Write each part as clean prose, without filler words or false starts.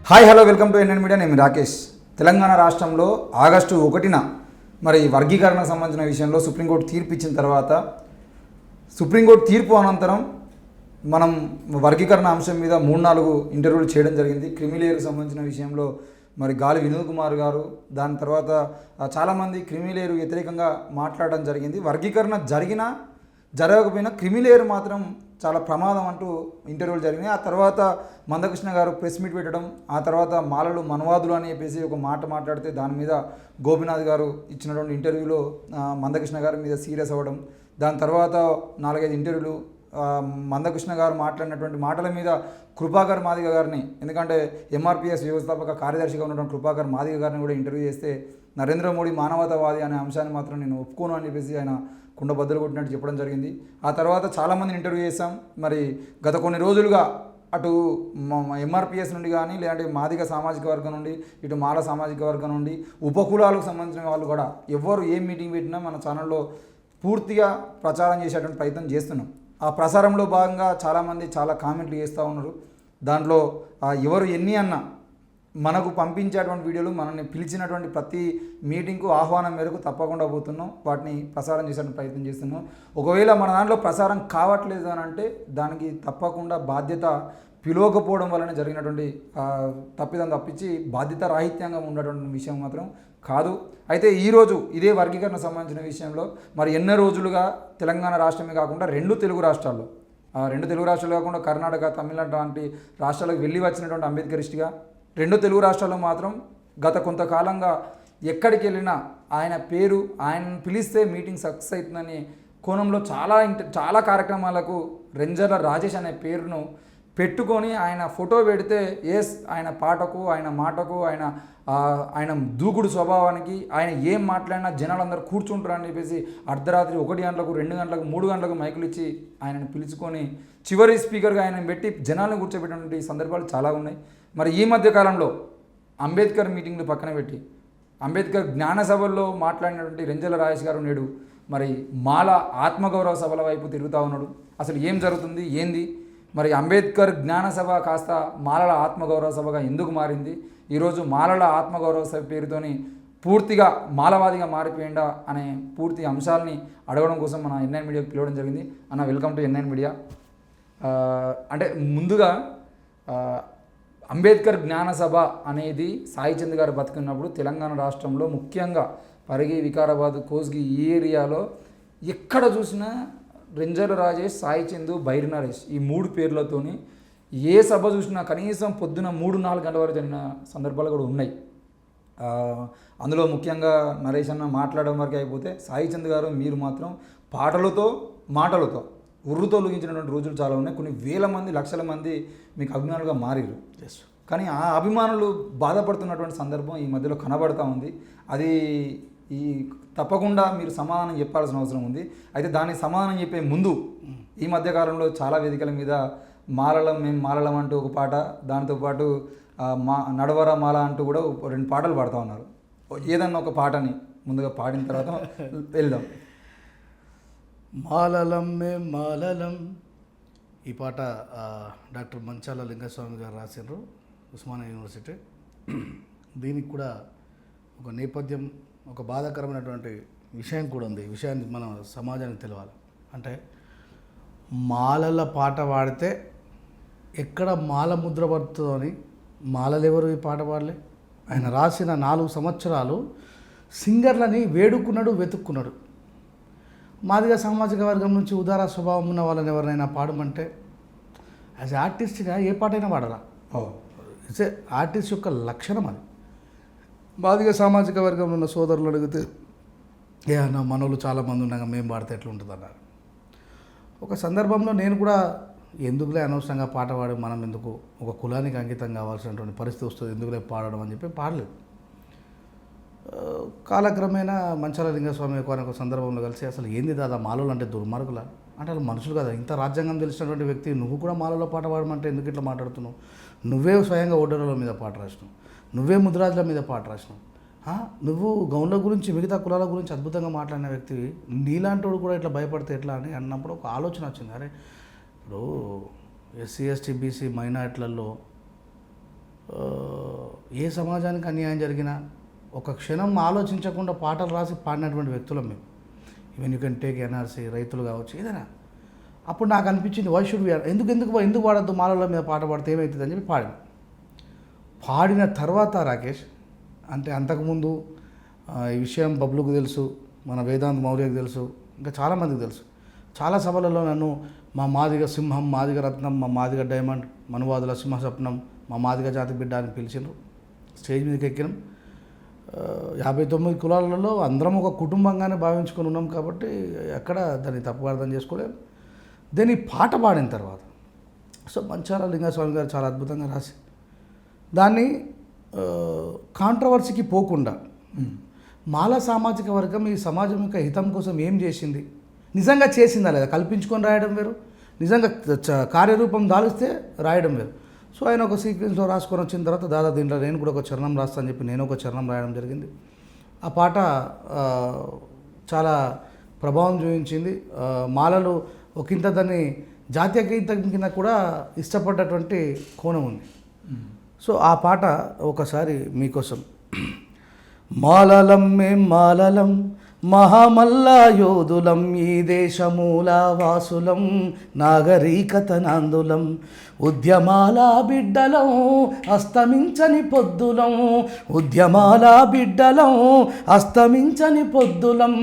Hi hello welcome to NN media. నేను రాకేష్. తెలంగాణ రాష్ట్రంలో August 1న మరి వర్గీకరణకు సంబంధించిన విషయంలో సుప్రీంకోర్టు తీర్పు ఇచ్చిన తర్వాత సుప్రీంకోర్టు తీర్పు అనంతరం మనం వర్గీకరణ అంశం మీద 3-4 ఇంటర్వ్యూలు చేయడం జరిగింది. క్రిమిలేయర్కి సంబంధించిన విషయంలో మరి గాలి వినోద్ కుమార్ గారు, దాని తర్వాత చాలామంది క్రిమిలేయర్ వ్యతిరేకంగా మాట్లాడడం జరిగింది. వర్గీకరణ జరగకపోయినా క్రిమిలేయర్ మాత్రం చాలా ప్రమాదం అంటూ ఇంటర్వ్యూలు జరిగినాయి. ఆ తర్వాత మందకృష్ణ గారు ప్రెస్ మీట్ పెట్టడం, ఆ తర్వాత మాలలు మనవాదులు అని చెప్పేసి ఒక మాట మాట్లాడితే దాని మీద గోపినాథ్ గారు ఇచ్చినటువంటి ఇంటర్వ్యూలో మందకృష్ణ గారి మీద సీరియస్ అవ్వడం, దాని తర్వాత 4-5 ఇంటర్వ్యూలు మందకృష్ణ గారు మాట్లాడినటువంటి మాటల మీద కృపాకర్ మాదిగ గారిని, ఎందుకంటే ఎంఆర్పిఎస్ వ్యవస్థాపక కార్యదర్శిగా ఉన్నటువంటి కృపాకర్ మాదిగ గారిని కూడా ఇంటర్వ్యూ చేస్తే నరేంద్ర మోడీ మానవతావాది అనే అంశాన్ని మాత్రం నేను ఒప్పుకోను అని చెప్పేసి ఆయన కుండ బద్దలు కొట్టినట్టు చెప్పడం జరిగింది. ఆ తర్వాత చాలామందిని ఇంటర్వ్యూ చేశాం. మరి గత కొన్ని రోజులుగా అటు ఎంఆర్పిఎస్ నుండి కానీ, లేదంటే మాదిగ సామాజిక వర్గం నుండి, ఇటు మాల సామాజిక వర్గం నుండి, ఉపకులాలకు సంబంధించిన వాళ్ళు కూడా ఎవరు ఏం మీటింగ్ పెట్టినా మన ఛానల్లో పూర్తిగా ప్రచారం చేసేటువంటి ప్రయత్నం చేస్తున్నాం. ఆ ప్రసారంలో భాగంగా చాలామంది చాలా కామెంట్లు చేస్తూ ఉన్నారు. దాంట్లో ఎవరు ఎన్ని అన్నా మనకు పంపించేటువంటి వీడియోలు, మనల్ని పిలిచినటువంటి ప్రతి మీటింగ్కు ఆహ్వానం మేరకు తప్పకుండా పోతున్నాం, వాటిని ప్రసారం చేసేటువంటి ప్రయత్నం చేస్తున్నాం. ఒకవేళ మన దాంట్లో ప్రసారం కావట్లేదు అని అంటే దానికి తప్పకుండా బాధ్యత పిలవకపోవడం వలన జరిగినటువంటి తప్పిదం తప్పించి బాధ్యత రాహిత్యంగా ఉన్నటువంటి విషయం మాత్రం కాదు. అయితే ఈరోజు ఇదే వర్గీకరణ సంబంధించిన విషయంలో మరి ఎన్నో రోజులుగా తెలంగాణ రాష్ట్రమే కాకుండా 2 తెలుగు రాష్ట్రాల్లో, 2 తెలుగు రాష్ట్రాలు కాకుండా కర్ణాటక, తమిళనాడు లాంటి రాష్ట్రాలకు వెళ్ళి వచ్చినటువంటి అంబేద్కరిస్ట్గా 2 తెలుగు రాష్ట్రాల్లో మాత్రం గత కొంతకాలంగా ఎక్కడికి వెళ్ళినా ఆయన పేరు, ఆయన పిలిస్తే మీటింగ్ సక్సెస్ అవుతుందని కోణంలో చాలా కార్యక్రమాలకు రెంజర్ల రాజేష్ అనే పేరును పెట్టుకొని ఆయన ఫోటో పెడితే ఆయన పాటకు, ఆయన మాటకు, ఆయన దూకుడు స్వభావానికి, ఆయన ఏం మాట్లాడినా జనాలందరూ కూర్చుంటారని చెప్పేసి అర్ధరాత్రి 1 గంటలకు, 2 గంటలకు, 3 గంటలకు మైకులు ఇచ్చి ఆయనను పిలుచుకొని చివరి స్పీకర్గా ఆయన పెట్టి జనాలను కూర్చోబెట్టినటువంటి సందర్భాలు చాలా ఉన్నాయి. మరి ఈ మధ్య కాలంలో అంబేద్కర్ మీటింగ్లు పక్కన పెట్టి అంబేద్కర్ జ్ఞాన సభల్లో మాట్లాడినటువంటి రెంజల రాజేష్ గారు నేడు మరి మాల ఆత్మగౌరవ సభల వైపు తిరుగుతూ ఉన్నాడు. అసలు ఏం జరుగుతుంది, ఏంది? మరి అంబేద్కర్ జ్ఞాన సభ కాస్త మాలల ఆత్మగౌరవ సభగా ఎందుకు మారింది? ఈరోజు మాలల ఆత్మగౌరవ సభ పేరుతోని పూర్తిగా మాలవాదిగా మారిపోయిందా అనే పూర్తి అంశాలని అడగడం కోసం మన ఎన్ఐన్ మీడియాకి పిలవడం జరిగింది. అన్న, వెల్కమ్ టు ఎన్ఐన్ మీడియా. అంటే ముందుగా అంబేద్కర్ జ్ఞాన సభ అనేది సాయి చంద్ గారు బతుకున్నప్పుడు తెలంగాణ రాష్ట్రంలో ముఖ్యంగా పరిగి, వికారాబాద్, కోస్గి ఈ ఏరియాలో ఎక్కడ చూసినా రెంజల రాజేష్, సాయి చంద్, బైరి నరేష్ ఈ 3 పేర్లతోని ఏ సభ చూసినా కనీసం పొద్దున 3-4 గంటల వరకు జరిగిన సందర్భాలు కూడా ఉన్నాయి. అందులో ముఖ్యంగా నరేష్ అన్న మాట్లాడడం వరకు అయిపోతే సాయి చంద్ గారు మీరు మాత్రం పాటలతో, మాటలతో ఉర్రుతో లూగించినటువంటి రోజులు చాలా ఉన్నాయి. కొన్ని వేల మంది, లక్షల మంది మీకు అభిమానులుగా మారారు. కానీ ఆ అభిమానులు బాధపడుతున్నటువంటి సందర్భం ఈ మధ్యలో కనబడతా ఉంది. అది తప్పకుండా మీరు సమాధానం చెప్పాల్సిన అవసరం ఉంది. అయితే దానికి సమాధానం చెప్పే ముందు ఈ మధ్యకాలంలో చాలా వేదికల మీద మేము మాలలం అంటూ ఒక పాట, దాంతోపాటు నడవరా మాల అంటూ కూడా 2 పాటలు పాడుతూ ఉన్నారు. ఏదన్నా ఒక పాటని ముందుగా పాడిన తర్వాత వెళ్దాం. మాలలం మేం మాలలం, ఈ పాట డాక్టర్ మంచాల లింగస్వామి గారు రాశారు, ఉస్మానియా యూనివర్సిటీ. దీనికి కూడా ఒక నేపథ్యం, ఒక బాధాకరమైనటువంటి విషయం కూడా ఉంది. ఈ విషయాన్ని మనం సమాజానికి తెలవాలి. అంటే మాలల పాట పాడితే ఎక్కడ మాల ముద్ర పడుతుందో అని మాలలు ఎవరు ఈ పాట పాడలే. ఆయన రాసిన 4 సంవత్సరాలు సింగర్లని వేడుకున్నాడు, వెతుక్కున్నాడు. మాదిగా సామాజిక వర్గం నుంచి ఉదార స్వభావం ఉన్న వాళ్ళని ఎవరినైనా పాడమంటే యాజ్ ఆర్టిస్ట్గా ఏ పాటైనా పాడరా. ఇట్స్ ఏ ఆర్టిస్ట్ యొక్క లక్షణం అది. మాదిగా సామాజిక వర్గంలో ఉన్న సోదరులు అడిగితే ఏమన్నా మనోళ్ళు చాలామంది ఉండగా మేము పాడితే ఎట్లుంటుంది అన్నారు. ఒక సందర్భంలో నేను కూడా ఎందుకులే అనవసరంగా పాట పాడి మనం ఎందుకు ఒక కులానికి అంకితం కావాల్సినటువంటి పరిస్థితి వస్తుంది, ఎందుకులే పాడడం అని చెప్పి పాడలేదు. కాలక్రమేణా మంచాల లింగస్వామి ఒక సందర్భంలో కలిసి అసలు ఏంది దాదా మాలలు అంటే దుర్మార్గులా అంటే వాళ్ళు మనుషులు కదా, ఇంత రాజ్యాంగం తెలిసినటువంటి వ్యక్తి నువ్వు కూడా మాలలో పాట పాడమంటే ఎందుకు ఇట్లా మాట్లాడుతున్నావు? నువ్వే స్వయంగా ఓడర్ల మీద పాట రాసినావు, నువ్వే ముద్రాజుల మీద పాట రాసినావు, నువ్వు గౌన్ల గురించి, మిగతా కులాల గురించి అద్భుతంగా మాట్లాడిన వ్యక్తి, నీలాంటి కూడా ఇట్లా భయపడితే ఎట్లా అని అన్నప్పుడు ఒక ఆలోచన వచ్చింది. అరే ఇప్పుడు ఎస్సీ, ఎస్టీ, బీసీ మైనారిటీలలో ఏ సమాజానికి అన్యాయం జరిగినా ఒక క్షణం ఆలోచించకుండా పాటలు రాసి పాడినటువంటి వ్యక్తులం మేము. Even you can take NRC, రైతులు కావచ్చు, ఏదైనా. అప్పుడు నాకు అనిపించింది వై షుడ్ వి ఎందుకు పాడద్దు, మాలల మీద పాట పాడితే ఏమవుతుంది అని చెప్పి పాడిన తర్వాత రాకేష్, అంటే అంతకుముందు ఈ విషయం బబ్లుకు తెలుసు, మన వేదాంత్ మౌర్యకు తెలుసు, ఇంకా చాలామందికి తెలుసు. చాలా సభలలో నన్ను మా మాదిగ సింహం, మాదిగ రత్నం, మా మాదిగ డైమండ్, మనువాదుల సింహస్వప్నం, మా మాదిగ జాతి బిడ్డ అని పిలిచిండ్రు. స్టేజ్ మీదకి ఎక్కినాం. 59 కులాలలో అందరం ఒక కుటుంబంగానే భావించుకొని ఉన్నాం కాబట్టి ఎక్కడ దాన్ని తప్పుగా అర్థం చేసుకోలేము. దీన్ని పాట పాడిన తర్వాత సో మంచాల లింగస్వామి గారు చాలా అద్భుతంగా రాసి దాన్ని కాంట్రవర్సీకి పోకుండా మాల సామాజిక వర్గం ఈ సమాజం యొక్క హితం కోసం ఏం చేసింది, నిజంగా చేసిందా లేదా కల్పించుకొని రాయడం వేరు, నిజంగా కార్యరూపం దాలిస్తే రాయడం వేరు. సో ఆయన ఒక సీక్వెన్స్లో రాసుకొని వచ్చిన తర్వాత దాదాపు దీంట్లో నేను కూడా ఒక చరణం రాస్తా అని చెప్పి నేను ఒక చరణం రాయడం జరిగింది. ఆ పాట చాలా ప్రభావం చూపించింది. మాలలు ఒకంత దాన్ని జాతీయ గీతం కింద కూడా ఇష్టపడ్డటువంటి కోణం ఉంది. సో ఆ పాట ఒకసారి మీకోసం. మాలలం మేం మాలలం, మహామల్లా యోధులం, ఈ దేశమూల వాసులం, నాగరికత నాందులం, ఉద్యమాల బిడ్డలం, అస్తమించని పొద్దులం, ఉద్యమాల బిడ్డలం, అస్తమించని పొద్దులం,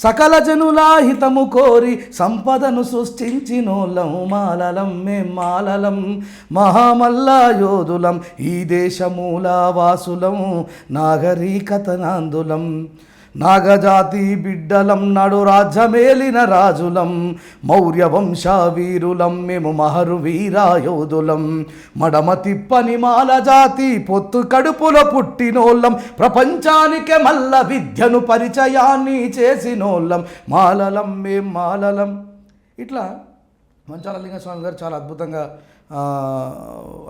సకల జనుల హితము కోరి సంపదను సృష్టించినోళ్ళం, మాలలం మేం మాలలం, మహామల్లా యోధులం, ఈ దేశమూల వాసులం, నాగరికత నాందులం, నాగజాతి బిడ్డలం, నడు రాజ్యమేలిన రాజులం, మౌర్య వంశవీరులం, మేము మహరు వీరాయోధులం, మడమ తిప్పని మాల జాతి పొత్తు కడుపులో పుట్టినోళ్ళం, ప్రపంచానికే మల్ల విద్యను పరిచయాన్ని చేసినోళ్ళం, మాలలం మేం మాలలం. ఇట్లా మంచాల లింగస్వామి గారు చాలా అద్భుతంగా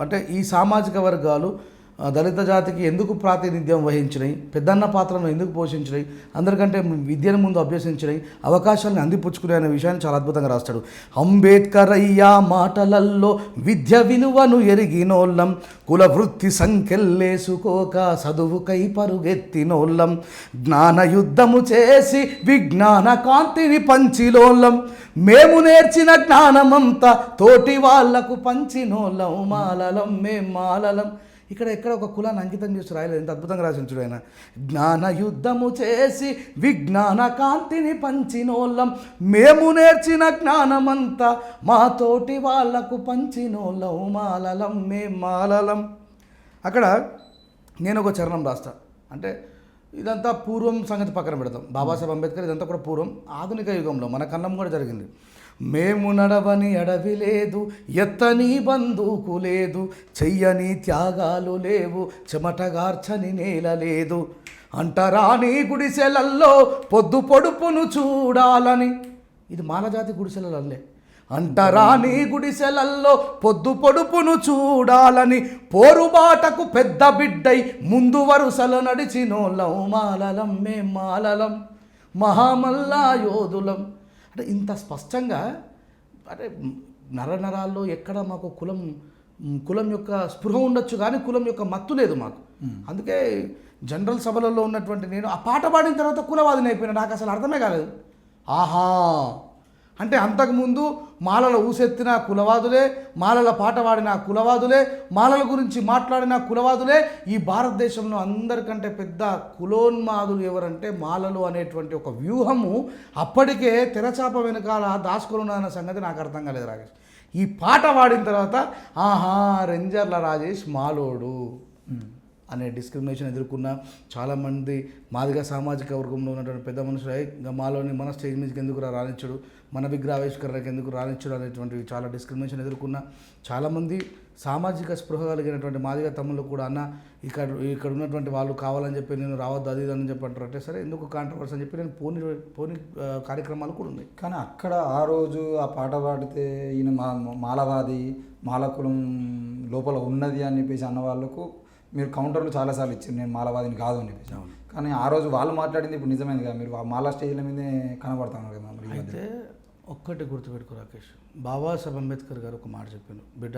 అంటే ఈ సామాజిక వర్గాలు దళిత జాతికి ఎందుకు ప్రాతినిధ్యం వహించినాయి, పెద్దన్న పాత్రను ఎందుకు పోషించినాయి, అందరికంటే విద్యను ముందు అభ్యసించినాయి, అవకాశాలను అందిపుచ్చుకునే అనే విషయాన్ని చాలా అద్భుతంగా రాస్తాడు. అంబేద్కర్ అయ్యా మాటలల్లో విద్య విలువను ఎరిగినోళ్ళం, కుల వృత్తి సంఖ్యల్లేసుకోక చదువుకై పరుగెత్తినోళ్ళం, జ్ఞాన యుద్ధము చేసి విజ్ఞాన కాంతిని పంచినోళ్ళం, మేము నేర్చిన జ్ఞానమంతా తోటి వాళ్లకు పంచినోళ్ళం, మాలలం మేం మాలలం. ఎక్కడ ఒక కులాన్ని అంకితం చేసి రాయలేదు, ఎంత అద్భుతంగా రాసించుడు ఆయన. జ్ఞాన యుద్ధము చేసి విజ్ఞాన కాంతిని పంచినోళ్ళం, మేము నేర్చిన జ్ఞానమంతా మా తోటి వాళ్లకు పంచినోళ్ళం, మాలలం మేం మాలలం. అక్కడ నేను ఒక చరణం రాస్తా. అంటే ఇదంతా పూర్వం సంగతి పక్కన పెడతాం, బాబాసాహెబ్ అంబేద్కర్ ఇదంతా కూడా పూర్వం, ఆధునిక యుగంలో మన కన్నం కూడా జరిగింది. మేము నడవని అడవి లేదు, ఎత్తని బందూకు లేదు, చెయ్యని త్యాగాలు లేవు, చెమటగార్చని నేల లేదు, అంటరాని గుడిసెలల్లో పొద్దు పొడుపును చూడాలని. ఇది మాలజాతి గుడిసెలల్లే. అంటరాని గుడిసెలల్లో పొద్దు పొడుపును చూడాలని, పోరుబాటకు పెద్ద బిడ్డై ముందు వరుసలో నడిచినోళ్ళం, మాలలం మేం మాలలం, మహామల్లా యోధులం. అంటే ఇంత స్పష్టంగా, అంటే నరనరాల్లో ఎక్కడ మాకు కులం యొక్క స్పృహ ఉండొచ్చు కానీ కులం యొక్క మత్తు లేదు మాకు. అందుకే జనరల్ సభలలో ఉన్నటువంటి నేను ఆ పాట పాడిన తర్వాత కులవాదిని అయిపోయినా, నాకు అసలు అర్థమే కాలేదు. ఆహా అంటే అంతకుముందు మాలల ఊసెత్తిన కులవాదులే, మాలల పాట పాడిన కులవాదులే, మాలల గురించి మాట్లాడిన కులవాదులే. ఈ భారతదేశంలో అందరికంటే పెద్ద కులోన్మాదులు ఎవరంటే మాలలు అనేటువంటి ఒక వ్యూహము అప్పటికే తెరచాప వెనకాల దాచుకున్న సంగతి నాకు అర్థం కాలేదు రాకేష్. ఈ పాట పాడిన తర్వాత ఆహా రెంజర్ల రాజేష్ మాలోడు అనే డిస్క్రిమినేషన్ ఎదుర్కొన్న చాలామంది మాదిగ సామాజిక వర్గంలో ఉన్నటువంటి పెద్ద మనుషులు ఇంకా మాలోని మన స్టేజ్ మీదకి ఎందుకు రానిచ్చాడు, మన విగ్రహావిష్కరణకు ఎందుకు రానిచ్చాడు అనేటువంటివి చాలా డిస్క్రిమినేషన్ ఎదుర్కొన్న చాలామంది సామాజిక స్పృహ కలిగినటువంటి మాదిగ తమ్ముళ్ళు కూడా అన్న ఇక్కడ ఉన్నటువంటి వాళ్ళు కావాలని చెప్పి నేను రావద్దు అది అని చెప్పి అంటారు. అంటే సరే ఎందుకు కాంట్రవర్సీ అని చెప్పి నేను పోని కార్యక్రమాలు కూడా ఉన్నాయి. కానీ అక్కడ ఆ రోజు ఆ పాట పాడితే ఈయన మాలవాది, మాలకులం లోపల ఉన్నది అని చెప్పేసి అన్న వాళ్ళకు మీరు కౌంటర్లు చాలాసార్లు ఇచ్చారు, నేను మాలవాదిని కాదు అని చెప్పేసి. కానీ ఆ రోజు వాళ్ళు మాట్లాడింది ఇప్పుడు నిజమైంది కదా, మీరు ఆ మాలా స్టేజ్ల మీదే కనబడుతున్నారు కదా. అయితే ఒక్కటి గుర్తుపెట్టుకో రాకేష్, బాబాసాహెబ్ అంబేద్కర్ గారు ఒక మాట చెప్పాను, బిడ్డ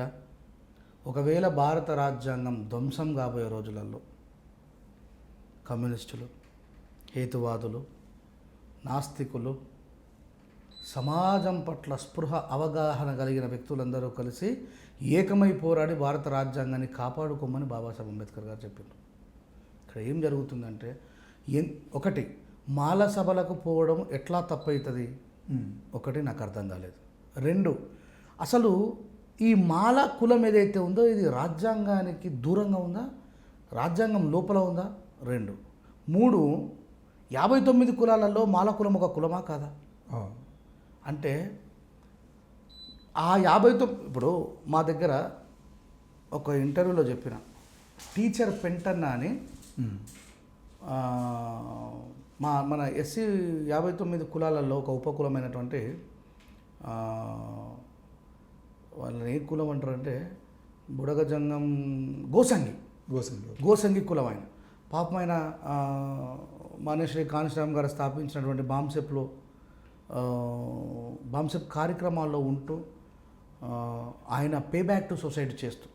ఒకవేళ భారత రాజ్యాంగం ధ్వంసం కాబోయే రోజులలో కమ్యూనిస్టులు, హేతువాదులు, నాస్తికులు, సమాజం పట్ల స్పృహ అవగాహన కలిగిన వ్యక్తులందరూ కలిసి ఏకమై పోరాడి భారత రాజ్యాంగాన్ని కాపాడుకోమని బాబాసాహెబ్ అంబేద్కర్ గారు చెప్పారు. ఇక్కడ ఏం జరుగుతుందంటే ఒకటి మాల సభలకు పోవడం ఎట్లా తప్పవుతుంది, ఒకటి నాకు అర్థం కాలేదు. రెండు, అసలు ఈ మాల కులం ఏదైతే ఉందో ఇది రాజ్యాంగానికి దూరంగా ఉందా, రాజ్యాంగం లోపల ఉందా? రెండు. మూడు, 59 కులాలలో మాల కులం ఒక కులమా కాదా? అంటే ఆ 59 ఇప్పుడు మా దగ్గర ఒక ఇంటర్వ్యూలో చెప్పిన టీచర్ పెంటన్న అని మన ఎస్సీ 59 కులాలలో ఒక ఉపకులమైనటువంటి వాళ్ళని ఏ కులం అంటారంటే బుడగజంగం గోసంగి కులం ఆయన. పాపం ఆయన మానేశ్వరి కానిస్టేబుల్ గారు స్థాపించినటువంటి బాంసెప్ కార్యక్రమాల్లో ఉంటూ ఆయన పే బ్యాక్ టు సొసైటీ చేస్తూ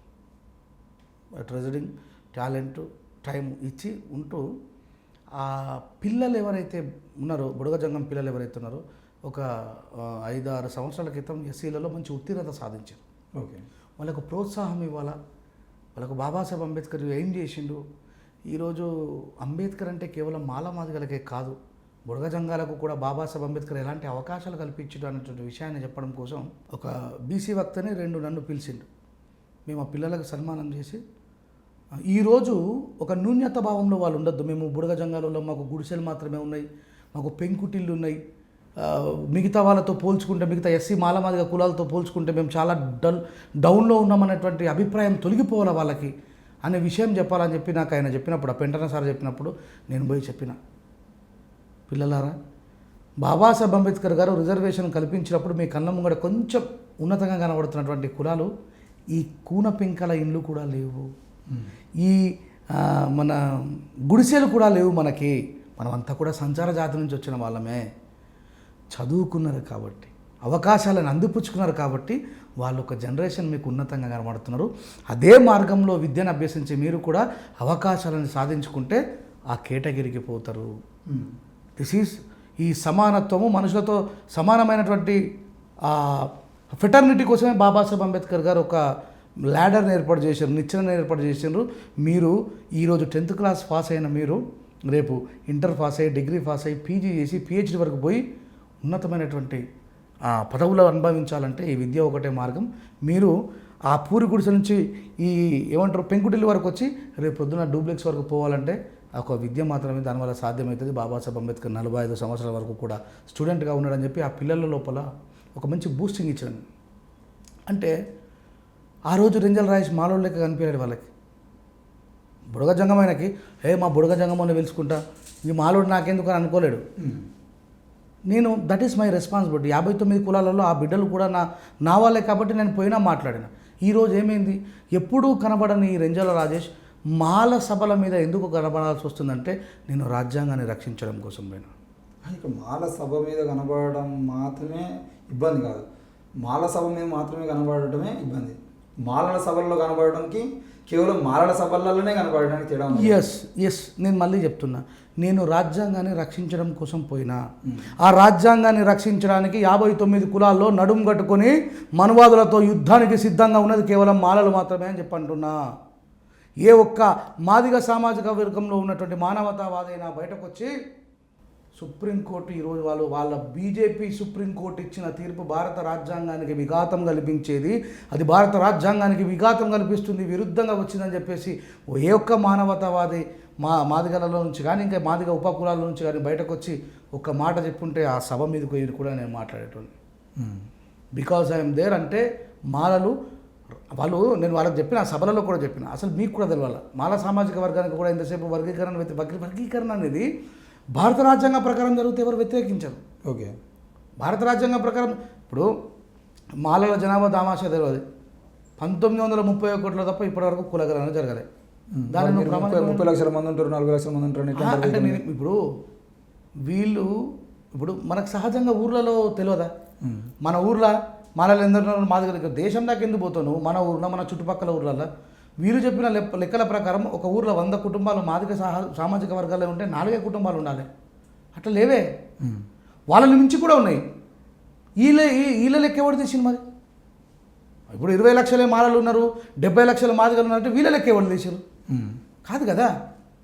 ట్రెజరింగ్ టాలెంట్ టైం ఇచ్చి ఉంటూ ఆ పిల్లలు ఎవరైతే ఉన్నారో బుడగజంగం పిల్లలు ఎవరైతే ఉన్నారో ఒక 5-6 సంవత్సరాల క్రితం ఎస్సీలలో మంచి ఉత్తీర్ణత సాధించారు. ఓకే, వాళ్ళకు ప్రోత్సాహం ఇవ్వాలా, వాళ్ళకు బాబాసాహెబ్ అంబేద్కర్ ఏం చేసిండు. ఈరోజు అంబేద్కర్ అంటే కేవలం మాలమాదిగలకే కాదు, బుడగజంగాలకు కూడా బాబాసాహెబ్ అంబేద్కర్ ఎలాంటి అవకాశాలు కల్పించడం అనేటువంటి విషయాన్ని చెప్పడం కోసం ఒక బీసీ వక్తని నన్ను పిలిచిండు. మేము ఆ పిల్లలకు సన్మానం చేసి ఈరోజు ఒక న్యూన్యత భావంలో వాళ్ళు ఉండొద్దు. మేము బుడగజంగాలలో మాకు గుడిసెలు మాత్రమే ఉన్నాయి, మాకు పెంకుటిళ్ళు ఉన్నాయి, మిగతా వాళ్ళతో పోల్చుకుంటే మిగతా ఎస్సీ మాలమాదిగ కులాలతో పోల్చుకుంటే మేము చాలా డౌన్లో ఉన్నామనేటువంటి అభిప్రాయం తొలగిపోవాలి వాళ్ళకి అనే విషయం చెప్పాలని చెప్పి నాకు ఆయన చెప్పినప్పుడు, ఆ పెంటన సార్ చెప్పినప్పుడు నేను పోయి చెప్పిన, పిల్లలారా బాబాసాహెబ్ అంబేద్కర్ గారు రిజర్వేషన్ కల్పించినప్పుడు మీ కళ్ళ ముంగడ కొంచెం ఉన్నతంగా కనబడుతున్నటువంటి కులాలు ఈ కూన పెంకల ఇండ్లు కూడా లేవు, ఈ మన గుడిసెలు కూడా లేవు మనకి. మనమంతా కూడా సంచార జాతి నుంచి వచ్చిన వాళ్ళమే, చదువుకున్నారు కాబట్టి అవకాశాలను అందిపుచ్చుకున్నారు కాబట్టి వాళ్ళు ఒక జనరేషన్ మీకు ఉన్నతంగా కనబడుతున్నారు. అదే మార్గంలో విద్యను అభ్యసించి మీరు కూడా అవకాశాలను సాధించుకుంటే ఆ కేటగిరీకి పోతారు. దిస్ ఈజ్ ఈ సమానత్వము, మనుషులతో సమానమైనటువంటి ఫెటర్నిటీ కోసమే బాబాసాహెబ్ అంబేద్కర్ గారు ఒక ల్యాడర్ని ఏర్పాటు చేశారు, నిచ్చెనని ఏర్పాటు చేశారు. మీరు ఈరోజు 10th క్లాస్ పాస్ అయిన మీరు రేపు ఇంటర్ పాస్ అయ్యి, డిగ్రీ పాస్ అయ్యి, పీజీ చేసి పిహెచ్డి వరకు పోయి ఉన్నతమైనటువంటి పదవులు అనుభవించాలంటే ఈ విద్య ఒకటే మార్గం. మీరు ఆ పూరి గుడిసె నుంచి ఈ ఏమంటారు పెంకుటిల్లు వరకు వచ్చి రేపు పొద్దున డూప్లెక్స్ వరకు పోవాలంటే ఒక విద్య మాత్రమే దానివల్ల సాధ్యమవుతుంది. బాబాసాహెబ్ అంబేద్కర్ 45 సంవత్సరాల వరకు కూడా స్టూడెంట్గా ఉన్నాడని చెప్పి ఆ పిల్లల లోపల ఒక మంచి బూస్టింగ్ ఇచ్చాను. అంటే ఆ రోజు రెంజల్ రాయేష్ మాలోడు లెక్క కనిపించాడు వాళ్ళకి. బుడగజంగమైనకి మా బుడగజంగమని పిలుచుకుంటా, ఈ మాలోడు నాకెందుకు అని అనుకోలేడు. నేను దట్ ఈస్ మై రెస్పాన్సిబిలిటీ. 59 కులాలలో ఆ బిడ్డలు కూడా నా వాళ్ళే కాబట్టి నేను పోయినా మాట్లాడిన. ఈరోజు ఏమైంది, ఎప్పుడూ కనబడని ఈ రెంజల రాజేష్ మాల సభల మీద ఎందుకు కనబడాల్సి వస్తుందంటే నేను రాజ్యాంగాన్ని రక్షించడం కోసం పోయినా. ఇక మాల సభ మీద కనబడడం మాత్రమే ఇబ్బంది కాదు, మాల సభ మీద మాత్రమే కనబడటమే ఇబ్బంది. మాలల సభల్లో కనబడడానికి కేవలం మాలల సభలలోనే కనబడడానికి తేడా ఉంది. ఎస్ నేను మళ్ళీ చెప్తున్నా, నేను రాజ్యాంగాన్ని రక్షించడం కోసం పోయినా. ఆ రాజ్యాంగాన్ని రక్షించడానికి 59 కులాల్లో నడుం కట్టుకొని మనువాదులతో యుద్ధానికి సిద్ధంగా ఉన్నది కేవలం మాలలు మాత్రమే అని చెప్పంటున్నా. ఏ ఒక్క మాదిగ సామాజిక వర్గంలో ఉన్నటువంటి మానవతావాదైనా బయటకు వచ్చి సుప్రీంకోర్టు ఈరోజు వాళ్ళ బీజేపీ సుప్రీంకోర్టు ఇచ్చిన తీర్పు భారత రాజ్యాంగానికి విఘాతం కల్పించేది, అది భారత రాజ్యాంగానికి విఘాతం కల్పిస్తుంది, విరుద్ధంగా వచ్చిందని చెప్పేసి ఏ ఒక్క మానవతావాది మాదిగలలో నుంచి కానీ ఇంకా మాదిగ ఉపకులాల నుంచి కానీ బయటకు వచ్చి ఒక్క మాట చెప్పుంటే ఆ సభ మీదకి కూడా నేను మాట్లాడేటోని. బికాజ్ ఐఎమ్ దేర్ అంటే మాలలు వాళ్ళు, నేను వాళ్ళకి చెప్పిన ఆ సభలలో కూడా చెప్పిన, అసలు మీకు కూడా తెలియాలి మాల సామాజిక వర్గానికి కూడా ఇంతసేపు వర్గీకరణ అనేది భారత రాజ్యాంగం ప్రకారం జరిగితే ఎవరు వ్యతిరేకించరు. ఓకే, భారత రాజ్యాంగం ప్రకారం ఇప్పుడు మాలల జనాభా దామాషా తెలియదు, 1931 తప్ప ఇప్పటివరకు కులగణన జరగలే. దాని 30 లక్షల మంది ఉంటారు, 40 లక్షల మంది ఉంటారు అంటే నేను ఇప్పుడు వీళ్ళు ఇప్పుడు మనకు సహజంగా ఊర్లలో తెలియదా, మన ఊర్లో మాలలు ఎందరో మా దగ్గర దేశం దాకా ఎందుకు పోతావు నువ్వు? మన ఊర్లో మన చుట్టుపక్కల ఊర్లలో వీళ్ళు చెప్పిన లెక్కల ప్రకారం ఒక ఊర్లో 100 కుటుంబాలు మాదిగ సామాజిక వర్గాల్లో ఉంటే 4 కుటుంబాలు ఉండాలి. అట్లా లేవే, వాళ్ళని మించి కూడా ఉన్నాయి. వీళ్ళ లెక్క ఎవరు తీసింది మరి? ఇప్పుడు 20 లక్షల మాలలు ఉన్నారు, 70 లక్షల మాదిగలు ఉన్నారంటే వీళ్ళ లెక్క ఎవరు తీసారు? కాదు కదా.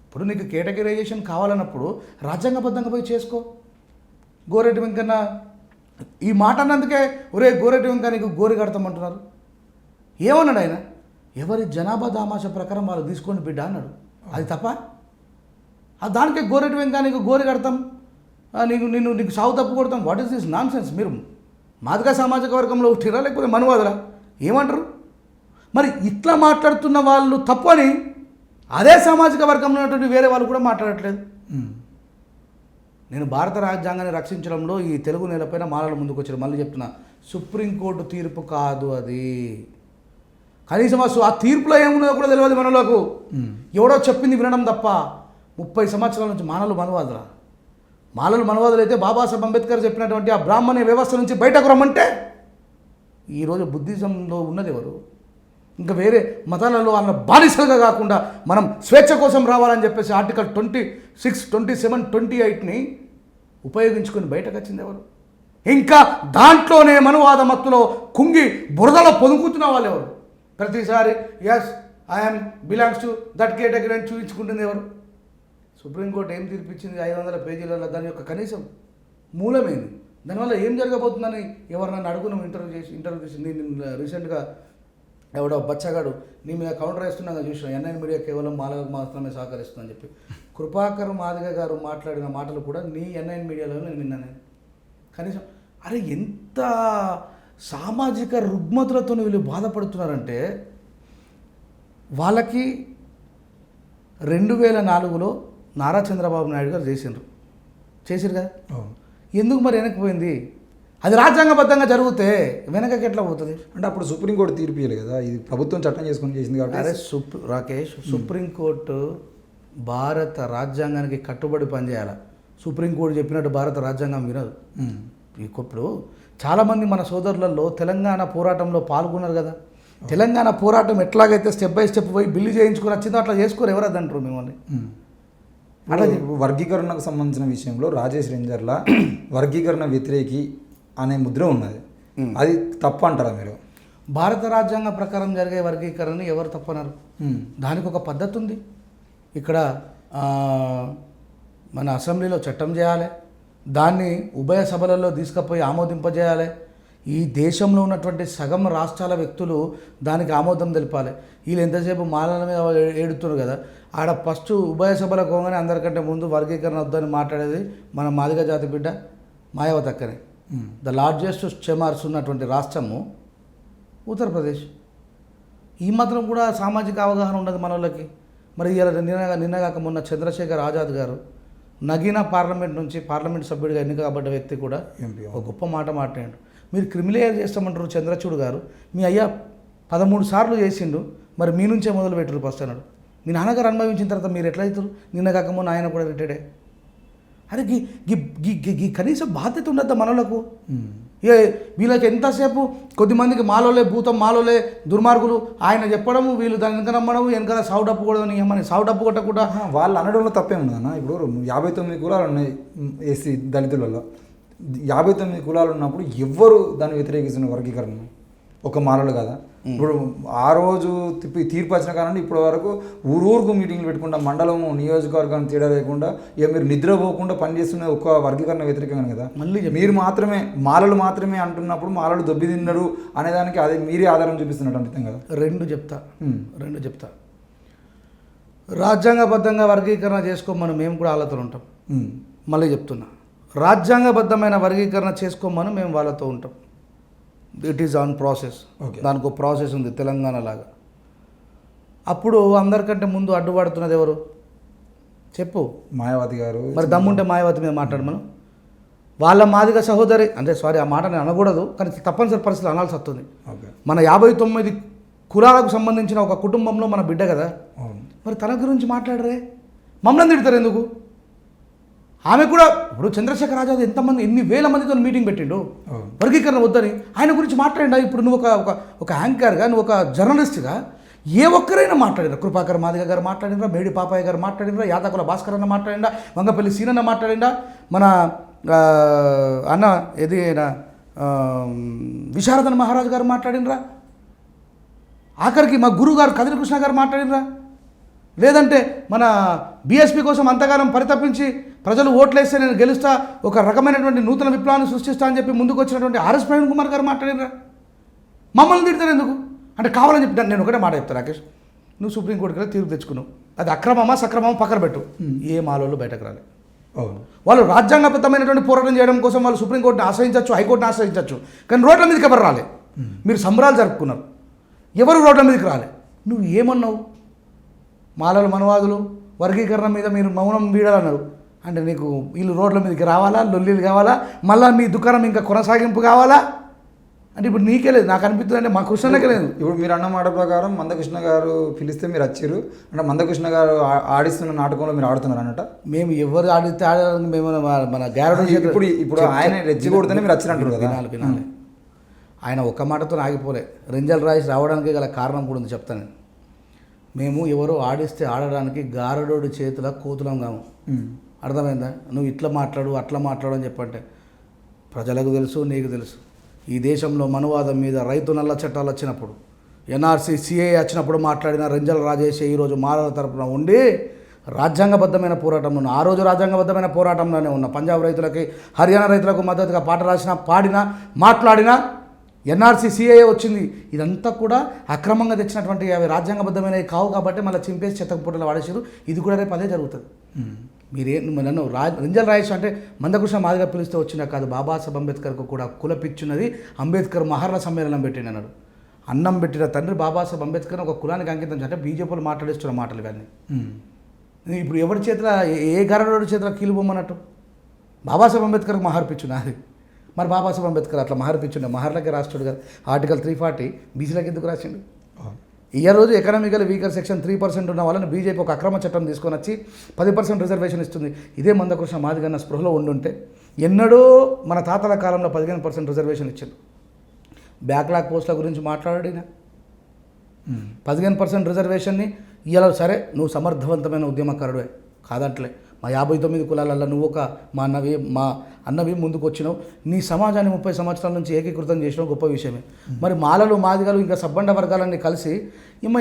ఇప్పుడు నీకు కేటగిరైజేషన్ కావాలన్నప్పుడు రాజ్యాంగబద్ధంగా పోయి చేసుకో. గోరెడ్డి వెంకన్న ఈ మాట అన్నందుకే ఒరే గోరెడ్డి వెంకన్న నీకు గోరి కడతామంటున్నారు. ఏమన్నాడు ఆయన? ఎవరి జనాభా దామాష ప్రకారం వాళ్ళు తీసుకోండి బిడ్డ అన్నాడు. అది తప్ప? దానికే గోరెడ్డి వెంకన్న నీకు గోరి కడతాం, నీకు సాగు తప్పు కొడతాం. What is this non sense? మీరు మాదిగ సామాజిక వర్గంలో ఉట్టిరా లేకపోతే మనువాదులా? ఏమంటారు మరి? ఇట్లా మాట్లాడుతున్న వాళ్ళు తప్పు అని అదే సామాజిక వర్గంలో ఉన్నటువంటి వేరే వాళ్ళు కూడా మాట్లాడట్లేదు. నేను భారత రాజ్యాంగాన్ని రక్షించడంలో ఈ తెలుగు నేలపైన మాలల ముందుకు వచ్చారు. మళ్ళీ చెప్తున్నా, సుప్రీంకోర్టు తీర్పు కాదు అది. కనీసం ఆ తీర్పులో ఏమున్నదో కూడా తెలియదు మనలోకు. ఎవడో చెప్పింది వినడం తప్ప. 30 సంవత్సరాల నుంచి మాలలు మనవాదులు అయితే బాబాసాహెబ్ అంబేద్కర్ చెప్పినటువంటి ఆ బ్రాహ్మణ్య వ్యవస్థ నుంచి బయటకు రమ్మంటే ఈరోజు బుద్ధిజంలో ఉన్నది ఎవరు? ఇంకా వేరే మతాలలో అన్న బానిసలుగా కాకుండా మనం స్వేచ్ఛ కోసం రావాలని చెప్పేసి ఆర్టికల్ 26, 27, 28ని ఉపయోగించుకొని బయటకు వచ్చింది ఎవరు? ఇంకా దాంట్లోనే మనువాద మత్తులో కుంగి బురదలో పొదుకుతున్న వాళ్ళు ఎవరు? ప్రతిసారి as I'm belongs to that category అని చూపించుకుంటుంది ఎవరు? సుప్రీంకోర్టు ఏం తీర్పిచ్చింది? 500 పేజీలలో దాని యొక్క కనీసం మూలమేంది? దానివల్ల ఏం జరగబోతుందని ఎవరినైనా అడుగున్నాం ఇంటర్వ్యూ చేసి నేను రీసెంట్గా ఎవడో బచ్చగాడు నీ మీద కౌంటర్ వేస్తున్నాగా చూసిన ఎన్ఐన్ మీడియా కేవలం మాలకు మాత్రమే సహకరిస్తుందని చెప్పి కృపాకర్ మాదిగ గారు మాట్లాడిన మాటలు కూడా నీ ఎన్ఐన్ మీడియాలో నేను విన్నాను. కనీసం అరే ఎంత సామాజిక రుగ్మతులతో వీళ్ళు బాధపడుతున్నారంటే, వాళ్ళకి 2004లో నారా చంద్రబాబు నాయుడు గారు చేసిరు కదా. ఎందుకు మరి వెనక్కిపోయింది? అది రాజ్యాంగబద్ధంగా జరిగితే వెనకకి ఎట్లా పోతుంది? అంటే అప్పుడు సుప్రీంకోర్టు తీర్పు ఇవ్వలేదు కదా, ఇది ప్రభుత్వం చట్టం చేసుకొని చేసింది కాబట్టి. అరే రాకేష్, సుప్రీంకోర్టు భారత రాజ్యాంగానికి కట్టుబడి పనిచేయాలి. సుప్రీంకోర్టు చెప్పినట్టు భారత రాజ్యాంగం వినదు. ఇప్పుడు చాలామంది మన సోదరులలో తెలంగాణ పోరాటంలో పాల్గొన్నారు కదా. తెలంగాణ పోరాటం ఎట్లాగైతే స్టెప్ బై స్టెప్ పోయి బిల్లు చేయించుకొని వచ్చిందో అట్లా చేసుకోరు. ఎవరు అంటారు మిమ్మల్ని? అట్లా వర్గీకరణకు సంబంధించిన విషయంలో రాజేష్ రేంజర్ల వర్గీకరణ వ్యతిరేకి అనే ముద్ర ఉన్నది. అది తప్పు అంటారా మీరు? భారత రాజ్యాంగ ప్రకారం జరిగే వర్గీకరణని ఎవరు తప్పన్నారు? దానికి ఒక పద్ధతి ఉంది. ఇక్కడ మన అసెంబ్లీలో చట్టం చేయాలి, దాన్ని ఉభయ సభలలో తీసుకుపోయి ఆమోదింపజేయాలి. ఈ దేశంలో ఉన్నటువంటి సగం రాష్ట్రాల వ్యక్తులు దానికి ఆమోదం తెలిపాలి. వీళ్ళు ఎంతసేపు మాలల మీద ఏడుతున్నారు కదా, ఆడ ఫస్ట్ ఉభయ సభలకు పోగానే అందరికంటే ముందు వర్గీకరణ వద్దని మాట్లాడేది మన మాదిగ జాతి బిడ్డ మాయావతి అక్కనే. ద లార్జెస్ట్ చెమార్స్ ఉన్నటువంటి రాష్ట్రము ఉత్తరప్రదేశ్. ఈ మాత్రం కూడా సామాజిక అవగాహన ఉండదు మన వాళ్ళకి. మరి ఇలా నిన్నగాక మొన్న చంద్రశేఖర్ ఆజాద్ గారు నగీనా పార్లమెంట్ సభ్యుడిగా ఎన్నిక కాబడ్డ వ్యక్తి కూడా ఒక గొప్ప మాట మాట్లాడాడు. మీరు క్రిమినల్ చేస్తామంటారు చంద్రచూడ్ గారు, మీ అయ్యా 13 సార్లు చేసిండు, మరి మీ నుంచే మొదలు పెట్టరు ఫస్ట్ అన్నాడు. మీ నాన్నగారు అనుభవించిన తర్వాత మీరు ఎట్లా అవుతారు? నిన్నగాక మొన్న ఆయన కూడా రిటైర్డే. అరే గీ కనీసం బాధ్యత ఉండద్దా మనలకు? వీళ్ళకి ఎంతసేపు కొద్దిమందికి మాలోలే భూతం, మాలోలే దుర్మార్గులు ఆయన చెప్పడము, వీళ్ళు దాని వెనక నమ్మడం, వెనకాల సాగు డప్పు కొడదని ఏమని సాగు డప్పు కొట్టకుండా వాళ్ళు అనడంలో తప్పే ఉందన్న. ఇప్పుడు 59 కులాలు ఉన్నాయి ఎస్సీ దళితులలో. 59 కులాలు ఉన్నప్పుడు ఎవ్వరు దాన్ని వ్యతిరేకిస్తున్న వర్గీకరణ? ఒక మాలలు కదా. ఇప్పుడు ఆ రోజు తీర్పు వచ్చిన కారణం ఇప్పటి వరకు ఊరుకు మీటింగ్లు పెట్టుకుంటా మండలము నియోజకవర్గాన్ని తేడా లేకుండా ఇక మీరు నిద్రపోకుండా పనిచేస్తున్న ఒక వర్గీకరణ వ్యతిరేకంగా కదా. మళ్ళీ మీరు మాత్రమే మాలలు మాత్రమే అంటున్నప్పుడు మాలలు దొబ్బి తిన్నాడు అనేదానికి అదే మీరే ఆధారం చూపిస్తున్నట్టు అర్థం కదా. రెండు చెప్తా. రాజ్యాంగబద్ధంగా వర్గీకరణ చేసుకోమని మేము కూడా వాళ్ళతో ఉంటాం. మళ్ళీ చెప్తున్నా, రాజ్యాంగబద్ధమైన వర్గీకరణ చేసుకోమని మేము వాళ్ళతో ఉంటాం. It is on process. దానికి ఒక ప్రాసెస్ ఉంది తెలంగాణ లాగా. అప్పుడు అందరికంటే ముందు అడ్డుపడుతున్నది ఎవరు చెప్పు? మాయావతి గారు. మరి దమ్ముంటే మాయావతి మీద మాట్లాడమను. వాళ్ళ మాదిగ సహోదరి అంటే ఆ మాట నేను అనకూడదు, కానీ తప్పనిసరి పరిస్థితులు అనాల్సి వస్తుంది. మన 59 కులాలకు సంబంధించిన ఒక కుటుంబంలో మన బిడ్డ కదా. మరి తన గురించి మాట్లాడరే, మమ్మల్ని తిడతారు ఎందుకు? ఆమె కూడా ఇప్పుడు చంద్రశేఖర్ ఆజాద్ ఎంతమంది ఎన్ని వేల మందితో మీటింగ్ పెట్టిండు వర్గీకరణ వద్దని. ఆయన గురించి మాట్లాడిండా? ఇప్పుడు నువ్వు ఒక యాంకర్గా, నువ్వు ఒక జర్నలిస్ట్గా ఏ ఒక్కరైనా మాట్లాడినా, కృపాకర్ మాదిగ గారు మాట్లాడినరా, మేడి పాపాయ్య గారు మాట్లాడినరా, యాదకుల భాస్కర్ అన్న మాట్లాడిండా, వంగపల్లి సీనన్న మాట్లాడిండా, మన అన్న ఏది విశారదన్ మహారాజు గారు మాట్లాడినరా, ఆఖరికి మా గురువు గారు కదిరి కృష్ణ గారు మాట్లాడినరా, లేదంటే మన బీఎస్పీ కోసం అంతకాలం పరితపించి ప్రజలు ఓట్లేస్తే నేను గెలుస్తా, ఒక రకమైనటువంటి నూతన విప్లవాన్ని సృష్టిస్తా అని చెప్పి ముందుకు వచ్చినటువంటి ఆర్ఎస్ ప్రవీణ్ కుమార్ గారు మాట్లాడినరా. మమ్మల్ని తిడతారు ఎందుకు అంటే కావాలని చెప్పి నేను ఒకటే మాట చెప్తాను రాకేష్, నువ్వు సుప్రీంకోర్టుకి తీర్పు తెచ్చుకున్నావు, అది అక్రమమా సక్రమమా పక్కన పెట్టు, ఏ మాలోళ్ళు బయటకు రాలే. వాళ్ళు రాజ్యాంగబద్ధమైనటువంటి పోరాటం చేయడం కోసం వాళ్ళు సుప్రీంకోర్టుని ఆశ్రయించవచ్చు, హైకోర్టుని ఆశ్రయించవచ్చు, కానీ రోడ్ల మీదకి ఎవరు రాలే. మీరు సంబరాలు జరుపుకున్నారు, ఎవరు రోడ్ల మీదకి రాలే. నువ్వు ఏమన్నావు? మాలలు మనవాదులు వర్గీకరణ మీద మీరు మౌనం వీడాలన్నారు అంటే నీకు వీళ్ళు రోడ్ల మీదకి రావాలా, లొల్లీలు కావాలా, మళ్ళీ మీ దుకాణం ఇంకా కొనసాగింపు కావాలా అంటే ఇప్పుడు నీకే లేదు, నాకు అనిపిస్తుంది అంటే మా కృష్ణకే లేదు. ఇప్పుడు మీరు అన్న మాట ప్రకారం మందకృష్ణ గారు పిలిస్తే మీరు వచ్చారు అంటే మందకృష్ణ గారు ఆడిస్తున్న నాటకంలో మీరు ఆడుతున్నారు అన్నట్టు. మేము ఎవరు ఆడితే ఆడడానికి మేము మన గ్యారెంటీ ఇప్పుడు ఆయన రెచ్చగొడితేనే మీరు వచ్చినట్టు కదా. వినాలి ఆయన ఒక్క మాటతో ఆగిపోలే. రెంజల్ రాయిస్ రావడానికి గల కారణం కూడా ఉంది, చెప్తాను. మేము ఎవరో ఆడిస్తే ఆడడానికి గారడోడి చేతుల కోతులం కాము. అర్థమైందా? నువ్వు ఇట్లా మాట్లాడు అట్లా మాట్లాడు అని చెప్పంటే ప్రజలకు తెలుసు, నీకు తెలుసు. ఈ దేశంలో మనువాదం మీద రైతు నల్ల చట్టాలు వచ్చినప్పుడు, ఎన్ఆర్సీ సిఏ వచ్చినప్పుడు మాట్లాడిన రెంజల్ రాజేష్ ఈరోజు మాలల తరపున ఉండి రాజ్యాంగబద్ధమైన పోరాటంలో, ఆ రోజు రాజ్యాంగబద్ధమైన పోరాటంలోనే ఉన్న పంజాబ్ రైతులకి, హర్యానా రైతులకు మద్దతుగా పాట రాసిన, పాడినా, మాట్లాడినా ఎన్ఆర్సీ సిఏఏ వచ్చింది. ఇదంతా కూడా అక్రమంగా తెచ్చినటువంటి అవి రాజ్యాంగబద్ధమైనవి కావు కాబట్టి మళ్ళీ చింపేసి చెత్తకపోటలు వాడేసారు. ఇది కూడా రేపు అదే జరుగుతుంది. నన్ను రెంజల్ రాయేష్ అంటే మందకృష్ణ మాదిగా పిలిస్తే వచ్చినా కాదు, బాబాసాహెబ్ అంబేద్కర్కు కూడా కులపిచ్చున్నది. అంబేద్కర్ మహర్ల సమ్మేళనం పెట్టిండు అన్నాడు. అన్నం పెట్టిన తండ్రి బాబాసాహెబ్ అంబేద్కర్ ఒక కులానికి అంకితం అంటే బీజేపీలు మాట్లాడిస్తున్న మాటలు ఇవన్నీ. ఇప్పుడు ఎవరి చేతిలో, ఏ గరడోడి చేతిలో కీలు బొమ్మన్నట్టు బాబాసాహెబ్ అంబేద్కర్కి మహర్పిచ్చున్నా అది. మరి బాబాసాహెబ్ అంబేద్కర్ అట్లా మహర్పిచ్చుండే, మహర్లకి రాష్ట్రుడు కదా. ఆర్టికల్ 340 బీసీలకు ఎందుకు రాసిండు? ఈ రోజు ఎకనామికల్ వీకర్ సెక్షన్ 3% ఉన్న వాళ్ళని బీజేపీ ఒక అక్రమ చట్టం తీసుకొని వచ్చి 10% రిజర్వేషన్ ఇస్తుంది. ఇదే మందకృష్ణ మాదిగన్న స్పృహలో ఉండుంటే ఎన్నడో మన తాతల కాలంలో 15% రిజర్వేషన్ ఇచ్చింది. బ్యాక్లాగ్ పోస్టుల గురించి మాట్లాడినా 15% రిజర్వేషన్ని ఇలా సరే, నువ్వు సమర్థవంతమైన ఉద్యమకారుడే కాదంటలే. మా 59 కులాలల్లో నువ్వు మా అన్నవి ముందుకు వచ్చినావు. నీ సమాజాన్ని 30 సంవత్సరాల నుంచి ఏకీకృతం చేసినావు, గొప్ప విషయమే. మరి మాలలు, మాదిగలు, ఇంకా సబ్బండ వర్గాలన్నీ కలిసి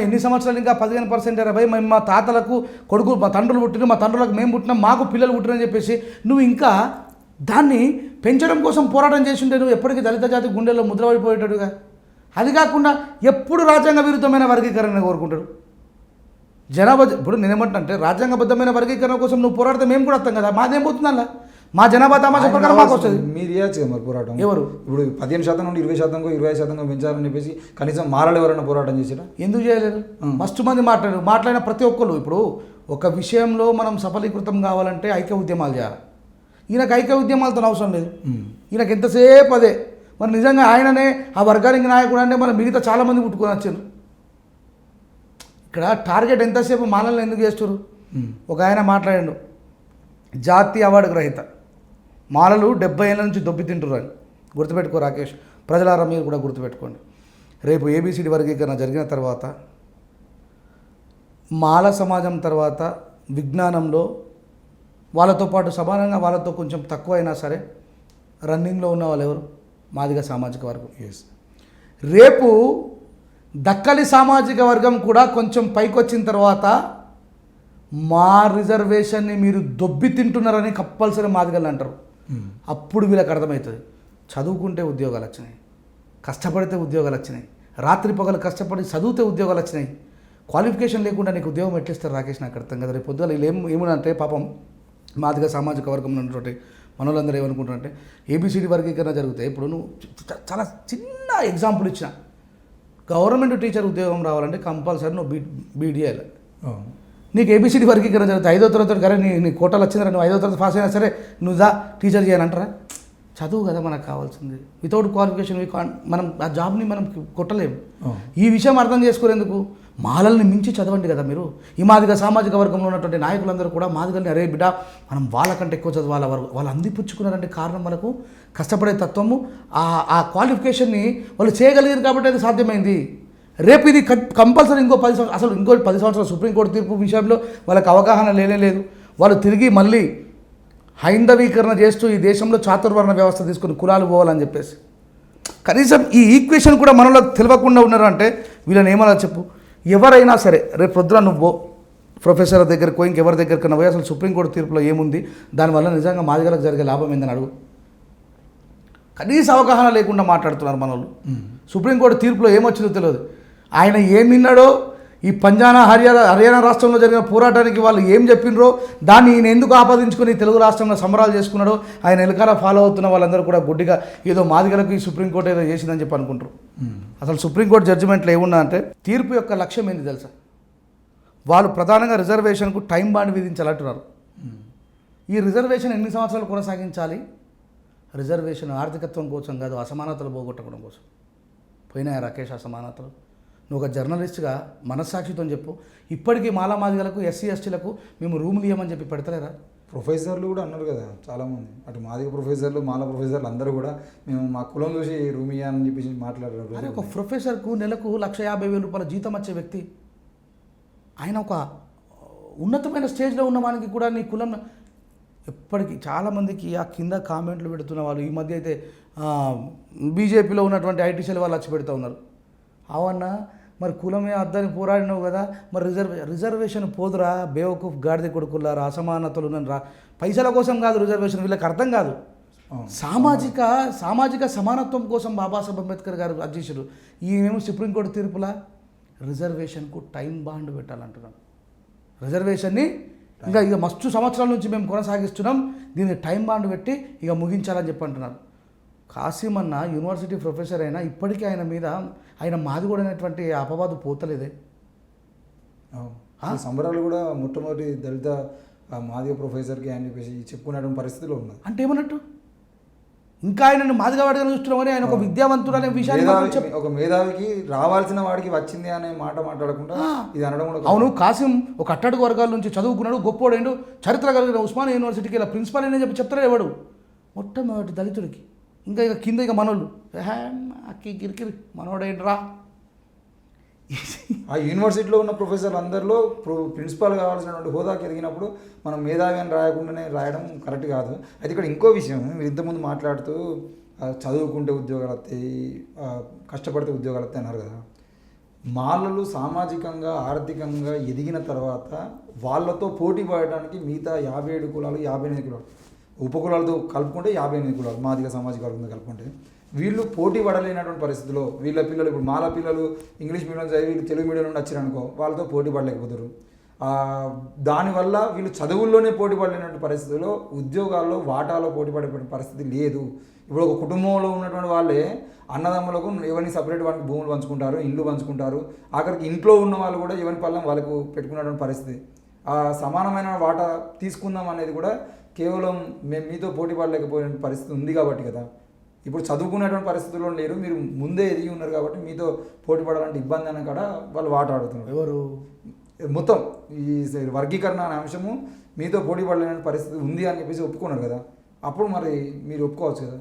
ఎన్ని సంవత్సరాలు ఇంకా 15% 20 మేము మా తాతలకు కొడుకు, మా తండ్రులు పుట్టిన, మా తండ్రులకు మేము పుట్టినాం, మాకు పిల్లలు పుట్టినని చెప్పేసి నువ్వు ఇంకా దాన్ని పెంచడం కోసం పోరాటం చేస్తుంటే నువ్వు ఎప్పటికీ దళిత జాతి గుండెల్లో ముద్రపడిపోయేటట్టుగా. అది కాకుండా ఎప్పుడు రాజ్యాంగ విరుద్ధమైన వర్గీకరణ కోరుకుంటాడు జనాభా. ఇప్పుడు నేనేమంటే రాజ్యాంగబద్ధమైన వర్గీకరణ కోసం నువ్వు పోరాడితే మేము కూడా వస్తాం కదా, మాదేం పోతుంది అలా. మా జనాభా తమాషా ప్రకారం మాకు వస్తుంది. మీరు చేయొచ్చు కదా మరి పోరాటం. ఎవరు ఇప్పుడు 15% నుండి 20%, 25% పెంచాలని చెప్పేసి కనీసం మాలలు ఎవరైనా పోరాటం చేసినా ఎందుకు చేయలేదు? మస్తు మంది మాట్లాడిన ప్రతి ఒక్కరు. ఇప్పుడు ఒక విషయంలో మనం సఫలీకృతం కావాలంటే ఐక్య ఉద్యమాలు చేయాలి. ఈయనకు ఐక్య ఉద్యమాలతో అవసరం లేదు. ఈయనకు ఎంతసేపు అదే. మరి నిజంగా ఆయననే ఆ వర్గానికి నాయకుడు అంటే మరి మిగతా చాలామంది పుట్టుకొని వచ్చారు. ఇక్కడ టార్గెట్ ఎంతసేపు మాలలను ఎందుకు చేస్తారు? ఒక ఆయన మాట్లాడాడు, జాతీయ అవార్డు గ్రహీత, మాలలు 70 ఏళ్ళ నుంచి దొబ్బి తింటున్నారు అని. గుర్తుపెట్టుకో రాకేష్, ప్రజలారా మీరు కూడా గుర్తుపెట్టుకోండి. రేపు ఏబిసిడి వర్గీకరణ జరిగిన తర్వాత మాల సమాజం తర్వాత విజ్ఞానంలో వాళ్ళతో పాటు సమానంగా, వాళ్ళతో కొంచెం తక్కువ అయినా సరే రన్నింగ్లో ఉన్న వాళ్ళు ఎవరు? మాదిగ సామాజిక వర్గం. రేపు దక్కలి సామాజిక వర్గం కూడా కొంచెం పైకి వచ్చిన తర్వాత మా రిజర్వేషన్ని మీరు దొబ్బి తింటున్నారని కంపల్సరీ మాదిగలు అంటారు. అప్పుడు వీళ్ళకి అర్థమవుతుంది, చదువుకుంటే ఉద్యోగాలు వచ్చినాయి, కష్టపడితే ఉద్యోగాలు వచ్చినాయి, రాత్రి పగలు కష్టపడి చదివితే ఉద్యోగాలు వచ్చినాయి. క్వాలిఫికేషన్ లేకుండా నీకు ఉద్యోగం ఎట్లిస్తారు రాకేష్? నాకు అర్థం కదా. రేపు పొద్దుగా వీళ్ళు ఏమనంటే పాపం మాదిగ సామాజిక వర్గంలో ఉన్నటువంటి మనోళ్ళందరూ ఏమనుకుంటారంటే ఏబిసిడి వర్గీకరణ జరిగితే, ఇప్పుడు నువ్వు చాలా చిన్న ఎగ్జాంపుల్ ఇచ్చిన, గవర్నమెంట్ టీచర్ ఉద్యోగం రావాలంటే కంపల్సరీ నువ్వు బీడీఏలో నీకు ఏబిసిడి వర్గీకరణ జరిగితే 5వ తరగతి కానీ నీ కోటాలు వచ్చిందా, నువ్వు 5వ తరగతి పాస్ అయినా సరే నువ్వు టీచర్ చేయాలంటారా? చదువు కదా మనకు కావాల్సింది. వితౌట్ క్వాలిఫికేషన్ మనం ఆ జాబ్ని మనం కొట్టలేము. ఈ విషయం అర్థం చేసుకునేందుకు మాలల్ని మించి చదవండి కదా మీరు. ఈ మాదిగ సామాజిక వర్గంలో ఉన్నటువంటి నాయకులందరూ కూడా మాదిగల్ని అరే బిడ్డ మనం వాళ్ళకంటే ఎక్కువ చదవాలి, వాళ్ళు అందిపుచ్చుకున్నారంటే కారణం వాళ్ళకు కష్టపడే తత్వము, ఆ క్వాలిఫికేషన్ని వాళ్ళు చేయగలిగారు కాబట్టి అది సాధ్యమైంది. రేపు ఇది కంపల్సరీ ఇంకో 10 సంవత్సరాలు, అసలు ఇంకో 10 సంవత్సరాలు సుప్రీంకోర్టు తీర్పు విషయంలో వాళ్ళకి అవగాహన లేనేలేదు. వాళ్ళు తిరిగి మళ్ళీ హైందవీకరణ చేస్తూ ఈ దేశంలో చాతుర్వర్ణ వ్యవస్థ తీసుకుని కులాలు పోవాలని చెప్పేసి కనీసం ఈ ఈక్వేషన్ కూడా మనలో తెలియకుండా ఉన్నారు అంటే వీళ్ళని ఏమన్నా చెప్పు. ఎవరైనా సరే రేపు పొద్దున నువ్వు ప్రొఫెసర్ దగ్గరికి పోయి ఇంకెవరి దగ్గరికి పోయి అసలు సుప్రీంకోర్టు తీర్పులో ఏముంది, దానివల్ల నిజంగా మాదిగలకు జరిగే లాభం ఏందని అడుగు. కనీస అవగాహన లేకుండా మాట్లాడుతున్నారు మన వాళ్ళు. సుప్రీంకోర్టు తీర్పులో ఏమొచ్చిందో తెలియదు. ఆయన ఏం విన్నాడో, ఈ హర్యానా రాష్ట్రంలో జరిగిన పోరాటానికి వాళ్ళు ఏం చెప్పినరో దాన్ని ఈయన ఎందుకు ఆపాదించుకొని తెలుగు రాష్ట్రంలో సంబరాలు చేసుకున్నాడో ఆయన ఎలకాల ఫాలో అవుతున్న వాళ్ళందరూ కూడా గుడ్డిగా ఏదో మాదిగలకు ఈ సుప్రీంకోర్టు ఏదో చేసిందని చెప్పి అనుకుంటారు. అసలు సుప్రీంకోర్టు జడ్జిమెంట్లో ఏమున్నా అంటే తీర్పు యొక్క లక్ష్యం ఏంది తెలుసా? వాళ్ళు ప్రధానంగా రిజర్వేషన్కు టైం బాండ్ విధించాలంటున్నారు. ఈ రిజర్వేషన్ ఎన్ని సంవత్సరాలు కొనసాగించాలి? రిజర్వేషన్ ఆర్థికత్వం కోసం కాదు, అసమానతలు పోగొట్టడం కోసం. పోయినాయా రాకేష్ అసమానతలు? నువ్వు ఒక జర్నలిస్ట్గా మనస్సాక్షితో చెప్పు. ఇప్పటికీ మాదిగలకు ఎస్సీ ఎస్టీలకు మేము రూములు ఇవ్వమని చెప్పి పెడతలేరా? ప్రొఫెసర్లు కూడా అన్నారు కదా చాలామంది, అటు మాదిగ ప్రొఫెసర్లు మాల ప్రొఫెసర్లు అందరూ కూడా మేము మా కులం చూసి రూమ్ ఇవ్వాలని చెప్పేసి మాట్లాడారు. అరే ఒక ప్రొఫెసర్కు నెలకు 1,50,000 రూపాయల జీతం వచ్చే వ్యక్తి ఆయన ఒక ఉన్నతమైన స్టేజ్లో ఉన్న వానికి కూడా నీ కులం ఎప్పటికీ చాలామందికి ఆ కింద కామెంట్లు పెడుతున్న వాళ్ళు ఈ మధ్య అయితే బీజేపీలో ఉన్నటువంటి ఐటీ సెల్ వాళ్ళు వచ్చి పెడుతూ ఉన్నారు. అవన్నా మరి కులమే అద్దని పోరాడినావు కదా, మరి రిజర్వేషన్ పోదురా బేవకూఫ్ గాడిద కొడుకులారా, అసమానతలు పైసల కోసం కాదు రిజర్వేషన్, వీళ్ళకి అర్థం కాదు. సామాజిక సమానత్వం కోసం బాబాసాహెబ్ అంబేద్కర్ గారు అధ్యక్షుడు. ఈయనేమో సుప్రీంకోర్టు తీర్పులా రిజర్వేషన్కు టైం బాండ్ పెట్టాలంటున్నాం. రిజర్వేషన్ని ఇక మస్తు సంవత్సరాల నుంచి మేము కొనసాగిస్తున్నాం, దీన్ని టైం బాండ్ పెట్టి ఇక ముగించాలని చెప్పి అంటున్నారు. కాసిం అన్న యూనివర్సిటీ ప్రొఫెసర్ అయినా ఇప్పటికీ ఆయన మీద ఆయన మాదిగూడనేటువంటి అపవాదు పోతలేదే. సంబరాలు కూడా మొట్టమొదటి దళిత మాదిగ ప్రొఫెసర్కి అని చెప్పేసి చెప్పుకునే పరిస్థితిలో ఉన్నది. అంటే ఏమన్నట్టు ఇంకా ఆయనను మాదిగవాడిగా చూస్తున్నామని ఆయన ఒక విద్యావంతుడు అనే విషయాన్ని ఒక మేధావికి రావాల్సిన వాడికి వచ్చింది అనే మాట మాట్లాడకుండా ఇది అనడం కూడా. అవును, కాసిం ఒక అట్టడుగు వర్గాల నుంచి చదువుకున్నాడు, గొప్పోడైండు, చరిత్ర కలిగిన ఉస్మానియా యూనివర్సిటీకి ఇలా ప్రిన్సిపల్ అయినా చెప్పి చెప్తారా ఎవడు? మొట్టమొదటి దళితుడికి. ఇంకా ఇక కింద ఇక మనోళ్ళు అక్కి గిరికిరి మనోడేంట్రా. ఆ యూనివర్సిటీలో ఉన్న ప్రొఫెసర్లు అందరిలో ప్రిన్సిపాల్ కావాల్సినటువంటి హోదాకి ఎదిగినప్పుడు మనం మేధావి అని రాయకుండానే రాయడం కరెక్ట్ కాదు. అయితే ఇక్కడ ఇంకో విషయం, మీరు ఇంతకుముందు మాట్లాడుతూ చదువుకుంటే ఉద్యోగాలు వస్తాయి, కష్టపడితే ఉద్యోగాలు వస్తాయి అన్నారు కదా. మాలలు సామాజికంగా ఆర్థికంగా ఎదిగిన తర్వాత వాళ్ళతో పోటీ పడడానికి మిగతా 57 కులాలు 58 కులాలు ఉపకులాలతో కలుపుకుంటే 58 కులాలు మాదిగ సామాజిక వర్గంతో కలుపుకుంటే వీళ్ళు పోటీ పడలేనటువంటి పరిస్థితిలో వీళ్ళ పిల్లలు ఇప్పుడు మాల పిల్లలు ఇంగ్లీష్ మీడియం చదివి వీళ్ళు తెలుగు మీడియం నుండి వచ్చారనుకో వాళ్ళతో పోటీ పడలేకపోతారు. దానివల్ల వీళ్ళు చదువుల్లోనే పోటీ పడలేనటువంటి పరిస్థితుల్లో ఉద్యోగాల్లో వాటాలో పోటీ పడే పరిస్థితి లేదు. ఇప్పుడు ఒక కుటుంబంలో ఉన్నటువంటి వాళ్ళే అన్నదమ్ములకు ఎవరిని సపరేట్ వాళ్ళకి భూములు పంచుకుంటారు, ఇల్లు పంచుకుంటారు, ఆఖరికి ఇంట్లో ఉన్న వాళ్ళు కూడా ఎవరి పళ్ళం వాళ్ళకు పెట్టుకున్నటువంటి పరిస్థితి. ఆ సమానమైన వాటా తీసుకుందాం అనేది కూడా కేవలం మేము మీతో పోటీ పడలేకపోయిన పరిస్థితి ఉంది కాబట్టి కదా. ఇప్పుడు చదువుకునేటువంటి పరిస్థితుల్లో లేరు, మీరు ముందే ఎదిగి ఉన్నారు కాబట్టి మీతో పోటీ పడాలంటే ఇబ్బంది అనే కాడ వాళ్ళు వాట ఆడుతున్నారు. ఎవరు మొత్తం ఈ వర్గీకరణ అనే అంశము మీతో పోటీ పడలేని పరిస్థితి ఉంది అని చెప్పేసి ఒప్పుకున్నారు కదా. అప్పుడు మరి మీరు ఒప్పుకోవచ్చు కదా.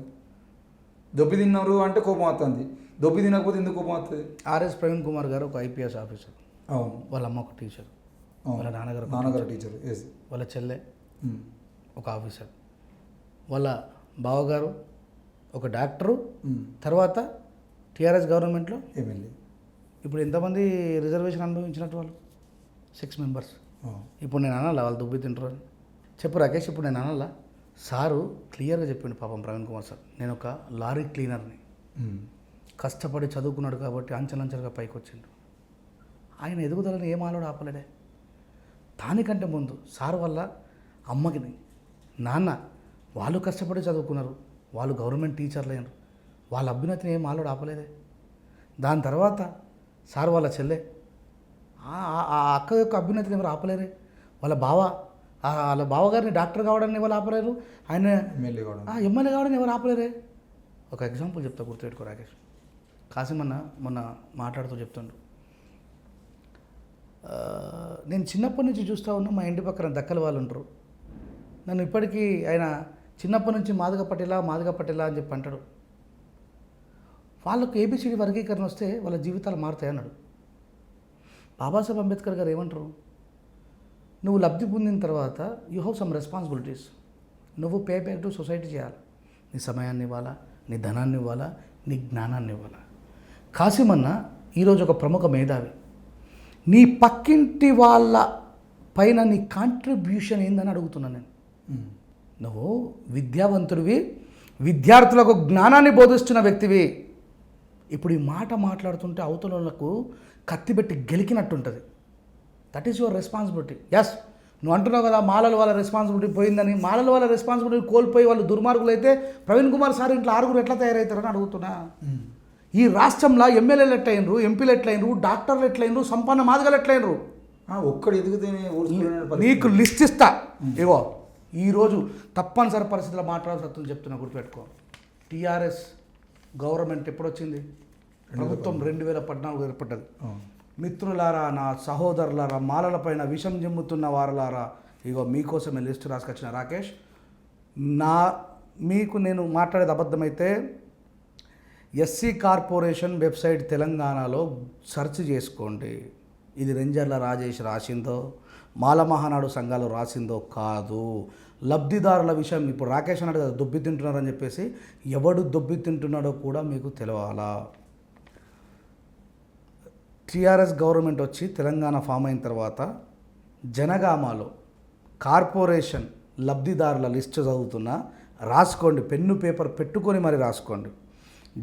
దొబ్బి తిన్నారు అంటే కోపం వస్తుంది, దొబ్బి తినకపోతే ఎందుకు కోపం వస్తుంది? ఆర్ఎస్ ప్రవీణ్ కుమార్ గారు ఒక ఐపీఎస్ ఆఫీసర్, అవును, వాళ్ళ అమ్మ ఒక టీచర్, వాళ్ళ నాన్నగారు టీచర్, వాళ్ళ చెల్లె ఒక ఆఫీసర్, వాళ్ళ బావగారు ఒక డాక్టరు, తర్వాత టీఆర్ఎస్ గవర్నమెంట్లో ఎమ్మెల్యే. ఇప్పుడు ఎంతమంది రిజర్వేషన్ అనుభవించినట్టు వాళ్ళు 6 మెంబర్స్. ఇప్పుడు నేను అనాలా వాళ్ళు దుబ్బి తింటారు చెప్పు రాకేష్. ఇప్పుడు నేను అనాలా? సారు క్లియర్గా చెప్పిండు పాపం ప్రవీణ్ కుమార్ సార్, నేను ఒక లారీ క్లీనర్ని, కష్టపడి చదువుకున్నాడు కాబట్టి అంచెలంచెలుగా పైకి వచ్చిండు. ఆయన ఎదుగుదలని ఏం ఆలోడు ఆపలేడే. దానికంటే ముందు సార్ వల్ల అమ్మకి నాన్న వాళ్ళు కష్టపడి చదువుకున్నారు, వాళ్ళు గవర్నమెంట్ టీచర్లు అయినారు, వాళ్ళ అభ్యున్నతిని ఏం ఆలోడు ఆపలేదే. దాని తర్వాత సార్ వాళ్ళ చెల్లె, ఆ అక్క యొక్క అభ్యున్నతిని ఎవరు ఆపలేరే. వాళ్ళ బావగారిని డాక్టర్ కావడాన్ని ఎవరు ఆపలేరు, ఆయన ఎమ్మెల్యే కావడాన్ని ఎవరు ఆపలేరే. ఒక ఎగ్జాంపుల్ చెప్తా, గుర్తుపెట్టుకో రాకేష్. కాసిం అన్న మొన్న మాట్లాడుతూ చెప్తుండ్రు, నేను చిన్నప్పటి నుంచి చూస్తూ ఉన్నా, మా ఇంటి పక్కన దక్కల వాళ్ళు ఉంటారు. నన్ను ఇప్పటికీ ఆయన చిన్నప్పటి నుంచి మాదిగ పటేలా అని చెప్పి అంటాడు. వాళ్ళకు ఏబిసిడి వర్గీకరణ వస్తే వాళ్ళ జీవితాలు మారుతాయి అన్నాడు. బాబాసాహెబ్ అంబేద్కర్ గారు ఏమంటారు? నువ్వు లబ్ధి పొందిన తర్వాత యూ హ్యావ్ సమ్ రెస్పాన్సిబిలిటీస్. నువ్వు పే బ్యాక్ టు సొసైటీ చేయాలి. నీ సమయాన్ని ఇవ్వాలా, నీ ధనాన్ని ఇవ్వాలా, నీ జ్ఞానాన్ని ఇవ్వాలా. కాసిమన్న ఈరోజు ఒక ప్రముఖ మేధావి. నీ పక్కింటి వాళ్ళ పైన నీ కాంట్రిబ్యూషన్ ఏందని అడుగుతున్నాను నేను. నువ్వు విద్యావంతుడివి, విద్యార్థులకు జ్ఞానాన్ని బోధిస్తున్న వ్యక్తివి. ఇప్పుడు ఈ మాట మాట్లాడుతుంటే అవతల వాళ్ళకు కత్తి పెట్టి గెలికినట్టుంటుంది. That is your responsibility. Yes, నువ్వు అంటున్నావు కదా మాలల వాళ్ళ రెస్పాన్సిబిలిటీ పోయిందని. మాలల వాళ్ళ రెస్పాన్సిబిలిటీ కోల్పోయి వాళ్ళు దుర్మార్గులు అయితే ప్రవీణ్ కుమార్ సార్ ఇంట్లో 6 ఎట్లా తయారవుతారని అడుగుతున్నా. ఈ రాష్ట్రంలో ఎమ్మెల్యేలు ఎట్లయినరు, ఎంపీలు ఎట్లయినరు, డాక్టర్లు ఎట్లయినరు, సంపన్న మాదిగలు ఎట్లయినరు. ఒక్కడు ఎదిగితేనే నీకు లిస్ట్ ఇస్తా. ఇగో ఈరోజు తప్పనిసరి పరిస్థితుల్లో మాట్లాడాల్సి వస్తుంది చెప్తున్నా, గుర్తుపెట్టుకో. టీఆర్ఎస్ గవర్నమెంట్ ఎప్పుడు వచ్చింది? ప్రభుత్వం 2014 ఏర్పడ్డది. మిత్రులారా, నా సహోదరులారా, మాలలపైన విషం జిమ్ముతున్న వారలారా, ఇగో మీకోసమే లిస్టు రాసుకొచ్చిన రాకేష్. మీకు నేను మాట్లాడేది అబద్ధమైతే ఎస్సీ కార్పొరేషన్ వెబ్సైట్ తెలంగాణలో సెర్చ్ చేసుకోండి. ఇది రెంజర్ల రాజేష్ రాసిందో, మాల మహానాడు సంఘాలు రాసిందో కాదు. లబ్ధిదారుల విషయం ఇప్పుడు రాకేష్ అన్నాడు కదా దొబ్బి తింటున్నారని చెప్పేసి, ఎవడు దొబ్బి తింటున్నాడో కూడా మీకు తెలవాలా. టీఆర్ఎస్ గవర్నమెంట్ వచ్చి తెలంగాణ ఫామ్ అయిన తర్వాత జనగామలో కార్పొరేషన్ లబ్ధిదారుల లిస్టు చదువుతున్నా, రాసుకోండి, పెన్ను పేపర్ పెట్టుకొని మరి రాసుకోండి.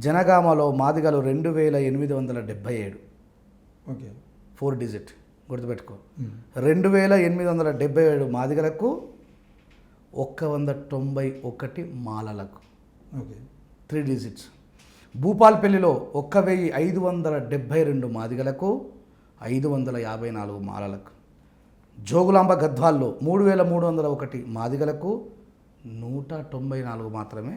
జనగామలో మాదిగలు 2877. ఓకే, 4 డిజిట్ గుర్తుపెట్టుకో. 2877 మాదిగలకు, 191 మాలలకు. Okay, 3 digits. భూపాల్పల్లిలో 1572 మాదిగలకు, 554 మాలలకు. జోగులాంబ గద్వాల్లో 3301 మాదిగలకు, 194 మాత్రమే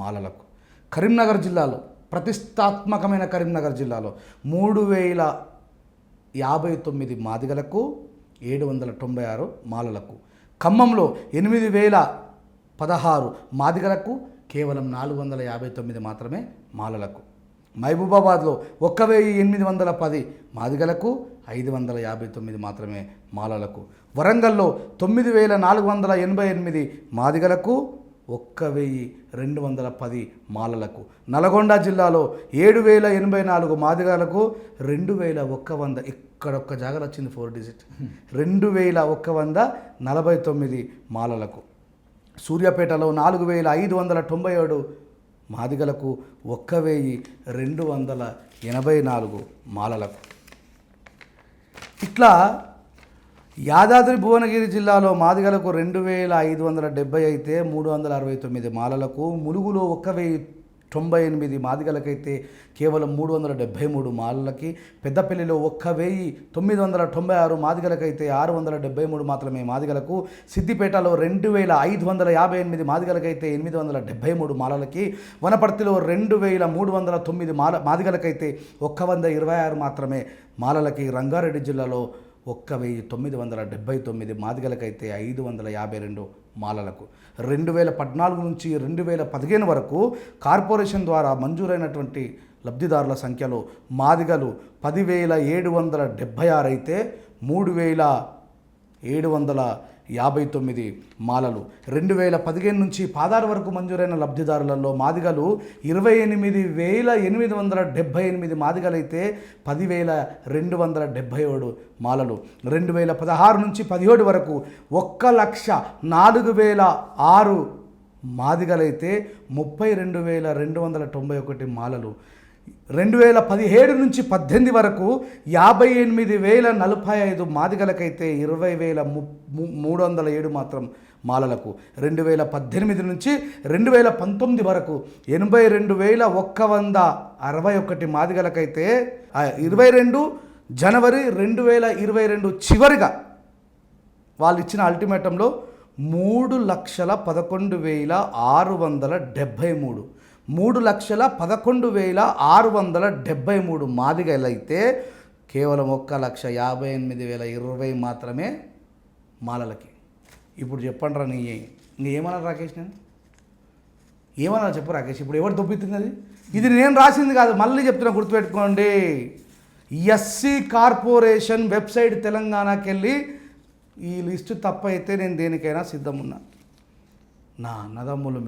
మాలలకు. కరీంనగర్ జిల్లాలో, ప్రతిష్టాత్మకమైన కరీంనగర్ జిల్లాలో 3059 మాదిగలకు, 796 మాలలకు. ఖమ్మంలో 8016 మాదిగలకు, కేవలం 459 మాత్రమే మాలలకు. మహబూబాబాద్లో 1810 మాదిగలకు, 559 మాత్రమే మాలలకు. వరంగల్లో 9488 మాదిగలకు, 1210 మాలలకు. నల్గొండ జిల్లాలో 7084 మాదిగలకు, 2100. ఇక్కడొక్క జాగాలు వచ్చింది 4 డిజిట్. 2149 మాలలకు. సూర్యాపేటలో 4597 మాదిగలకు, 1284 మాలలకు. ఇట్లా యాదాద్రి భువనగిరి జిల్లాలో మాదిగలకు 2570 అయితే 369 మాలలకు. ములుగులో 1098 మాదిగలకైతే కేవలం 373 మాలలకి. పెద్దపల్లిలో 1996 మాదిగలకైతే 673 మాత్రమే మాదిగలకు. సిద్దిపేటలో 2558 మాదిగలకైతే 873 మాలలకి. వనపర్తిలో 2309 మాదిగలకైతే 126 మాత్రమే మాలలకి. రంగారెడ్డి జిల్లాలో 1979 మాదిగలకైతే 552 మాలలకు. 2014 నుంచి 2015 వరకు కార్పొరేషన్ ద్వారా మంజూరైనటువంటి లబ్ధిదారుల సంఖ్యలో మాదిగలు 10,776 అయితే 3,759 మాలలు. 2015 నుంచి 16 వరకు మంజూరైన లబ్ధిదారులలో మాదిగలు 28,878 మాదిగలైతే 10,277 మాలలు. 2016 నుంచి 17 వరకు 1,04,006 మాదిగలైతే 32,291 మాలలు. 2017 నుంచి 18 వరకు 58,045 మాదిగలకైతే 20,307 మాత్రం మాలలకు. 2018 నుంచి 2019 వరకు 82,161 మాదిగలకైతే 22 జనవరి 2022 చివరిగా వాళ్ళు ఇచ్చిన అల్టిమేటంలో 3,11,673 3,11,673 మాదిగలైతే కేవలం 1,58,020 మాత్రమే మాలలకి. ఇప్పుడు చెప్పండి నీ ఏమన్నారు రాకేష్? నేను ఏమన్నా చెప్పు రాకేష్. ఇప్పుడు ఎవరు దొబ్బితున్నది? ఇది నేను రాసింది కాదు, మళ్ళీ చెప్తున్నా, గుర్తుపెట్టుకోండి. ఎస్సీ కార్పొరేషన్ వెబ్సైట్ తెలంగాణకి వెళ్ళి ఈ లిస్టు తప్పైతే నేను దేనికైనా సిద్ధమున్నా. నా అన్నదమ్ములు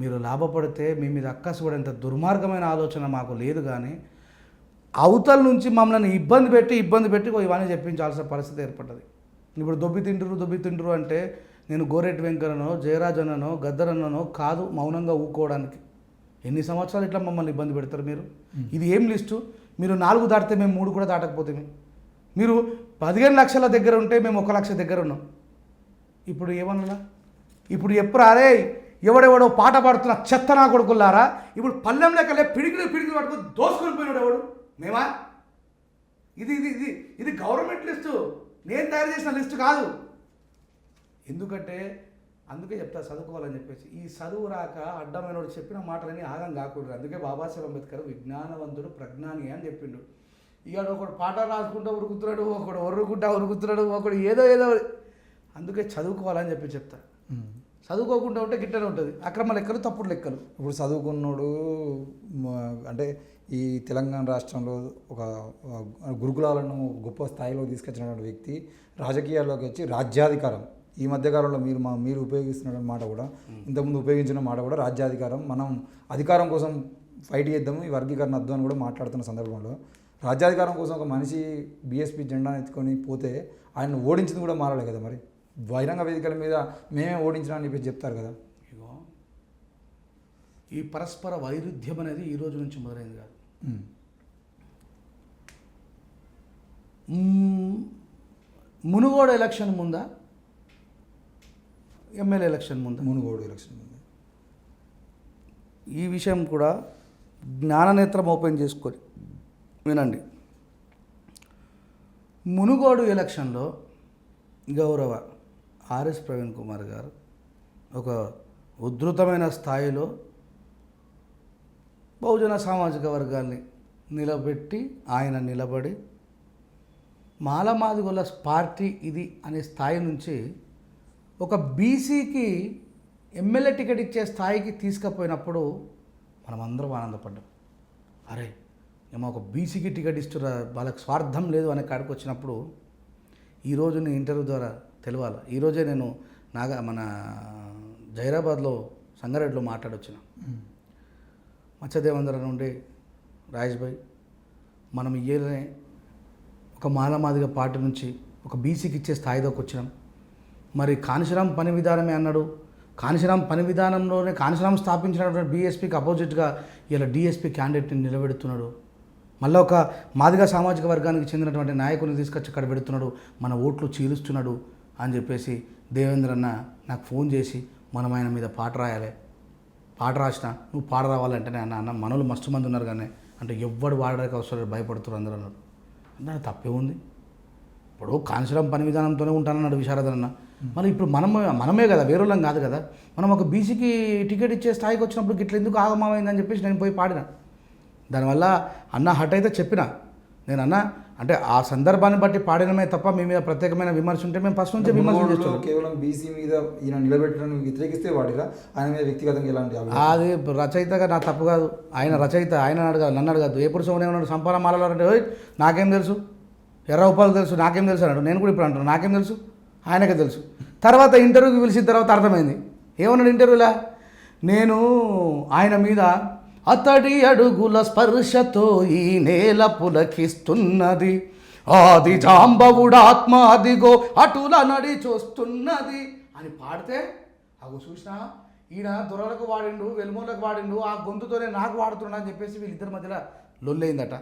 మీరు లాభపడితే మీ మీద అక్కసుపడేంత దుర్మార్గమైన ఆలోచన మాకు లేదు. కానీ అవతల నుంచి మమ్మల్ని ఇబ్బంది పెట్టి ఇవన్నీ చెప్పించాల్సిన పరిస్థితి ఏర్పడ్డది. ఇప్పుడు దొబ్బి తింటురు అంటే నేను గోరెట్ వెంకన్ననో జయరాజ్ అన్ననో గద్దర్ అన్ననో కాదు మౌనంగా ఊకోవడానికి. ఎన్ని సంవత్సరాలు ఇట్లా మమ్మల్ని ఇబ్బంది పెడతారు మీరు? ఇది ఏం లిస్టు? మీరు 4 దాటితే మేము 3 కూడా దాటకపోతే మీరు 15 లక్షల దగ్గర ఉంటే మేము 1 లక్ష దగ్గర ఉన్నాం. ఇప్పుడు ఏమన్నా? ఇప్పుడు ఎప్పుడు అరే ఎవడెవడో పాట పాడుతున్న చెత్త నా కొడుకులారా, ఇప్పుడు పల్లెం లెక్కలే పిడికిలు పట్టుకుని దోసుకొని పోయినాడు ఎవడు? మేమా? ఇది ఇది ఇది ఇది గవర్నమెంట్ లిస్టు, నేను తయారు చేసిన లిస్టు కాదు. ఎందుకంటే అందుకే చెప్తా చదువుకోవాలని చెప్పేసి. ఈ చదువు రాక అడ్డమైన చెప్పిన మాటలని ఆగం కాకూడదు. అందుకే బాబాసాహెబ్ అంబేద్కర్ విజ్ఞానవంతుడు ప్రజ్ఞాని అని చెప్పిండు. ఇక ఒకడు పాట రాసుకుంటూ ఉరుకుతున్నాడు, ఒకడు ఉరుకుతున్నాడు, ఒకడు ఏదో అందుకే చదువుకోవాలని చెప్పి చెప్తా. చదువుకోకుండా ఉంటే గిట్టనే ఉంటుంది. అక్రమ లెక్కలు, తప్పుడు లెక్కలు. ఇప్పుడు చదువుకున్నాడు అంటే ఈ తెలంగాణ రాష్ట్రంలో ఒక గురుకులాలను గొప్ప స్థాయిలో తీసుకొచ్చినటువంటి వ్యక్తి రాజకీయాల్లోకి వచ్చి రాజ్యాధికారం, ఈ మధ్యకాలంలో మీరు ఉపయోగిస్తున్న మాట కూడా, ఇంతకుముందు ఉపయోగించిన మాట కూడా రాజ్యాధికారం, మనం అధికారం కోసం ఫైట్ చేద్దాము, ఈ వర్గీకరణ వద్దు అని కూడా మాట్లాడుతున్న సందర్భంలో రాజ్యాధికారం కోసం ఒక మనిషి బీఎస్పీ జెండాను ఎత్తుకొని పోతే ఆయన ఓడించింది కూడా మారాలి కదా. మరి బహిరంగ వేదికల మీద మేమే ఓడించినా అని చెప్పి చెప్తారు కదా. ఇగో ఈ పరస్పర వైరుధ్యం అనేది ఈ రోజు నుంచి మొదలైంది కాదు. మునుగోడు ఎలక్షన్ ముందా, ఎమ్మెల్యే ఎలక్షన్ ముందా? మునుగోడు ఎలక్షన్ ముందు. ఈ విషయం కూడా జ్ఞాననేత్రం ఓపెన్ చేసుకొని వినండి. మునుగోడు ఎలక్షన్లో గౌరవ ఆర్ఎస్ ప్రవీణ్ కుమార్ గారు ఒక ఉధృతమైన స్థాయిలో బహుజన సామాజిక వర్గాన్ని ఆయన నిలబడి మాలమాదిగొల్ల పార్టీ ఇది అనే స్థాయి నుంచి ఒక బీసీకి ఎమ్మెల్యే టికెట్ ఇచ్చే స్థాయికి తీసుకుపోయినప్పుడు మనమందరం ఆనందపడ్డాం. అరే ఏమో ఒక బీసీకి టికెట్ ఇస్తురా, వాళ్ళకి స్వార్థం లేదు అనే కాడికి వచ్చినప్పుడు ఈరోజు నేను ఇంటర్వ్యూ ద్వారా తెలవాలి. ఈరోజే నేను మన జైరాబాద్లో సంగారెడ్డిలో మాట్లాడొచ్చిన మత్స్యదేవేంద్ర నుండి రాజేష్ భాయ్, మనం ఇయ్యలనే ఒక మాలమాదిగ పార్టీ నుంచి ఒక బీసీకి ఇచ్చే స్థాయిలోకి వచ్చినాం. మరి కాన్షిరామ్ పని విధానమే అన్నాడు. కాన్షిరామ్ పని విధానంలోనే కాన్షిరామ్ స్థాపించినటువంటి బీఎస్పీకి అపోజిట్గా ఇలా డిఎస్పీ క్యాండిడేట్ని నిలబెడుతున్నాడు. మళ్ళీ ఒక మాదిగ సామాజిక వర్గానికి చెందినటువంటి నాయకుని తీసుకొచ్చి ఇక్కడ పెడుతున్నాడు, మన ఓట్లు చీలుస్తున్నాడు అని చెప్పేసి దేవేంద్ర అన్న నాకు ఫోన్ చేసి మనం ఆయన మీద పాట రాయాలి, పాట రాసిన నువ్వు పాట రావాలంటేనే అన్న మనోళ్ళు మస్తు మంది ఉన్నారు కానీ అంటే ఎవ్వడు వాడడానికి అవసరం భయపడుతున్నారు అందరూ అన్నారు. అంటే తప్పే ఉంది. ఇప్పుడు కాన్షిరామ్ పని విధానంతోనే ఉంటానన్నాడు విశారదన్న. మరి ఇప్పుడు మనమే కదా, వేరేళ్ళం కాదు కదా. మనం ఒక బీసీకి టికెట్ ఇచ్చే స్థాయికి వచ్చినప్పుడు ఇట్లా ఎందుకు ఆగమమైందని చెప్పేసి నేను పోయి పాడిన. దానివల్ల అన్న హట్ అయితే చెప్పిన నేను అన్న అంటే ఆ సందర్భాన్ని బట్టి పాడినమే తప్ప మీ మీద ప్రత్యేకమైన విమర్శ ఉంటే మేము ఫస్ట్ నుంచి విమర్శ చేస్తున్నాం. కేవలం బీసీ మీద ఈయన నిలబెట్టడానికి వ్యతిరేకిస్తే వాడిరా, ఆయన మీద వ్యక్తిగతంగా ఎలాంటి అది రచయితగా నా తప్పు కాదు. ఆయన రచయిత, ఆయన అడగాలి, నన్ను అడగద్దు. ఎప్పుడు సోమనేమన్నాడు సంపాదన మాలలో అంటే నాకేం తెలుసు, ఎర్ర ఉపాలు తెలుసు, నాకేం తెలుసు అన్నాడు. నేను కూడా ఇప్పుడు అంటాను నాకేం తెలుసు, ఆయనకే తెలుసు. తర్వాత ఇంటర్వ్యూకి పిలిచిన తర్వాత అర్థమైంది. ఏమన్నాడు ఇంటర్వ్యూలా, నేను ఆయన మీద అతడి అడుగుల స్పర్శతో ఈ నేల పులకిస్తున్నది, ఆది జాంబవుడాత్మ అదిగో అటుల నడి చూస్తున్నది అని పాడితే అగో చూసినా ఈయన దొరలకు వాడిండు, వెలుమూలకు వాడిండు, ఆ గొంతుతోనే నాకు వాడుతున్నాడు అని చెప్పేసి వీళ్ళిద్దరి మధ్యలో లొల్లైందట.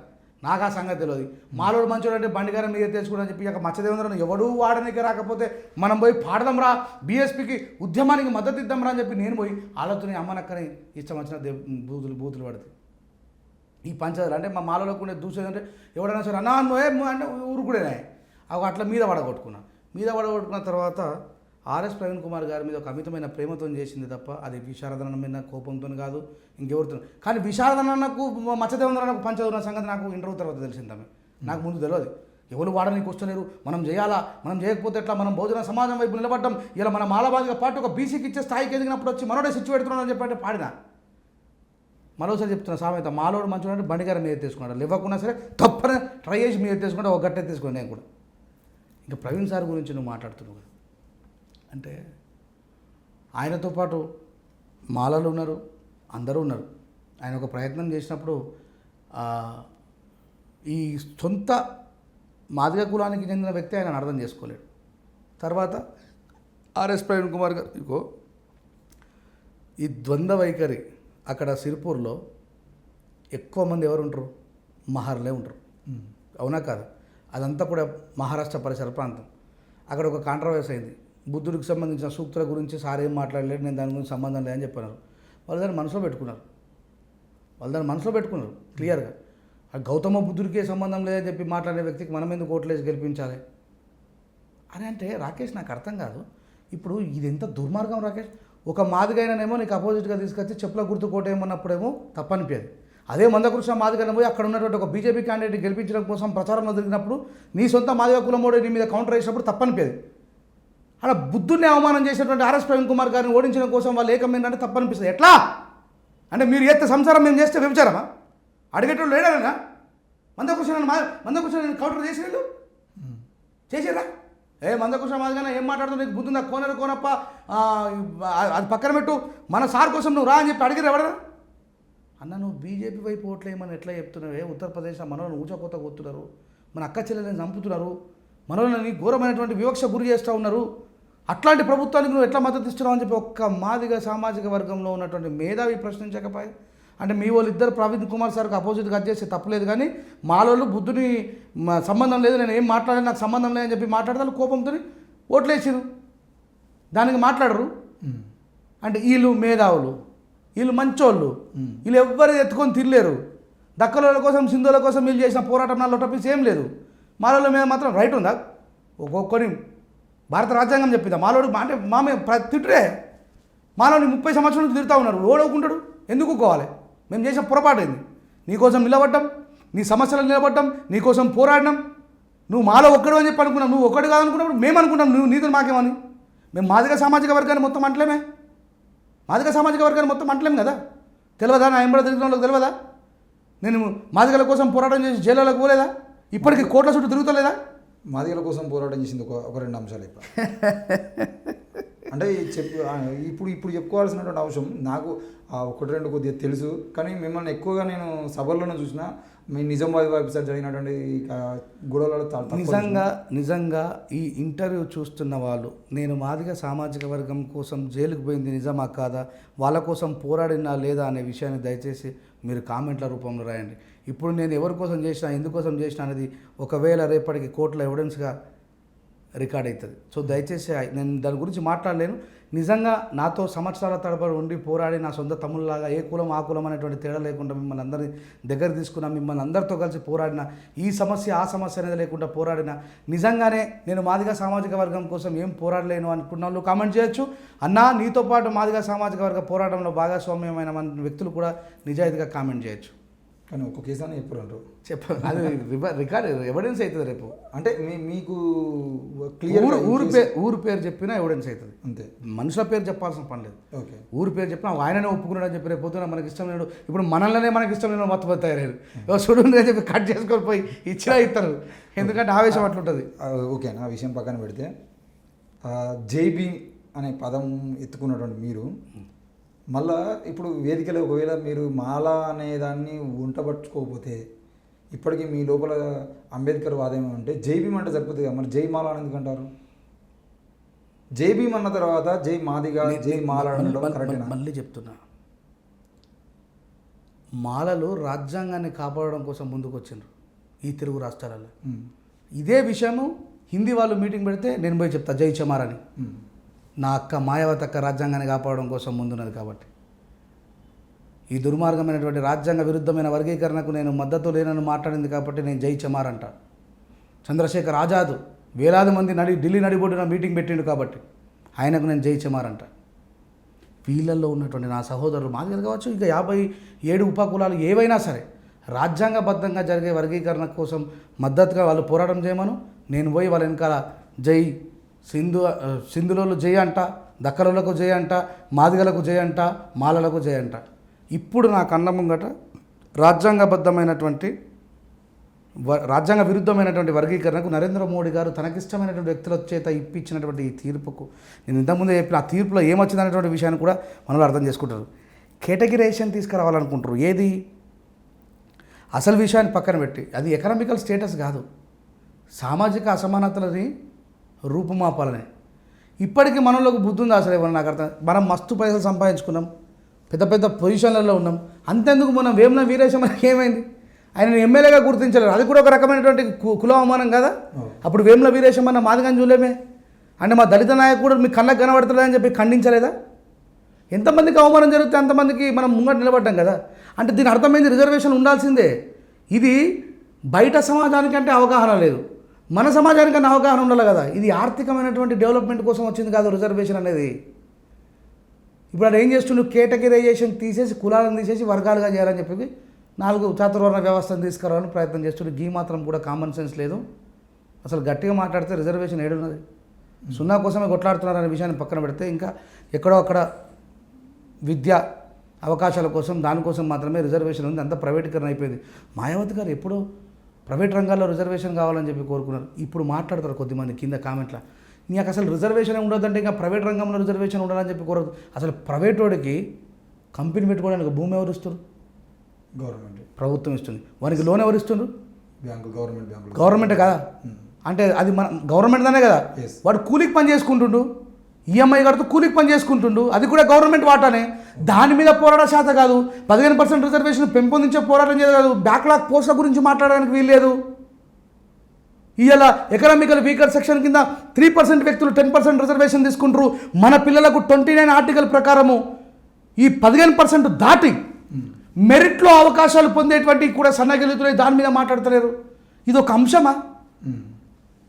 నాకు ఆ సంగతి తెలియదు. మాలోడు మంచోడు అంటే బండిగారం మీద తెచ్చుకోవడం చెప్పి ఇక మత్స్యదేవేంద్రను ఎవడూ వాడనికి రాకపోతే మనం పోయి పాడదాం రా, బీఎస్పీకి ఉద్యమానికి మద్దతు ఇద్దాం రా అని చెప్పి నేను పోయి వాళ్ళతోని అమ్మనక్కని ఇష్టం వచ్చిన బూతులు పడుతుంది. ఈ పంచదారు అంటే మా మాలోకి ఉండే దూసేదంటే ఎవడైనా సరే అన్నా నువ్వే అంటే ఊరుకుడేనే అవి అట్లా మీద పడగొట్టుకున్న తర్వాత ఆర్ఎస్ ప్రవీణ్ కుమార్ గారి మీద ఒక అమితమైన ప్రేమతో చేసింది తప్ప అది విశారదన మీద కోపంతో కాదు, ఇంకెవరితో. కానీ విశారదనకు మత్స్యదేవేంద్రనకు పంచదన్న సంగతి నాకు ఇంటర్వ్యూ తర్వాత తెలిసిందామె. నాకు ముందు తెలియదు. ఎవరు వాడడానికి వస్తలేరు, మనం చేయాలా, మనం చేయకపోతే ఎట్లా, మనం బహుజన సమాజం వైపు నిలబడ్డం, ఇలా మన మాలబాదిగా పాటు ఒక బీసీకి ఇచ్చే స్థాయికి ఎదిగినప్పుడు వచ్చి మనోడే స్విచ్ పెడుతున్నాడు అని చెప్పి పాడినా. మరోసారి చెప్తున్నా సామెత, మాలోడు మంచిగా బండిగారు మీద ఎత్తేసుకున్నాడు, లేవకున్నా సరే తప్పని ట్రై చేసి మీద ఎత్తేసుకుంటే ఒక గట్ట ఎత్తేసుకున్నాను నేను కూడా. ఇంకా ప్రవీణ్ సార్ గురించి నువ్వు మాట్లాడుతున్నావు అంటే ఆయనతో పాటు మాలలు ఉన్నారు, అందరూ ఉన్నారు. ఆయన ఒక ప్రయత్నం చేసినప్పుడు ఈ సొంత మాదిగ కులానికి చెందిన వ్యక్తి ఆయన అర్థం చేసుకోలేడు. తర్వాత ఆర్ఎస్ ప్రవీణ్ కుమార్ గారు ఇగో ఈ ద్వంద్వ వైఖరి అక్కడ సిరిపూర్లో ఎక్కువ మంది ఎవరు ఉంటారు, మహర్లే ఉంటారు. అవునా కాదు? అదంతా కూడా మహారాష్ట్ర పరిసర ప్రాంతం. అక్కడ ఒక కాంట్రవర్సీ అయింది, బుద్ధుడికి సంబంధించిన సూక్తుల గురించి సార్ ఏం మాట్లాడలేదు, నేను దాని గురించి సంబంధం లేదని చెప్పినారు. వాళ్ళు దాన్ని మనసులో పెట్టుకున్నారు క్లియర్గా. గౌతమ బుద్ధుడికే సంబంధం లేదని చెప్పి మాట్లాడే వ్యక్తికి మనం ఎందుకు ఓట్లేసి గెలిపించాలి అని అంటే రాకేష్ నాకు అర్థం కాదు. ఇప్పుడు ఇది ఎంత దుర్మార్గం రాకేష్. ఒక మాదిగైననేమో నీకు అపోజిట్గా తీసుకొచ్చి చెప్పుల గుర్తు కోటేయమన్నప్పుడేమో తప్పనిపించేది. అదే మందకృష్ణ మాదిగైన పోయి అక్కడ ఉన్నటువంటి ఒక బీజేపీ క్యాండిడేట్ గెలిపించడం కోసం ప్రచారంలో తిరిగినప్పుడు నీ సొంత మాదిగ కులమోడే నీ మీద కౌంటర్ వేసినప్పుడు తప్పనిపించేది. అలా బుద్ధుడిని అవమానం చేసినటువంటి ఆర్ఎస్ ప్రవీణ్ కుమార్ గారిని ఓడించడం కోసం వాళ్ళు ఏకమైందంటే తప్పనిపిస్తుంది. ఎట్లా అంటే మీరు ఎత్తే సంసారం మేము చేస్తే వ్యభిచారమా? అడిగేటోళ్ళు లేడారా? మందకృష్ణ కౌంటర్ చేసినట్లు చేసిరా? మందకృష్ణ మాదిగానే ఏం మాట్లాడుతుంది, నీకు బుద్ధి నాకు కోనప్ప అది పక్కన పెట్టు, మన సార్ కోసం నువ్వు రా అని చెప్పి అడిగిరు ఎవడరా? అన్న నువ్వు బీజేపీ వైపు ఓట్లేయమని ఎట్లా చెప్తున్నావే? ఉత్తరప్రదేశ్లో మనల్ని ఊచకోత కొత్తున్నారు, మన అక్క చెల్లెలను చంపుతున్నారు, మనల్ని ఘోరమైనటువంటి వివక్ష గురి చేస్తూ ఉన్నారు. అట్లాంటి ప్రభుత్వానికి నువ్వు ఎట్లా మద్దతు ఇస్తున్నావు అని చెప్పి ఒక్క మాదిగ సామాజిక వర్గంలో ఉన్నటువంటి మేధావి ప్రశ్నించకపోయి, అంటే మీ వాళ్ళు ఇద్దరు ప్రవీణ్ కుమార్ సార్కి అపోజిట్గా చేస్తే తప్పలేదు, కానీ మాలోళ్ళు బుద్ధుని సంబంధం లేదు, నేను ఏం మాట్లాడాను నాకు సంబంధం లేదని చెప్పి మాట్లాడతాను కోపంతో ఓట్లేసిరు. దానికి మాట్లాడరు. అంటే వీళ్ళు మేధావులు, వీళ్ళు మంచోళ్ళు, వీళ్ళు ఎవ్వరు ఎత్తుకొని తిరలేరు. దక్కల కోసం సింధుల కోసం వీళ్ళు చేసిన పోరాటం నా లొట్టపీస్ ఏం లేదు. మాలోళ్ళ మీద మాత్రం రైట్ ఉందా? ఒక్కొక్కని భారత రాజ్యాంగం చెప్పిందా మాలోడు అంటే మామే తిట్టురే? మాలోని 30 సంవత్సరాల నుంచి తిరుగుతూ ఉన్నారు, ఓడవుకుంటాడు ఎందుకు కోవాలి? మేము చేసిన పొరపాటు ఏంది? నీకోసం నిలబడ్డం, నీ సమస్యలు నిలబడ్డం, నీకోసం పోరాడినాం. నువ్వు మాలో ఒక్కడు అని చెప్పి అనుకున్నాం, నువ్వు ఒక్కడు కాదనుకున్నప్పుడు మేము అనుకున్నాం నువ్వు నీతో మాకేమని. మేము మాదిగ సామాజిక వర్గాన్ని మొత్తం అంటలేమే, మాదిగ సామాజిక వర్గాన్ని మొత్తం అంటలేము కదా? తెలియదా? నా ఎంబడ తిరిగిన వాళ్ళకి తెలియదా? నేను మాదిగల కోసం పోరాటం చేసి జైళ్ళకు పోలేదా? ఇప్పటికీ కోట్ల చుట్టూ తిరుగుతలేదా? మాదిగల కోసం పోరాటం చేసింది ఒక 2 అంశాలు ఇప్పుడు అంటే ఇప్పుడు చెప్పుకోవాల్సినటువంటి అంశం నాకు 1-2 కొద్దిగా తెలుసు, కానీ మిమ్మల్ని ఎక్కువగా నేను సభల్లోనే చూసిన. మీ నిజామాబాద్ వైపు సార్ జరిగినటువంటి గొడవలలో నిజంగా ఈ ఇంటర్వ్యూ చూస్తున్న వాళ్ళు నేను మాదిగ సామాజిక వర్గం కోసం జైలుకు పోయింది నిజమా కాదా, వాళ్ళ కోసం పోరాడినా లేదా అనే విషయాన్ని దయచేసి మీరు కామెంట్ల రూపంలో రాయండి. ఇప్పుడు నేను ఎవరి కోసం చేసినా, ఎందుకోసం చేసినా అనేది ఒకవేళ రేపటికి కోర్టులో ఎవిడెన్స్గా రికార్డ్ అవుతుంది. సో దయచేసి నేను దాని గురించి మాట్లాడలేను. నిజంగా నాతో సంవత్సరాల తరబడి ఉండి పోరాడి నా సొంత తమ్ముళ్ళలాగా ఏ కులం ఆ కులం అనేటువంటి తేడా లేకుండా మిమ్మల్ని అందరినీ దగ్గర తీసుకున్నా, మిమ్మల్ని అందరితో కలిసి పోరాడిన, ఈ సమస్య ఆ సమస్య అనేది లేకుండా పోరాడిన, నిజంగానే నేను మాదిగ సామాజిక వర్గం కోసం ఏం పోరాడలేను అనుకున్న వాళ్ళు కామెంట్ చేయొచ్చు. అన్నా నీతో పాటు మాదిగ సామాజిక వర్గ పోరాటంలో భాగస్వామ్యమైన వ్యక్తులు కూడా నిజాయితీగా కామెంట్ చేయొచ్చు. కానీ ఒక్క కేసు అని చెప్పారు అది రికార్డ్ ఎవిడెన్స్ అవుతుంది రేపు. అంటే మీకు క్లియర్ ఊరు పేరు చెప్పినా ఎవిడెన్స్ అవుతుంది, అంతే. మనుషుల పేరు చెప్పాల్సిన పని లేదు. ఓకే, ఊరు పేరు చెప్పినా ఆయననే ఒప్పుకున్నాడు అని చెప్పి రేపు పొద్దున మనకి ఇష్టం లేడు. ఇప్పుడు మనల్నే మనకి ఇష్టం లేని మొత్తం తయారయ్యారు. చూడండి అని చెప్పి కట్ చేసుకొని పోయి ఇచ్చినా ఇస్తారు, ఎందుకంటే ఆవేశం అట్లుంటుంది. ఓకే, నా విషయం పక్కన పెడితే జై భీమ్ అనే పదం ఎత్తుకున్నటువంటి మీరు మళ్ళా ఇప్పుడు వేదికలో ఒకవేళ మీరు మాల అనేదాన్ని వంటపట్టుకోకపోతే ఇప్పటికీ మీ లోపల అంబేద్కర్ వాదం అంటే జై భీమ్ అంటే సరిపోతుంది కదా, మరి జై మాల అని ఎందుకంటారు? జై భీమ్ అన్న తర్వాత జై మాదిగా జై మాల అనడం మళ్ళీ చెప్తున్నా, మాలలు రాజ్యాంగాన్ని కాపాడడం కోసం ముందుకు వచ్చిండ్రు ఈ తెలుగు రాష్ట్రాలలో. ఇదే విషయము హిందీ వాళ్ళు మీటింగ్ పెడితే నేను పోయి చెప్తా జై చమార్ అని. నా అక్క మాయావతి అక్క రాజ్యాంగాన్ని కాపాడడం కోసం ముందున్నది కాబట్టి, ఈ దుర్మార్గమైనటువంటి రాజ్యాంగ విరుద్ధమైన వర్గీకరణకు నేను మద్దతు లేనని మాట్లాడింది కాబట్టి నేను జై చమార్ అంట. చంద్రశేఖర్ ఆజాద్ వేలాది మంది ఢిల్లీ నడిబొడ్డున మీటింగ్ పెట్టిండు కాబట్టి ఆయనకు నేను జై చమార్ అంట. వీళ్ళల్లో ఉన్నటువంటి నా సహోదరులు మాదిగలు కావచ్చు, ఇంకా 57 ఉపకులాలు ఏవైనా సరే, రాజ్యాంగబద్ధంగా జరిగే వర్గీకరణ కోసం మద్దతుగా వాళ్ళు పోరాటం చేయమను. నేను పోయి వాళ్ళ వెనకాల జై సింధులోళ్ళు జై అంట, దక్కలకు జై అంట, మాదిగలకు జై అంట, మాలలకు జై అంట. ఇప్పుడు నా కళ్ళ ముంగట రాజ్యాంగబద్ధమైనటువంటి రాజ్యాంగ విరుద్ధమైనటువంటి వర్గీకరణకు నరేంద్ర మోడీ గారు తనకిష్టమైనటువంటి వ్యక్తుల చేత ఇప్పించినటువంటి ఈ తీర్పుకు నేను ఇంతకుముందే చెప్పిన ఆ తీర్పులో ఏమొచ్చిందనేటువంటి విషయాన్ని కూడా మనలో అర్థం చేసుకుంటారు. కేటగిరైజేషన్ తీసుకురావాలనుకుంటారు. ఏది అసలు విషయాన్ని పక్కన పెట్టి, అది ఎకనామికల్ స్టేటస్ కాదు, సామాజిక అసమానతలని రూపుమాపాలని. ఇప్పటికీ మనలోకి బుద్ధి ఉంది అసలు ఏమన్నా నాకు అర్థం. మనం మస్తు పైసలు సంపాదించుకున్నాం, పెద్ద పెద్ద పొజిషన్లలో ఉన్నాం. అంతెందుకు మనం వేముల వీరేశం మనకి ఏమైంది, ఆయన ఎమ్మెల్యేగా గుర్తించలేరు. అది కూడా ఒక రకమైనటువంటి కుల అవమానం కదా. అప్పుడు వేముల వీరేశం అన్న మాదిగని చూడలేమే అంటే మా దళిత నాయకుడు మీ కళ్ళకు కనబడతలేదని చెప్పి ఖండించలేదా? ఎంతమందికి అవమానం జరిగితే అంతమందికి మనం ముంగట నిలబడ్డాం కదా. అంటే దీని అర్థమైంది రిజర్వేషన్ ఉండాల్సిందే. ఇది బయట సమాజానికంటే అవగాహన లేదు, మన సమాజానికన్నా అవగాహన ఉండాలి కదా. ఇది ఆర్థికమైనటువంటి డెవలప్మెంట్ కోసం వచ్చింది కాదు రిజర్వేషన్ అనేది. ఇప్పుడు అది ఏం చేస్తుండ్రు, కేటగిరైజేషన్ తీసేసి కులాలను తీసేసి వర్గాలుగా చేయాలని చెప్పి 4 చాతుర్వర్ణ వ్యవస్థను తీసుకురావాలని ప్రయత్నం చేస్తుండ్రు. గీ మాత్రం కూడా కామన్ సెన్స్ లేదు. అసలు గట్టిగా మాట్లాడితే రిజర్వేషన్ ఏడున్నది, సున్నా కోసమే కొట్లాడుతున్నారనే విషయాన్ని పక్కన పెడితే ఇంకా ఎక్కడో అక్కడ విద్య అవకాశాల కోసం దానికోసం మాత్రమే రిజర్వేషన్ ఉంది. అంతా ప్రైవేటీకరణ అయిపోయింది. మాయావతి గారు ఎప్పుడో ప్రైవేట్ రంగాల్లో రిజర్వేషన్ కావాలని చెప్పి కోరుకున్నారు. ఇప్పుడు మాట్లాడతారు కొద్దిమంది కింద కామెంట్లో, నీకు అసలు రిజర్వేషన్ ఉండదంటే ఇంకా ప్రైవేట్ రంగంలో రిజర్వేషన్ ఉండాలని చెప్పి కోరదు. అసలు ప్రైవేట్ వాడికి కంపెనీ పెట్టుకోవడానికి భూమి ఎవరు ఇస్తారు? గవర్నమెంట్, ప్రభుత్వం ఇస్తుంది. వానికి లోన్ ఎవరు ఇస్తున్నారు? బ్యాంకులు, గవర్నమెంటే కదా. అంటే అది మన గవర్నమెంట్ దానే కదా. వాడు కూలికి పని చేసుకుంటుండు, ఈఎంఐ కడుతూ కూలికి పని చేసుకుంటుండు, అది కూడా గవర్నమెంట్ వాటానే. దాని మీద పోరాట శాత కాదు, 15% రిజర్వేషన్ పెంపొందించే పోరాటం చేయదు. బ్యాక్లాగ్ పోస్టుల గురించి మాట్లాడడానికి వీల్లేదు. ఇవాళ ఎకనామికల్ వీకర్ సెక్షన్ కింద 3% వ్యక్తులు 10% రిజర్వేషన్ తీసుకుంటారు. మన పిల్లలకు 29 ఆర్టికల్ ప్రకారము ఈ 15% దాటి మెరిట్లో అవకాశాలు పొందేటువంటి కూడా సన్నగిలుతున్నాయి. దాని మీద మాట్లాడతలేరు. ఇది ఒక అంశమా?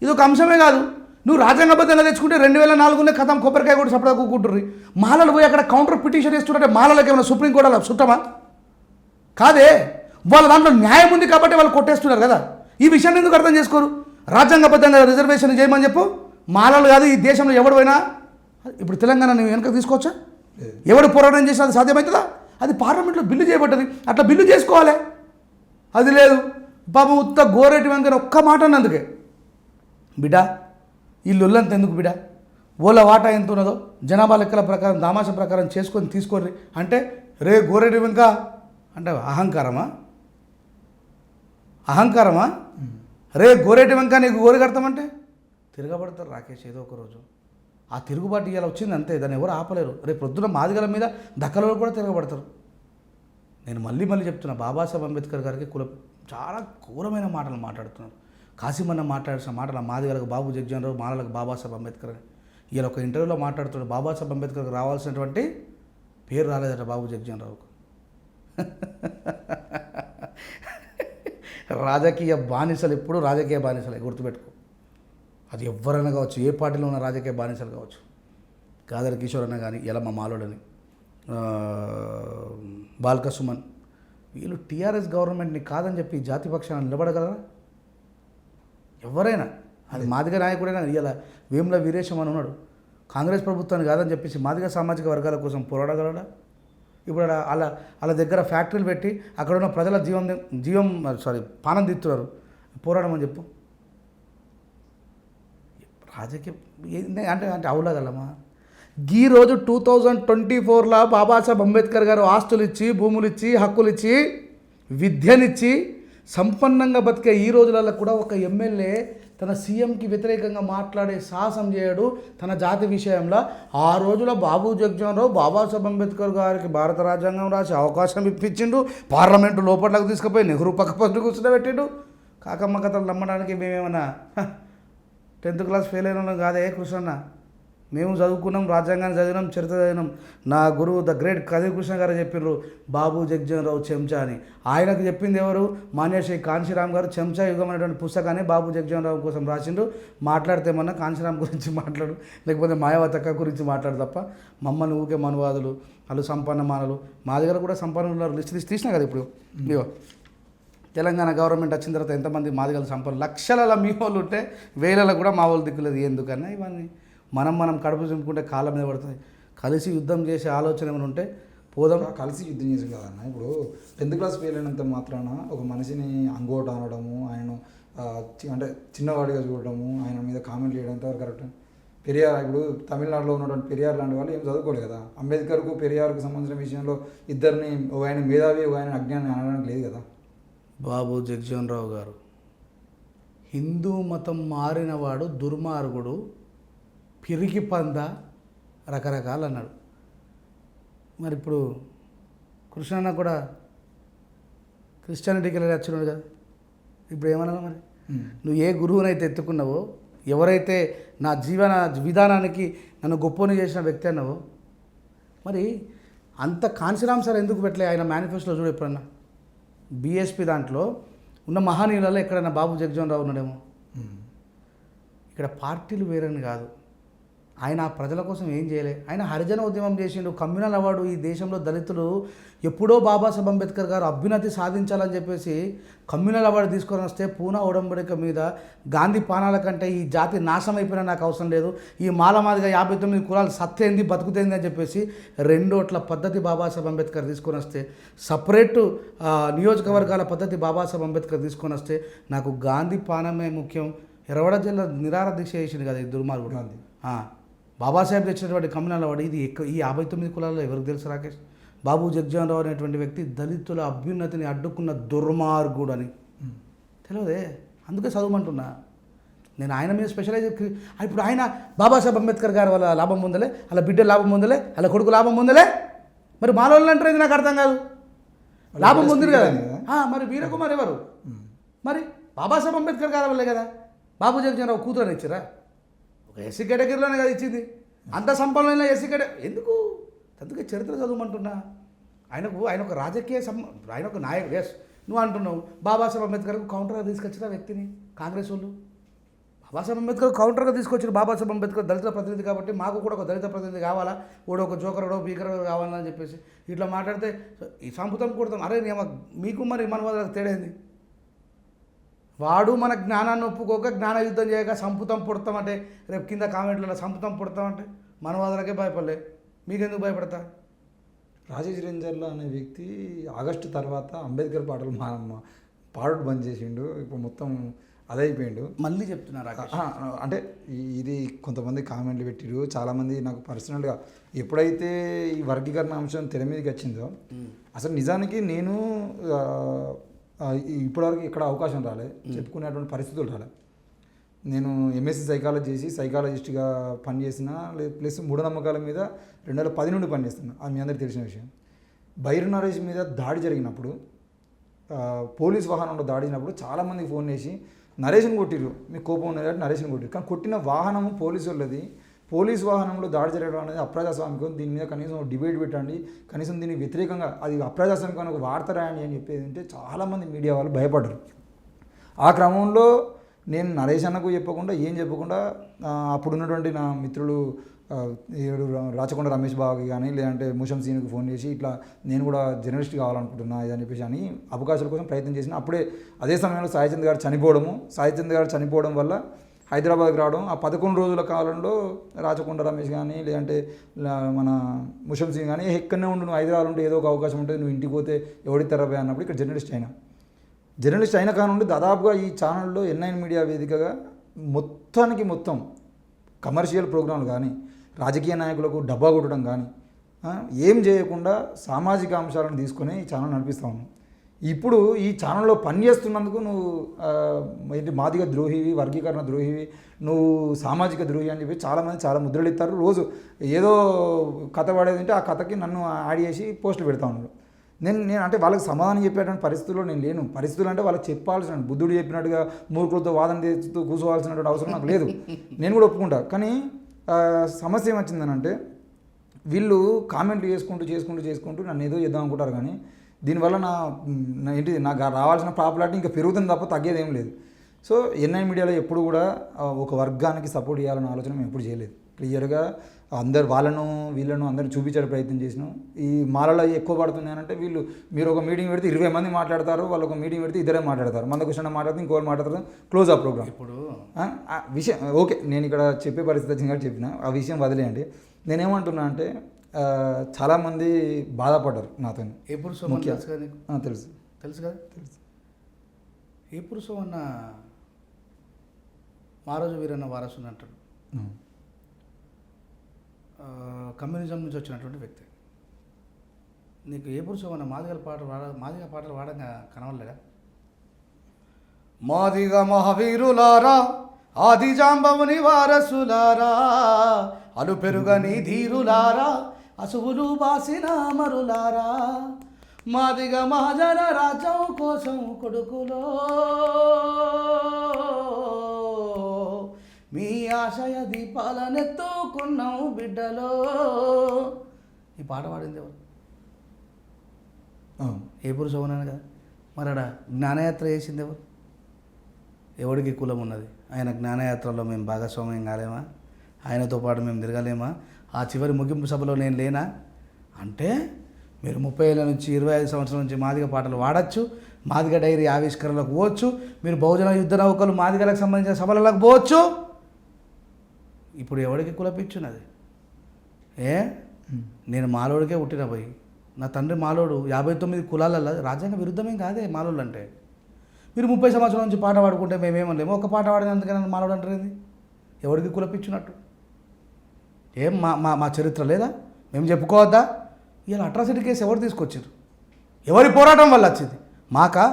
ఇది ఒక అంశమే కాదు. నువ్వు రాజ్యాంగబద్ధంగా తెచ్చుకుంటే 2004 కథం కొబ్బరికాయ కూడా సపడా కూకుంటుర్రి. మాలలు పోయి అక్కడ కౌంటర్ పిటిషన్ ఇస్తుంటే మాలలకు ఏమైనా సుప్రీంకోర్టులో చుట్టమా? కాదే, వాళ్ళ దాంట్లో న్యాయం ఉంది కాబట్టి వాళ్ళు కొట్టేస్తున్నారు కదా. ఈ విషయాన్ని ఎందుకు అర్థం చేసుకోరు? రాజ్యాంగబద్ధంగా రిజర్వేషన్ చేయమని చెప్పు. మాలలు కాదు, ఈ దేశంలో ఎవడు పోయినా ఇప్పుడు తెలంగాణ నువ్వు వెనక తీసుకోవచ్చా? ఎవడు పోరాటం చేసినా అది సాధ్యమవుతుందా? అది పార్లమెంట్లో బిల్లు చేయబడ్డది, అట్లా బిల్లు చేసుకోవాలి. అది లేదు. పాపం ఉత్త గోరెటి వెంకన ఒక్క మాట అన్నందుకే బిడ్డ ఈ లొల్లంత ఎందుకు బిడ్డ, ఓల వాటా ఎంత ఉన్నదో జనాభా లెక్కల ప్రకారం దామాష ప్రకారం చేసుకొని తీసుకోర్రి అంటే రే గోరెటి వెంక అంటే అహంకారమా? రే గోరెటి వెంక నీకు గోరి కడతామంటే తిరగబడతారు రాకేష్ ఏదో ఒక రోజు. ఆ తిరుగుబాటు ఇవాళ వచ్చింది అంతే, దాన్ని ఎవరు ఆపలేరు. రేపు పొద్దున మాదిగల మీద దక్కలలో కూడా తిరగబడతారు. నేను మళ్ళీ చెప్తున్నా, బాబాసాహెబ్ అంబేద్కర్ గారికి చాలా ఘోరమైన మాటలు మాట్లాడుతున్నారు. కాశీమన్న మాట్లాడిన మాటలు మాదిగలకు బాబు జగ్జీవన్, మాలలకు బాబాసాహెబ్ అంబేద్కర్ అని. ఇలా ఒక ఇంటర్వ్యూలో మాట్లాడుతున్నాడు. బాబాసాహెబ్ అంబేద్కర్కి రావాల్సినటువంటి పేరు రాలేదట బాబు జగ్జీవన్ రావుకు. రాజకీయ బానిసలు ఎప్పుడు రాజకీయ బానిసలే, గుర్తుపెట్టుకో. అది ఎవరైనా కావచ్చు, ఏ పార్టీలో ఉన్న రాజకీయ బానిసలు కావచ్చు. గాదర్ కిషోర్ అన్న కానీ, యలమ మాలోడని, బాల్క సుమన్, వీళ్ళు టీఆర్ఎస్ గవర్నమెంట్ని కాదని చెప్పి జాతి పక్షాన నిలబడగలరా? ఎవరైనా, అది మాదిగ నాయకుడైనా. ఇలా వేముల వీరేశం అని ఉన్నాడు, కాంగ్రెస్ ప్రభుత్వాన్ని కాదని చెప్పేసి మాదిగ సామాజిక వర్గాల కోసం పోరాడగలడా? ఇప్పుడు వాళ్ళ దగ్గర ఫ్యాక్టరీలు పెట్టి అక్కడ ఉన్న ప్రజల పానం తీస్తున్నారు, పోరాడమని చెప్పు. రాజకీయం అంటే అవులాగలమా? ఈ రోజు 2024లో బాబాసాహెబ్ అంబేద్కర్ గారు ఆస్తులు ఇచ్చి, భూములు ఇచ్చి, హక్కులు ఇచ్చి, విద్యనిచ్చి సంపన్నంగా బతికే ఈ రోజులలో కూడా ఒక ఎమ్మెల్యే తన సీఎంకి వ్యతిరేకంగా మాట్లాడే సాహసం చేయడు తన జాతి విషయంలో. ఆ రోజులో బాబు జగ్జీవన్ రావు బాబాసాహెబ్ అంబేద్కర్ గారికి భారత రాజ్యాంగం రాసి అవకాశం ఇప్పించిండు. పార్లమెంటు లోపట్లకు తీసుకుపోయి నెహ్రూ పక్క కూర్చోబెట్టిండు. కాకమ్మ కథలు నమ్మడానికి మేమేమన్నా 10th క్లాస్ ఫెయిల్ అయిన వాళ్ళం కాదే కృష్ణన్న. మేము చదువుకున్నాం, రాజ్యాంగాన్ని చదివినాం, చరిత్ర చదివినాం. నా గురువు ద గ్రేట్ కదిరి కృష్ణ గారు చెప్పిర్రు బాబు జగ్జీవన్ రావు చెంచా అని. ఆయనకు చెప్పింది ఎవరు? మాన్యశ్రీ కాంశీరామ్ గారు చెంచా యుగం అనేటువంటి పుస్తకాన్ని బాబు జగ్జీవన్ రావు కోసం రాసిండు. మాట్లాడితే ఏమన్నా కాంశీరామ్ గురించి మాట్లాడు, లేకపోతే మాయావతి అక్క గురించి మాట్లాడు తప్ప మమ్మల్ని ఊకే మనువాదులు, వాళ్ళు సంపన్న మానలు. మా దగ్గర కూడా సంపన్నులు లిస్ట్ తీసినా కదా ఇప్పుడు. ఇగో తెలంగాణ గవర్నమెంట్ వచ్చిన తర్వాత ఎంతమంది మాదిగలు సంపన్న లక్షల మీ వాళ్ళు ఉంటే వేలలో కూడా మా వాళ్ళు దిక్కులేదు. ఎందుకన్నా ఇవన్నీ మనం కడుపు చింపుకుంటే కాళ్ళ మీద పడుతుంది. కలిసి యుద్ధం చేసే ఆలోచన ఏమైనా ఉంటే పోదాం. కలిసి యుద్ధం చేసాం కదన్న. ఇప్పుడు 10th క్లాస్ ఫెయిల్ అయినంత మాత్రాన ఒక మనిషిని అంగోట అనడము, ఆయనను అంటే చిన్నవాడిగా చూడడము, ఆయన మీద కామెంట్లు చేయడం ఎంతవరకు కరెక్ట్? పెరియార్ ఇప్పుడు తమిళనాడులో ఉన్నటువంటి పెరియార్ లాంటి వాళ్ళు ఏం చదువుకోలేదు కదా. అంబేద్కర్కు పెరియార్కు సంబంధించిన విషయంలో ఇద్దరిని ఒక ఆయన మేధావి, ఒక ఆయన అజ్ఞాని అనడానికి లేదు కదా. బాబు జగజీవన్ రావు గారు హిందూ మతం మారినవాడు దుర్మార్గుడు, పిరికి పంద, రకరకాలు అన్నాడు. మరి ఇప్పుడు కృష్ణన్న కూడా క్రిస్టియానిటీకి వెళ్ళి వచ్చినాడు కదా. ఇప్పుడు ఏమన్నా మరి నువ్వు ఏ గురువునైతే ఎత్తుకున్నావో, ఎవరైతే నా జీవన విధానానికి నన్ను గొప్పని చేసిన వ్యక్తి అన్నావో, మరి అంత కాంశీరామ్ సార్ ఎందుకు పెట్టలే ఆయన మేనిఫెస్టోలో? చూడు ఎప్పుడన్నా బీఎస్పీ దాంట్లో ఉన్న మహానీయులలో ఎక్కడైనా బాబు జగజీవన్ రావు ఉన్నాడేమో. ఇక్కడ పార్టీలు వేరని కాదు, ఆయన ప్రజల కోసం ఏం చేయలే. ఆయన హరిజన ఉద్యమం చేసిండు, కమ్యూనల్ అవార్డు. ఈ దేశంలో దళితులు ఎప్పుడో బాబాసాహెబ్ అంబేద్కర్ గారు అభ్యున్నతి సాధించాలని చెప్పేసి కమ్యూనల్ అవార్డు తీసుకొని వస్తే పూనా ఒడంబడిక మీద గాంధీ పానాల కంటే ఈ జాతి నాశనం అయిపోయినా నాకు అవసరం లేదు, ఈ మాలమాదిగా 59 కులాలు సత్తేంది బతుకుతేంది అని చెప్పేసి 2 ఓట్ల పద్ధతి బాబాసాహెబ్ అంబేద్కర్ తీసుకొని వస్తే, సపరేటు నియోజకవర్గాల పద్ధతి బాబాసాహెబ్ అంబేద్కర్ తీసుకొని వస్తే నాకు గాంధీ పానమే ముఖ్యం. ఎరవడ జిల్లా నిరాహార దీక్ష చేసింది కదా ఈ దుర్మార్గుడు గాంధీ. బాబాసాహెబ్ తెచ్చినటువంటి కమ్యూనల్ అవార్డు ఇది ఈ 59 కులాల్లో ఎవరికి తెలుసు రాకేష్? బాబు జగజీవన్ రావు అనేటువంటి వ్యక్తి దళితుల అభ్యున్నతిని అడ్డుకున్న దుర్మార్గుడు అని తెలియదే. అందుకే చదవమంటున్నా నేను. ఆయన మీద స్పెషలైజ్ ఇప్పుడు ఆయన బాబాసాహెబ్ అంబేద్కర్ గారు వాళ్ళ లాభం ఉందలే, వాళ్ళ బిడ్డ లాభం ఉందలే, వాళ్ళ కొడుకు లాభం ఉందలే. మరి మాలోళ్ళు అంటారు నాకు అర్థం కాదు. లాభం ఉంది కదా. మరి వీరకుమార్ ఎవరు? మరి బాబాసాహెబ్ అంబేద్కర్ గారు వల్లే కదా బాబు జగజీవన్ రావు కూతురని ఇచ్చారా? ఒక ఎస్సీ కేటగిరీలోనే కదా ఇచ్చింది. అంత సంపన్నులైన ఎస్సీ ఎందుకు? అందుకే చరిత్ర చదవమంటున్నా. ఆయన ఒక రాజకీయ ఆయన ఒక నాయకుడు. ఎస్ నువ్వు అంటున్నావు బాబాసాహెబ్ అంబేద్కర్కు కౌంటర్గా తీసుకొచ్చిన వ్యక్తిని కాంగ్రెస్ వాళ్ళు. బాబాసాహెబ్ అంబేద్కర్ కౌంటర్గా తీసుకొచ్చిన బాబాసాహెబ్ అంబేద్కర్ దళిత ప్రతినిధి కాబట్టి మాకు కూడా ఒక దళిత ప్రతినిధి కావాలా, ఓడో ఒక జోకరోడో బీకర్ కావాలని చెప్పేసి ఇట్లా మాట్లాడితే ఈ సంపుతం కొడతాం. అరే మీకు మరి మన వాళ్ళకి తేడైంది. వాడు మన జ్ఞానాన్ని ఒప్పుకోక జ్ఞాన యుద్ధం చేయక సంపుతం పుడతామంటే, రేపు కింద కామెంట్లలో సంపుతం పుడతామంటే మనవాదులకే భయపడలే, మీకెందుకు భయపడతా? రాజేష్ రేంజర్ల అనే వ్యక్తి ఆగస్టు తర్వాత అంబేద్కర్ పాటలు పాడడం బంద్ చేసిండు. ఇప్పుడు మొత్తం అదైపోయిండు. మళ్ళీ చెప్తున్నారు అంటే ఇది కొంతమంది కామెంట్లు పెట్టిరు. చాలామంది నాకు పర్సనల్గా ఎప్పుడైతే ఈ వర్గీకరణ అంశం తెర మీదకి వచ్చిందో, అసలు నిజానికి నేను ఇప్పటివరకు ఇక్కడ అవకాశం రాలే, చెప్పుకునేటువంటి పరిస్థితులు రాలే. నేను ఎంఎస్సీ సైకాలజీ చేసి సైకాలజిస్ట్గా పనిచేసిన, ప్లస్ మూఢనమ్మకాల మీద 2010 నుండి పనిచేస్తున్నా. అది మీ అందరికీ తెలిసిన విషయం. బైరు నరేష్ మీద దాడి జరిగినప్పుడు, పోలీస్ వాహనంలో దాడినప్పుడు చాలామందికి ఫోన్ చేసి నరేష్ని కొట్టిరు, మీకు కోపం ఉన్నది కాబట్టి నరేష్ని కొట్టిరు. కానీ కొట్టిన వాహనము పోలీసు వాళ్ళది. పోలీస్ వాహనంలో దాడి జరగడం అనేది అప్రజాస్వామికం. దీని మీద కనీసం డిబేట్ పెట్టండి, కనీసం దీనికి వ్యతిరేకంగా అది అప్రజాస్వామికం ఒక వార్త రాయండి అని చెప్పేది అంటే చాలామంది మీడియా వాళ్ళు భయపడ్డారు. ఆ క్రమంలో నేను నరేష్ అన్నకు చెప్పకుండా ఏం చెప్పకుండా అప్పుడున్నటువంటి నా మిత్రులు రాచకొండ రమేష్ బాబుకి కానీ లేదంటే ముషం సీన్కి ఫోన్ చేసి ఇట్లా నేను కూడా జర్నలిస్ట్ కావాలనుకుంటున్నా ఇదని చెప్పేసి అని అవకాశాల కోసం ప్రయత్నం చేసిన. అప్పుడే అదే సమయంలో సాయిచంద్ గారు చనిపోవడం వల్ల హైదరాబాద్కి రావడం. ఆ 11 రోజుల కాలంలో రాచకొండ రమేష్ కానీ లేదంటే మన ముషం సింగ్ కానీ ఎక్కడనే ఉండు, నువ్వు హైదరాబాద్ ఉంటే ఏదో ఒక అవకాశం ఉంటుంది, నువ్వు ఇంటికి పోతే ఎవడిస్తారా అన్నప్పుడు ఇక్కడ జర్నలిస్ట్ అయిన కానుండి దాదాపుగా ఈ ఛానల్లో N9 మీడియా వేదికగా మొత్తం కమర్షియల్ ప్రోగ్రాంలు కానీ రాజకీయ నాయకులకు డబ్బా కొట్టడం కానీ ఏం చేయకుండా సామాజిక అంశాలను తీసుకొని ఈ ఛానల్ నడిపిస్తూ ఉన్నాం. ఇప్పుడు ఈ ఛానల్లో పనిచేస్తున్నందుకు నువ్వు ఏంటి మాదిగ ద్రోహివి, వర్గీకరణ ద్రోహివి, నువ్వు సామాజిక ద్రోహి అని చెప్పి చాలామంది చాలా ముద్రలు ఇస్తారు. రోజు ఏదో కథ పడేది ఉంటే ఆ కథకి నన్ను యాడ్ చేసి పోస్టులు పెడతా ఉన్నారు. నేను అంటే వాళ్ళకి సమాధానం చెప్పేటువంటి పరిస్థితుల్లో నేను లేను. పరిస్థితులు అంటే వాళ్ళకి చెప్పాల్సిన, బుద్ధుడు చెప్పినట్టుగా మూర్ఖులతో వాదన చేస్తూ కూర్చోవాల్సినటువంటి అవసరం నాకు లేదు. నేను కూడా ఒప్పుకుంటా. కానీ సమస్య ఏమొచ్చిందనంటే వీళ్ళు కామెంట్లు చేసుకుంటూ నన్ను ఏదో చేద్దాం అనుకుంటారు. కానీ దీనివల్ల నాకు రావాల్సిన పాపులారిటీ ఇంకా పెరుగుతుంది తప్ప తగ్గేదేం లేదు. సో N9 మీడియాలో ఎప్పుడు కూడా ఒక వర్గానికి సపోర్ట్ చేయాలన్న ఆలోచన మేము ఎప్పుడు చేయలేదు. క్లియర్గా అందరు వాళ్ళను వీళ్ళను అందరిని చూపించే ప్రయత్నం చేసినాం. ఈ మాలలో ఎక్కువ పడుతుంది అని అంటే మీరు ఒక మీటింగ్ పెడితే 20 మంది మాట్లాడతారు, వాళ్ళు ఒక మీటింగ్ పెడితే ఇద్దరే మాట్లాడతారు, మన క్వశ్చన్ మాట్లాడితే ఇంకోళ్ళు మాట్లాడతారు, క్లోజ్ ఆ ప్రోగ్రామ్. ఇప్పుడు ఆ విషయం ఓకే, నేను ఇక్కడ చెప్పే పరిస్థితి వచ్చింది కాబట్టి చెప్పిన ఆ విషయం వదిలేయండి. నేనేమంటున్నా అంటే చాలామంది బాధపడ్డారు నాతో. ఏ పురుషం తెలుసు కదా నీకు? తెలుసు తెలుసు కదా, తెలుసు. ఏ పురుషం అన్న మారోజు వీరన్న వారసుని అంటాడు. కమ్యూనిజం నుంచి వచ్చినటువంటి వ్యక్తి. నీకు ఏ పురుషం అన్న మాదిగ పాటలు వాడంగా కనవలేదా? మాదిగ మహావీరులారా, ఆది జాంబవుని వారసులారా, అలు పెరుగని ధీరులారా, అసువులు బాసిన మరులారా, మాదిగ మహాజన రాజ్యం కోసం కొడుకులో, మీ ఆశయ దీపాలనెత్తుకున్నాం బిడ్డలో. ఈ పాట పాడింది ఎవరు? ఏ పురుషం ఉన్నాను కదా. మరి ఆడ జ్ఞానయాత్ర చేసింది ఎవరు? ఎవడికి కులం ఉన్నది? ఆయన జ్ఞానయాత్రలో మేము భాగస్వామ్యం కాలేమా? ఆయనతో పాటు మేము తిరగలేమా? ఆ చివరి ముగింపు సభలో నేను లేనా? అంటే మీరు 30 ఏళ్ళ నుంచి 25 సంవత్సరాల నుంచి మాదిగ పాటలు వాడచ్చు, మాదిగ డైరీ ఆవిష్కరణలకు పోవచ్చు, మీరు బహుజన యుద్ధ నౌకలు మాదిగలకు సంబంధించిన సభలకు పోవచ్చు. ఇప్పుడు ఎవడికి కులపిచ్చున్నది? నేను మాలోడికే పుట్టిన పోయి, నా తండ్రి మాలోడు. 59 కులాలలో రాజ్యాంగ విరుద్ధమేం కాదే మాలోళ్ళు అంటే. మీరు 30 సంవత్సరాల నుంచి పాట పాడుకుంటే మేమేమలేము, ఒక పాట పాడినందుకే నన్ను మాలోడు అంటారేంది? ఎవరికి కులపిచ్చినట్టు? ఏం మా చరిత్ర లేదా? మేము చెప్పుకోవద్దా? ఇలా అట్రాసిటీ కేసు ఎవరు తీసుకొచ్చారు? ఎవరి పోరాటం వల్ల వచ్చింది? మాకా?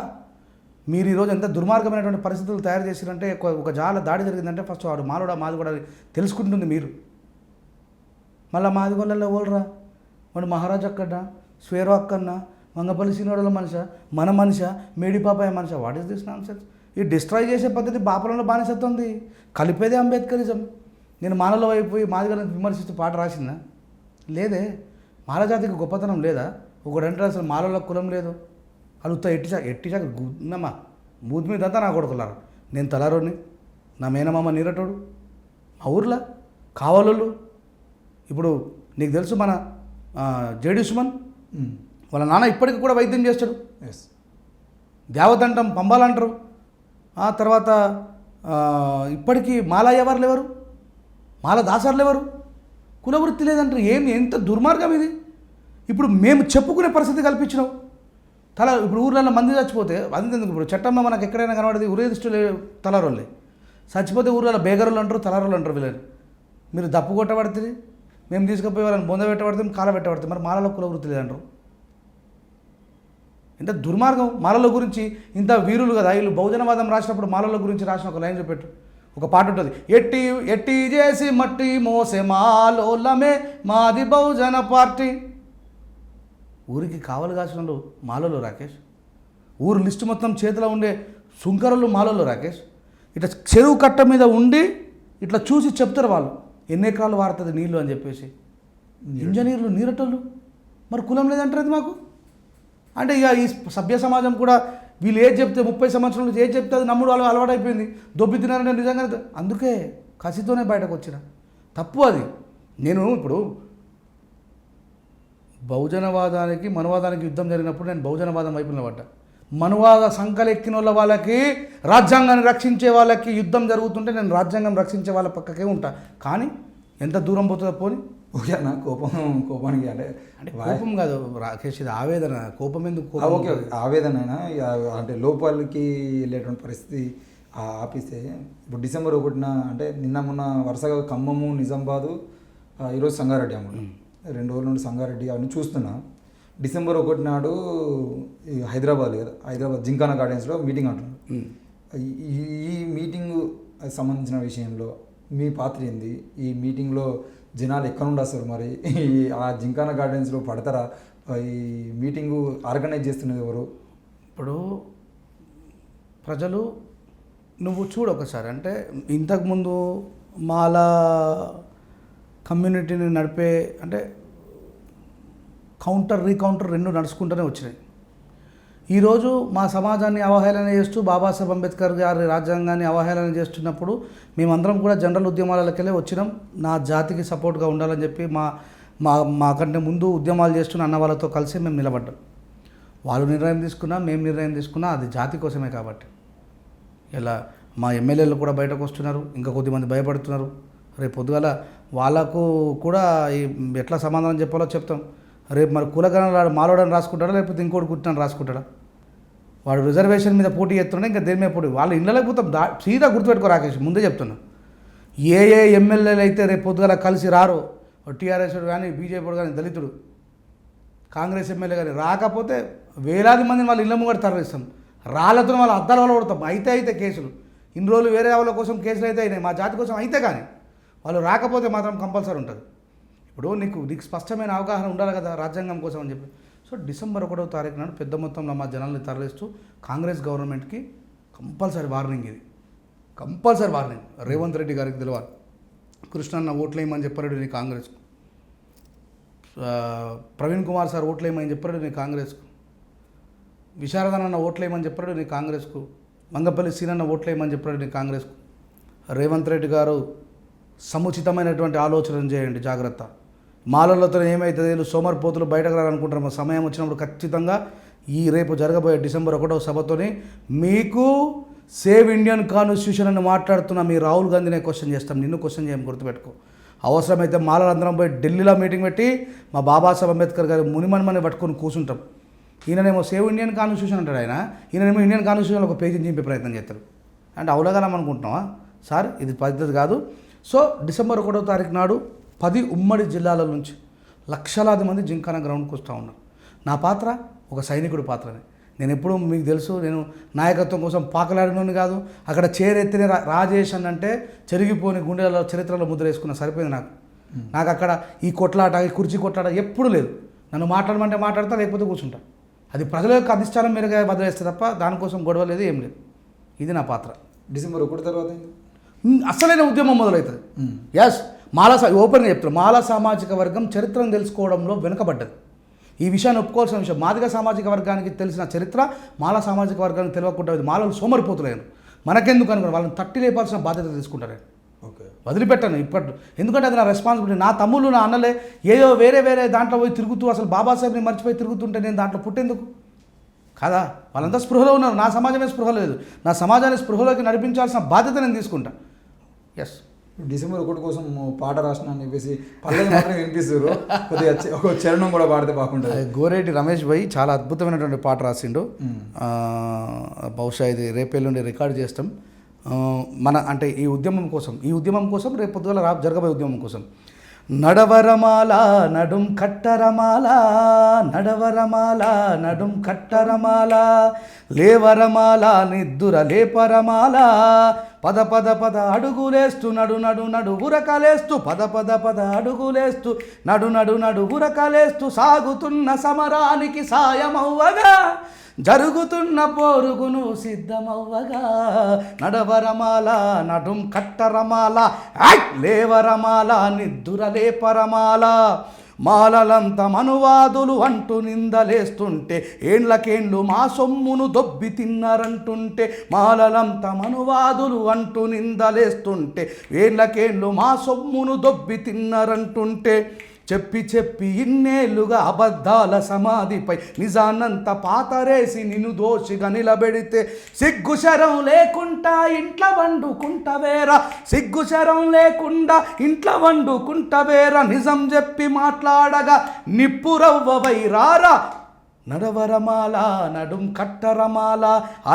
మీరు ఈరోజు ఎంత దుర్మార్గమైనటువంటి పరిస్థితులు తయారు చేసిరంటే, ఒక జాల దాడి జరిగిందంటే ఫస్ట్ వాడు మాలోడా మాది కూడా తెలుసుకుంటుంది మీరు. మళ్ళీ మాదిగొండల్లో ఓలరా వాడు మహారాజు అక్కడనా, స్వేరో అక్కడనా, మంగపల్లి సీనియోడుల మనిషా, మన మనిషా, మేడిపాపాయ మనిషా? What is this nonsense? ఈ డిస్ట్రాయ్ చేసే పద్ధతి బాపరంలో బానిసత్వం ఉంది. కలిపేదే అంబేద్కరిజం. నేను మాలలో అయిపోయి మాదిగలను విమర్శిస్తూ పాట రాసిందా? లేదే. మాలజాతికి గొప్పతనం లేదా? ఒకడంటే అసలు మాలలో కులం లేదు, అడుగుతా ఎట్టిచా గున్నమ్మా బూత్ మీద అంతా నా కొడుకులారు. నేను తలారోని, నా మేనమామ నీరటోడు, మా ఊర్లో కావాలోళ్ళు. ఇప్పుడు నీకు తెలుసు మన జేడి సుమన్ వాళ్ళ నాన్న ఇప్పటికి కూడా వైద్యం చేస్తాడు. దేవత అంటాం, పంబాలు అంటారు. ఆ తర్వాత ఇప్పటికీ మాల అయ్యేవారులు ఎవరు? మాల దాసారులు ఎవరు? కులవృత్తి లేదంటారు. ఎంత దుర్మార్గం ఇది! ఇప్పుడు మేము చెప్పుకునే పరిస్థితి కల్పించినాం. ఇప్పుడు ఊర్లలో మంది చచ్చిపోతే అందుకు ఇప్పుడు చట్టంలో మనకు ఎక్కడైనా కనబడేది ఉరేదిష్టులే తలారోళ్ళే. చచ్చిపోతే ఊర్లలో బేగరోళ్ళు అంటారు, తలారోళ్ళు అంటారు. వీళ్ళని మీరు దప్పు కొట్టబడుతుంది, మేము తీసుకుపోయి వాళ్ళని బొంద పెట్టబడతాం, కాల పెట్టబడతాం. మరి మాలలో కులవృత్తి లేదంటారు. ఇంత దుర్మార్గం. మాలల గురించి ఇంత వీరులు కదా వీళ్ళు. బహుజనవాదం రాసినప్పుడు మాలల గురించి రాసిన ఒక లైన్ చెప్పట్టు ఒక పాట ఉంటుంది. ఎట్టి చేసి మట్టి మోసే మాలోలమే మాది బహుజన పార్టీ. ఊరికి కావలు కాసినలు మాలలో రాకేష్. ఊరు లిస్టు మొత్తం చేతిలో ఉండే సుంకరులు మాలలో రాకేష్. ఇట్లా చెరువు కట్ట మీద ఉండి ఇట్లా చూసి చెప్తారు వాళ్ళు ఎన్ని ఎకరాలు వాడుతుంది నీళ్ళు అని చెప్పేసి. ఇంజనీర్లు నీరటోళ్ళు. మరి కులం లేదంటారు మాకు. అంటే ఇక ఈ సభ్య సమాజం కూడా వీళ్ళు ఏది చెప్తే 30 సంవత్సరాల నుంచి ఏది చెప్తే అది నమ్ముడు వాళ్ళు అలవాటైపోయింది. దొబ్బి తినారంటే నిజంగానే అందుకే కసితోనే బయటకు వచ్చిన తప్పు అది. నేను ఇప్పుడు బహుజనవాదానికి మనువాదానికి యుద్ధం జరిగినప్పుడు నేను బహుజనవాదం వైపు నిలబడ్డా. మనువాద సంకలెక్కిన వాళ్ళకి రాజ్యాంగాన్ని రక్షించే వాళ్ళకి యుద్ధం జరుగుతుంటే నేను రాజ్యాంగం రక్షించే వాళ్ళ పక్కకే ఉంటా. కానీ ఎంత దూరం పోతుందో పోని. ఓకే అన్న, కోపానికి అంటే కోపం కాదు రాకేష్, ఇది ఆవేదన. కోపం ఎందుకు? ఓకే ఆవేదన అయినా అంటే లోపలికి వెళ్ళేటువంటి పరిస్థితి ఆపిస్తే ఇప్పుడు డిసెంబర్ 1న అంటే నిన్న మొన్న వరుసగా ఖమ్మము, నిజామాబాదు, ఈరోజు సంగారెడ్డి అన్నమాట. 2 రోజుల నుండి సంగారెడ్డి అవన్నీ చూస్తున్నా. డిసెంబర్ 1 నాడు హైదరాబాద్ జింకానా గార్డెన్స్లో మీటింగ్ అంటున్నారు. ఈ మీటింగ్ సంబంధించిన విషయంలో మీ పాత్ర ఏంది? ఈ మీటింగ్లో జనాలు ఎక్కడ నుండి వస్తారు? మరి ఆ జింకానా గార్డెన్స్లో పడతారా? ఈ మీటింగు ఆర్గనైజ్ చేస్తున్నది ఎవరు? ఇప్పుడు ప్రజలు నువ్వు చూడు ఒకసారి. అంటే ఇంతకుముందు మాల కమ్యూనిటీని నడిపే అంటే కౌంటర్ రీకౌంటర్ 2 నడుచుకుంటూనే వచ్చినాయి. ఈరోజు మా సమాజాన్ని అవహేళన చేస్తూ బాబాసాహెబ్ అంబేద్కర్ గారి రాజ్యాంగాన్ని అవహేళన చేస్తున్నప్పుడు మేమందరం కూడా జనరల్ ఉద్యమాలకెళ్ళి వచ్చినాం. నా జాతికి సపోర్ట్గా ఉండాలని చెప్పి మాకంటే ముందు ఉద్యమాలు చేస్తున్న అన్న వాళ్ళతో కలిసి మేము నిలబడ్డాం. వాళ్ళు నిర్ణయం తీసుకున్నా, మేము నిర్ణయం తీసుకున్నా, అది జాతి కోసమే. కాబట్టి ఇలా మా ఎమ్మెల్యేలు కూడా బయటకు వస్తున్నారు, ఇంకా కొద్దిమంది భయపడుతున్నారు. రేపు పొద్దుగాల వాళ్ళకు కూడా ఎట్లా సమాధానం చెప్పాలో చెప్తాం. రేపు మరి కులగణాలు మాలోడని రాసుకుంటాడా, లేకపోతే ఇంకోటి కుట్టినని రాసుకుంటాడా? వాడు రిజర్వేషన్ మీద పోటీ చేస్తున్నా, ఇంకా దేని మీద పోటీ? వాళ్ళ ఇళ్ళకి పోతాం. సీదా గుర్తుపెట్టుకో రాకేష్, ముందే చెప్తున్నా. ఏ ఎమ్మెల్యేలు అయితే రేపు పొద్దుగాల కలిసి రారో, టీఆర్ఎస్ కానీ బీజేపీ కానీ దళితుడు కాంగ్రెస్ ఎమ్మెల్యే కానీ రాకపోతే వేలాది మందిని వాళ్ళ ఇళ్ళ ముంగట తరలిస్తాం. రాళ్ళతో వాళ్ళ అద్దాల వల్ల కొడతాం. అయితే కేసులు ఇన్ని రోజులు వేరే వాళ్ళ కోసం కేసులు అయితే అయినాయి, మా జాతి కోసం అయితే కానీ వాళ్ళు రాకపోతే మాత్రం కంపల్సరీ ఉంటుంది. ఇప్పుడు నీకు స్పష్టమైన అవగాహన ఉండాలి కదా రాజ్యాంగం కోసం అని చెప్పి. సో December 1వ తారీఖు నాడు పెద్ద మొత్తంలో మా జనాల్ని తరలిస్తూ కాంగ్రెస్ గవర్నమెంట్కి కంపల్సరీ వార్నింగ్, ఇది కంపల్సరీ వార్నింగ్. రేవంత్ రెడ్డి గారికి తెలియాలి. కృష్ణన్న ఓట్లేయమని చెప్పాడు నీ కాంగ్రెస్కు, ప్రవీణ్ కుమార్ సార్ ఓట్లేయమని చెప్పాడు నీ కాంగ్రెస్కు, విశారదనన్న ఓట్లేయమని చెప్పాడు నీ కాంగ్రెస్కు, మంగపల్లి సీనన్న ఓట్లేయమని చెప్పాడు నీ కాంగ్రెస్కు. రేవంత్ రెడ్డి గారు సముచితమైనటువంటి ఆలోచన చేయండి, జాగ్రత్త. మాలలతో ఏమైతే సోమరిపోతులు బయటకు రాలనుకుంటారో సమయం వచ్చినప్పుడు ఖచ్చితంగా ఈ రేపు జరగబోయే December 1వ సభతోని మీకు సేవ్ ఇండియన్ కాన్స్టిట్యూషన్ అని మాట్లాడుతున్న మీ రాహుల్ గాంధీనే క్వశ్చన్ చేస్తాం, నిన్ను క్వశ్చన్ చేయం, గుర్తుపెట్టుకో. అవసరమైతే మాలలందరం పోయి ఢిల్లీలో మీటింగ్ పెట్టి మా బాబాసాహెబ్ అంబేద్కర్ గారి మునిమన్మని పట్టుకొని కూర్చుంటాం. ఈయననేమో సేవ్ ఇండియన్ కాన్స్టిట్యూషన్ అంటాడు ఆయన, ఈయనేమో ఇండియన్ కాన్స్టిట్యూషన్ ఒక పేజీని చింపే ప్రయత్నం చేస్తారు. అంటే అవలగలం అనుకుంటున్నావా సార్? ఇది పద్ధతి కాదు. సో December 1వ తారీఖు నాడు 10 ఉమ్మడి జిల్లాల నుంచి లక్షలాది మంది జింకానా గ్రౌండ్కి వస్తూ ఉన్నారు. నా పాత్ర ఒక సైనికుడి పాత్రనే. నేను ఎప్పుడూ మీకు తెలుసు, నేను నాయకత్వం కోసం పాకలాడినోని కాదు. అక్కడ చేరెత్తిన రాజేష్ అని అంటే చెరిగిపోని గుండెలలో చరిత్రలో ముద్ర వేసుకున్న సరిపోయింది నాకు అక్కడ ఈ కొట్లాట, ఈ కుర్చీ కొట్లాట ఎప్పుడు లేదు. నన్ను మాట్లాడమంటే మాట్లాడతా, లేకపోతే కూర్చుంటా. అది ప్రజల యొక్క అధిష్టానం మీరుగా వదిలేస్తే తప్ప దానికోసం గొడవ లేదు, ఏం లేదు. ఇది నా పాత్ర. December 1 తర్వాత అసలైన ఉద్యమం మొదలవుతుంది. ఎస్, ఓపెన్గా చెప్తారు, మాల సామాజిక వర్గం చరిత్రను తెలుసుకోవడంలో వెనుకబడ్డది. ఈ విషయాన్ని ఒప్పుకోవాల్సిన విషయం. మాదిగ సామాజిక వర్గానికి తెలిసిన చరిత్ర మాల సామాజిక వర్గానికి తెలియకుండా మాలలు సోమరిపోతులేను. మనకెందుకు అనుకుని వాళ్ళని తట్టి లేపాల్సిన బాధ్యత తీసుకుంటారు. ఓకే, వదిలిపెట్టాను ఇప్పటి, ఎందుకంటే అది నా రెస్పాన్సిబిలిటీ. నా తమ్ముళ్ళు, నా అన్నలే ఏదో వేరే దాంట్లో పోయి తిరుగుతూ అసలు బాబాసాహెబ్ని మర్చిపోయి తిరుగుతుంటే నేను దాంట్లో పుట్టేందుకు కదా? వాళ్ళంతా స్పృహలో ఉన్నారు, నా సమాజమే స్పృహ లేదు. నా సమాజాన్ని స్పృహలోకి నడిపించాల్సిన బాధ్యత నేను తీసుకుంటా. ఎస్, December 1 కోసం పాట రాసిన అని చెప్పేసి పల్లెలు మాత్రం వినిపిస్తారు. కొద్దిగా ఒక చరణం కూడా పాడితే బాగుంటుంది. గోరేటి రమేష్ భాయ్ చాలా అద్భుతమైనటువంటి పాట రాసిండు. బహుశా ఇది రేపేళ్ళుండి రికార్డ్ చేస్తాం. మన అంటే ఈ ఉద్యమం కోసం రేపు పొద్దుగల జరగబోయే ఉద్యమం కోసం. నడవరమాల నడుం కట్టరమాల, నడవరమాల నడుం కట్టరమాల, లేవరమాల నిద్దుర లేపరమాల, పద పద పద అడుగులేస్తూ నడు ఉరకలేస్తూ, పద అడుగులేస్తూ నడు ఉరకలేస్తూ, సాగుతున్న సమరానికి సాయమవ్వగా, జరుగుతున్న పోరుగును సిద్ధమవ్వగా, నడవరమాల నడుం కట్టరమాల, లేవరమాల నిద్దుర లేపరమాల, మాలలంత మనువాదులు అంటూ నిందలేస్తుంటే, ఏండ్లకేండ్లు మా సొమ్మును దొబ్బి తిన్నారంటుంటే, మాలలంత మనువాదులు అంటూ నిందలేస్తుంటే, ఏండ్లకేండ్లు మా సొమ్మును దొబ్బి తిన్నారంటుంటే, చెప్పి ఇన్నేళ్లుగా అబద్ధాల సమాధిపై నిజాన్నంత పాతరేసి నిన్ను దోషిగా నిలబెడితే, సిగ్గుశరం లేకుండా ఇంట్ల వండుకుంటవేరా, సిగ్గుశరం లేకుండా ఇంట్ల వండుకుంటవేరా, నిజం చెప్పి మాట్లాడగా నిప్పురవ్వవై రారా, నడవరమాల నడుం కట్టరమాల,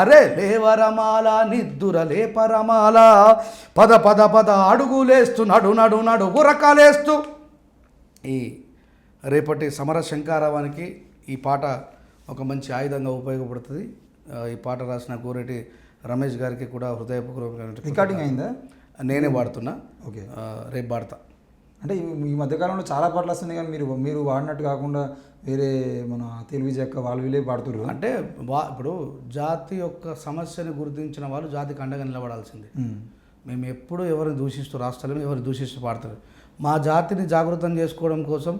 అరే లేవరమాల నిద్దుర లేపరమాల, పద అడుగులేస్తూ నడు ఉరకలేస్తూ. ఈ రేపటి సమర శంకారావానికి ఈ పాట ఒక మంచి ఆయుధంగా ఉపయోగపడుతుంది. ఈ పాట రాసిన గోరేటి రమేష్ గారికి కూడా హృదయపూర్వక రికార్డింగ్ అయిందా? నేనే పాడుతున్నా. ఓకే, రేపు పాడతా. అంటే ఈ మధ్యకాలంలో చాలా పాటలు వస్తున్నాయి, కానీ మీరు వాడినట్టు కాకుండా వేరే మన తెలుగు చెక్క వాళ్ళు వీళ్ళే పాడుతున్నారు. అంటే ఇప్పుడు జాతి యొక్క సమస్యను గుర్తించిన వాళ్ళు జాతికి అండగా నిలబడాల్సిందే. మేము ఎప్పుడు ఎవరిని దూషిస్తూ రాష్ట్రాలను ఎవరిని దూషిస్తూ పాడతారు. మా జాతిని జాగృతం చేసుకోవడం కోసం,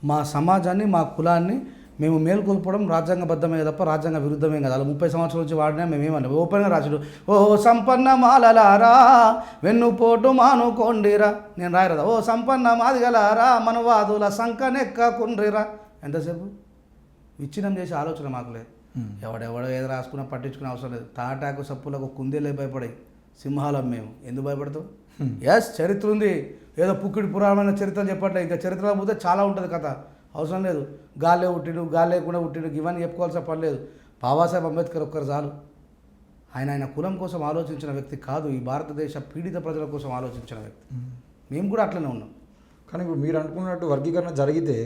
మా సమాజాన్ని, మా కులాన్ని మేము మేల్కొల్పడం రాజ్యాంగబద్ధమే తప్ప రాజ్యాంగ విరుద్ధమే కదా. అలా 30 సంవత్సరాల నుంచి వాడినా మేమేమన్నా ఓపెన్గా రాసుడు ఓ సంపన్న మాలలారా వెన్నుపోటు మానుకోండిరా. నేను రాయరదా ఓ సంపన్న మాదిగలారా మనవాదుల సంకనెక్కకుండ్రిరా. ఎంతసేపు విచ్ఛిన్నం చేసే ఆలోచన మాకు లేదు. ఎవడెవడో ఏదో రాసుకున్నా పట్టించుకునే అవసరం లేదు. తాటాకు సప్పులకు కుందేలే భయపడాయి, సింహాలం మేము ఎందుకు భయపడతాం? ఎస్ చరిత్ర ఉంది, ఏదో పుక్కిడి పురాణమైన చరిత్ర చెప్పట్లే. ఇంకా చరిత్రలో పోతే చాలా ఉంటుంది కథ, అవసరం లేదు. గాల్లే పుట్టిడు గాలి లేకుండా పుట్టిడు ఇవన్నీ చెప్పుకోవాల్సిన పని లేదు. బాబాసాహెబ్ అంబేద్కర్ ఒక్కరు చాలు. ఆయన కులం కోసం ఆలోచించిన వ్యక్తి కాదు, ఈ భారతదేశ పీడిత ప్రజల కోసం ఆలోచించిన వ్యక్తి. మేము కూడా అట్లనే ఉన్నాం. కానీ ఇప్పుడు మీరు అనుకున్నట్టు వర్గీకరణ జరిగితే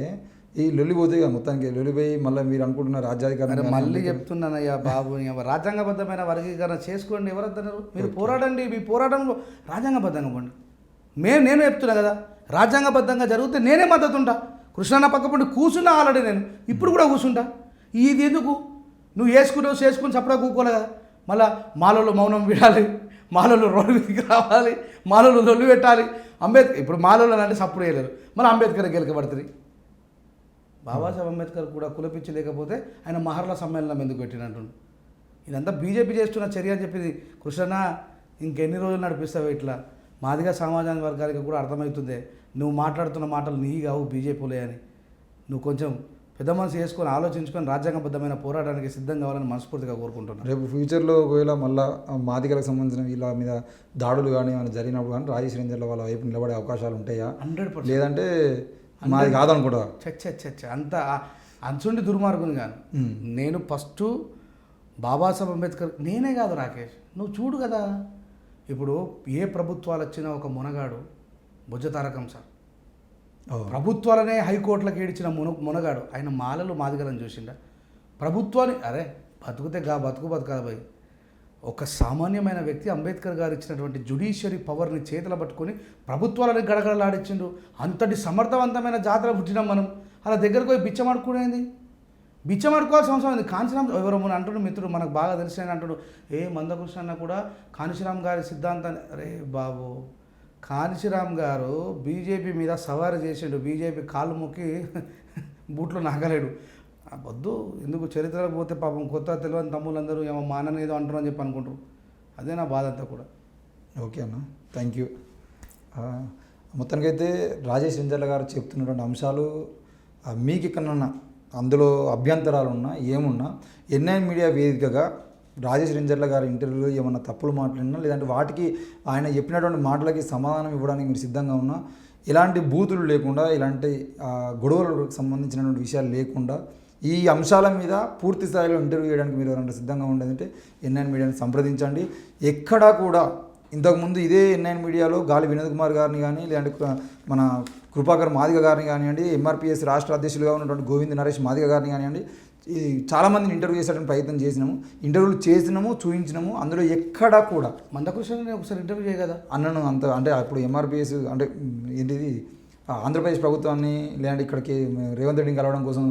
ఈ లొల్లిపోతే కదా మొత్తానికి లొల్లిపోయి మళ్ళీ మీరు అనుకుంటున్న రాజ్యాధికారం. మళ్ళీ చెప్తున్నానయ్యా బాబు, రాజ్యాంగబద్ధమైన వర్గీకరణ చేసుకోండి, ఎవరద్దన్నారు? మీరు పోరాడండి, మీ పోరాటంలో రాజ్యాంగబద్ధంగా పోండి. నేను చెప్తున్నా కదా, రాజ్యాంగబద్ధంగా జరిగితే నేనే మద్దతు ఉంటా. కృష్ణన్న పక్కపండి కూర్చున్నా ఆల్రెడీ, నేను ఇప్పుడు కూడా కూర్చుంటా. ఇది ఎందుకు నువ్వు చేసుకుని సపరేట్ కూకోలే కదా. మళ్ళీ మాలలో మౌనం విడాలి, మాలలో రోడ్డు మీదకి రావాలి, మాలలో లొల్లు పెట్టాలి. అంబేద్కర్ ఇప్పుడు మాలలో అంటే సప్పుడు వేయలేరు, మళ్ళీ అంబేద్కర్ గెలకబడుతుంది. బాబాసాహెబ్ అంబేద్కర్ కూడా కులపిచ్చి లేకపోతే ఆయన మహర్ల సమ్మేళనం ఎందుకు పెట్టినట్టుండు? ఇదంతా బీజేపీ చేస్తున్న చర్య అని చెప్పింది. కృష్ణ ఇంకెన్ని రోజులు నడిపిస్తావు ఇట్లా? మాదిగా సమాజానికి వర్గానికి కూడా అర్థమవుతుంది నువ్వు మాట్లాడుతున్న మాటలు నీ కావు, బీజేపీలే అని. నువ్వు కొంచెం పెద్ద మనసు చేసుకొని ఆలోచించుకొని రాజ్యాంగబద్ధమైన పోరాటానికి సిద్ధం కావాలని మనస్ఫూర్తిగా కోరుకుంటున్నాను. రేపు ఫ్యూచర్లో ఒకవేళ మళ్ళీ మాదిగలకు సంబంధించిన వీళ్ళ మీద దాడులు కానీ ఏమైనా జరిగినప్పుడు కానీ రాజేష్ రేంజర్ల వాళ్ళ వైపు నిలబడే అవకాశాలు ఉంటాయా? 100%. లేదంటే మాది కాదనుకుంటా. చచ్చ అంత అంచుండి దుర్మార్గుని కాను. నేను ఫస్ట్ బాబాసాహెబ్ అంబేద్కర్ నేనే కాదు రాకేష్, నువ్వు చూడు కదా. ఇప్పుడు ఏ ప్రభుత్వాలు వచ్చినా ఒక మునగాడు బుజ్జతారకం సార్, ప్రభుత్వాలనే హైకోర్టులకు ఏడిచిన మునగాడు ఆయన మాలలు మాదిగలను చూసిండా? ప్రభుత్వాన్ని అరే బతుకుతే బతుకాలి భయ్. ఒక సామాన్యమైన వ్యక్తి అంబేద్కర్ గారు ఇచ్చినటువంటి జ్యుడిషియరీ పవర్ని చేతుల పట్టుకొని ప్రభుత్వాలని గడగడలాడించిండు. అంతటి సమర్థవంతమైన జాతర పుట్టినాం మనం. అలా దగ్గరకు పోయి బిచ్చమాడుకునేది, బిచ్చమాడుకోవాల్సిన అవసరం ఉంది. కాంశీరామ్ ఎవరో మన అంటున్నాడు మిత్రుడు, మనకు బాగా తెలిసిన అంటాడు, మందకృష్ణ అన్న కూడా కాంశీరామ్ గారి సిద్ధాంతాన్ని. అరే బాబు, కాంశీరామ్ గారు బీజేపీ మీద సవారీ చేసిండు, బీజేపీ కాళ్ళు మొక్కి బూట్లో నాగలేడు. వద్దు, ఎందుకు చరిత్రకు పోతే పాపం కొత్త తెలియని తమ్ముళ్ళందరూ ఏమో మానని ఏదో అంటారు అని చెప్పి అనుకుంటారు. అదే నా బాధ అంతా కూడా. ఓకే అన్న, థ్యాంక్ యూ. మొత్తానికైతే రాజేష్ రేంజర్ల గారు చెప్తున్నటువంటి అంశాలు మీకు ఇక్కడ అందులో అభ్యంతరాలు ఉన్నా ఏమున్నా ఎన్ఐ మీడియా వేదికగా రాజేష్ రేంజర్ల గారి ఇంటర్వ్యూలో ఏమన్నా తప్పులు మాట్లాడినా లేదంటే వాటికి ఆయన చెప్పినటువంటి మాటలకి సమాధానం ఇవ్వడానికి మీరు సిద్ధంగా ఉన్నా, ఎలాంటి బూతులు లేకుండా ఇలాంటి గొడవలకు సంబంధించినటువంటి విషయాలు లేకుండా ఈ అంశాల మీద పూర్తి స్థాయిలో ఇంటర్వ్యూ చేయడానికి మీరు ఎవరైనా సిద్ధంగా ఉండదంటే ఎన్ఐన్ మీడియాని సంప్రదించండి. ఎక్కడా కూడా ఇంతకుముందు ఇదే ఎన్ఐన్ మీడియాలో గాలి వినోద్ కుమార్ గారిని కానీ లేదంటే మన కృపాకర్ మాదిగ గారిని కానివ్వండి, ఎంఆర్పిఎస్ రాష్ట్ర అధ్యక్షులుగా ఉన్నటువంటి గోవింద్ నరేష్ మాదిగ గారిని కానివ్వండి, చాలామందిని ఇంటర్వ్యూ చేసేటువంటి ప్రయత్నం చేసినాము, ఇంటర్వ్యూలు చేసినాము, చూపించినాము. అందులో ఎక్కడా కూడా మందకృష్ణని ఒకసారి ఇంటర్వ్యూ చేయగదా అన్నను అంత అంటే అప్పుడు ఎంఆర్పిఎస్ అంటే ఏంటిది ఆంధ్రప్రదేశ్ ప్రభుత్వాన్ని లేదంటే ఇక్కడికి రేవంత్ రెడ్డిని కలవడం కోసం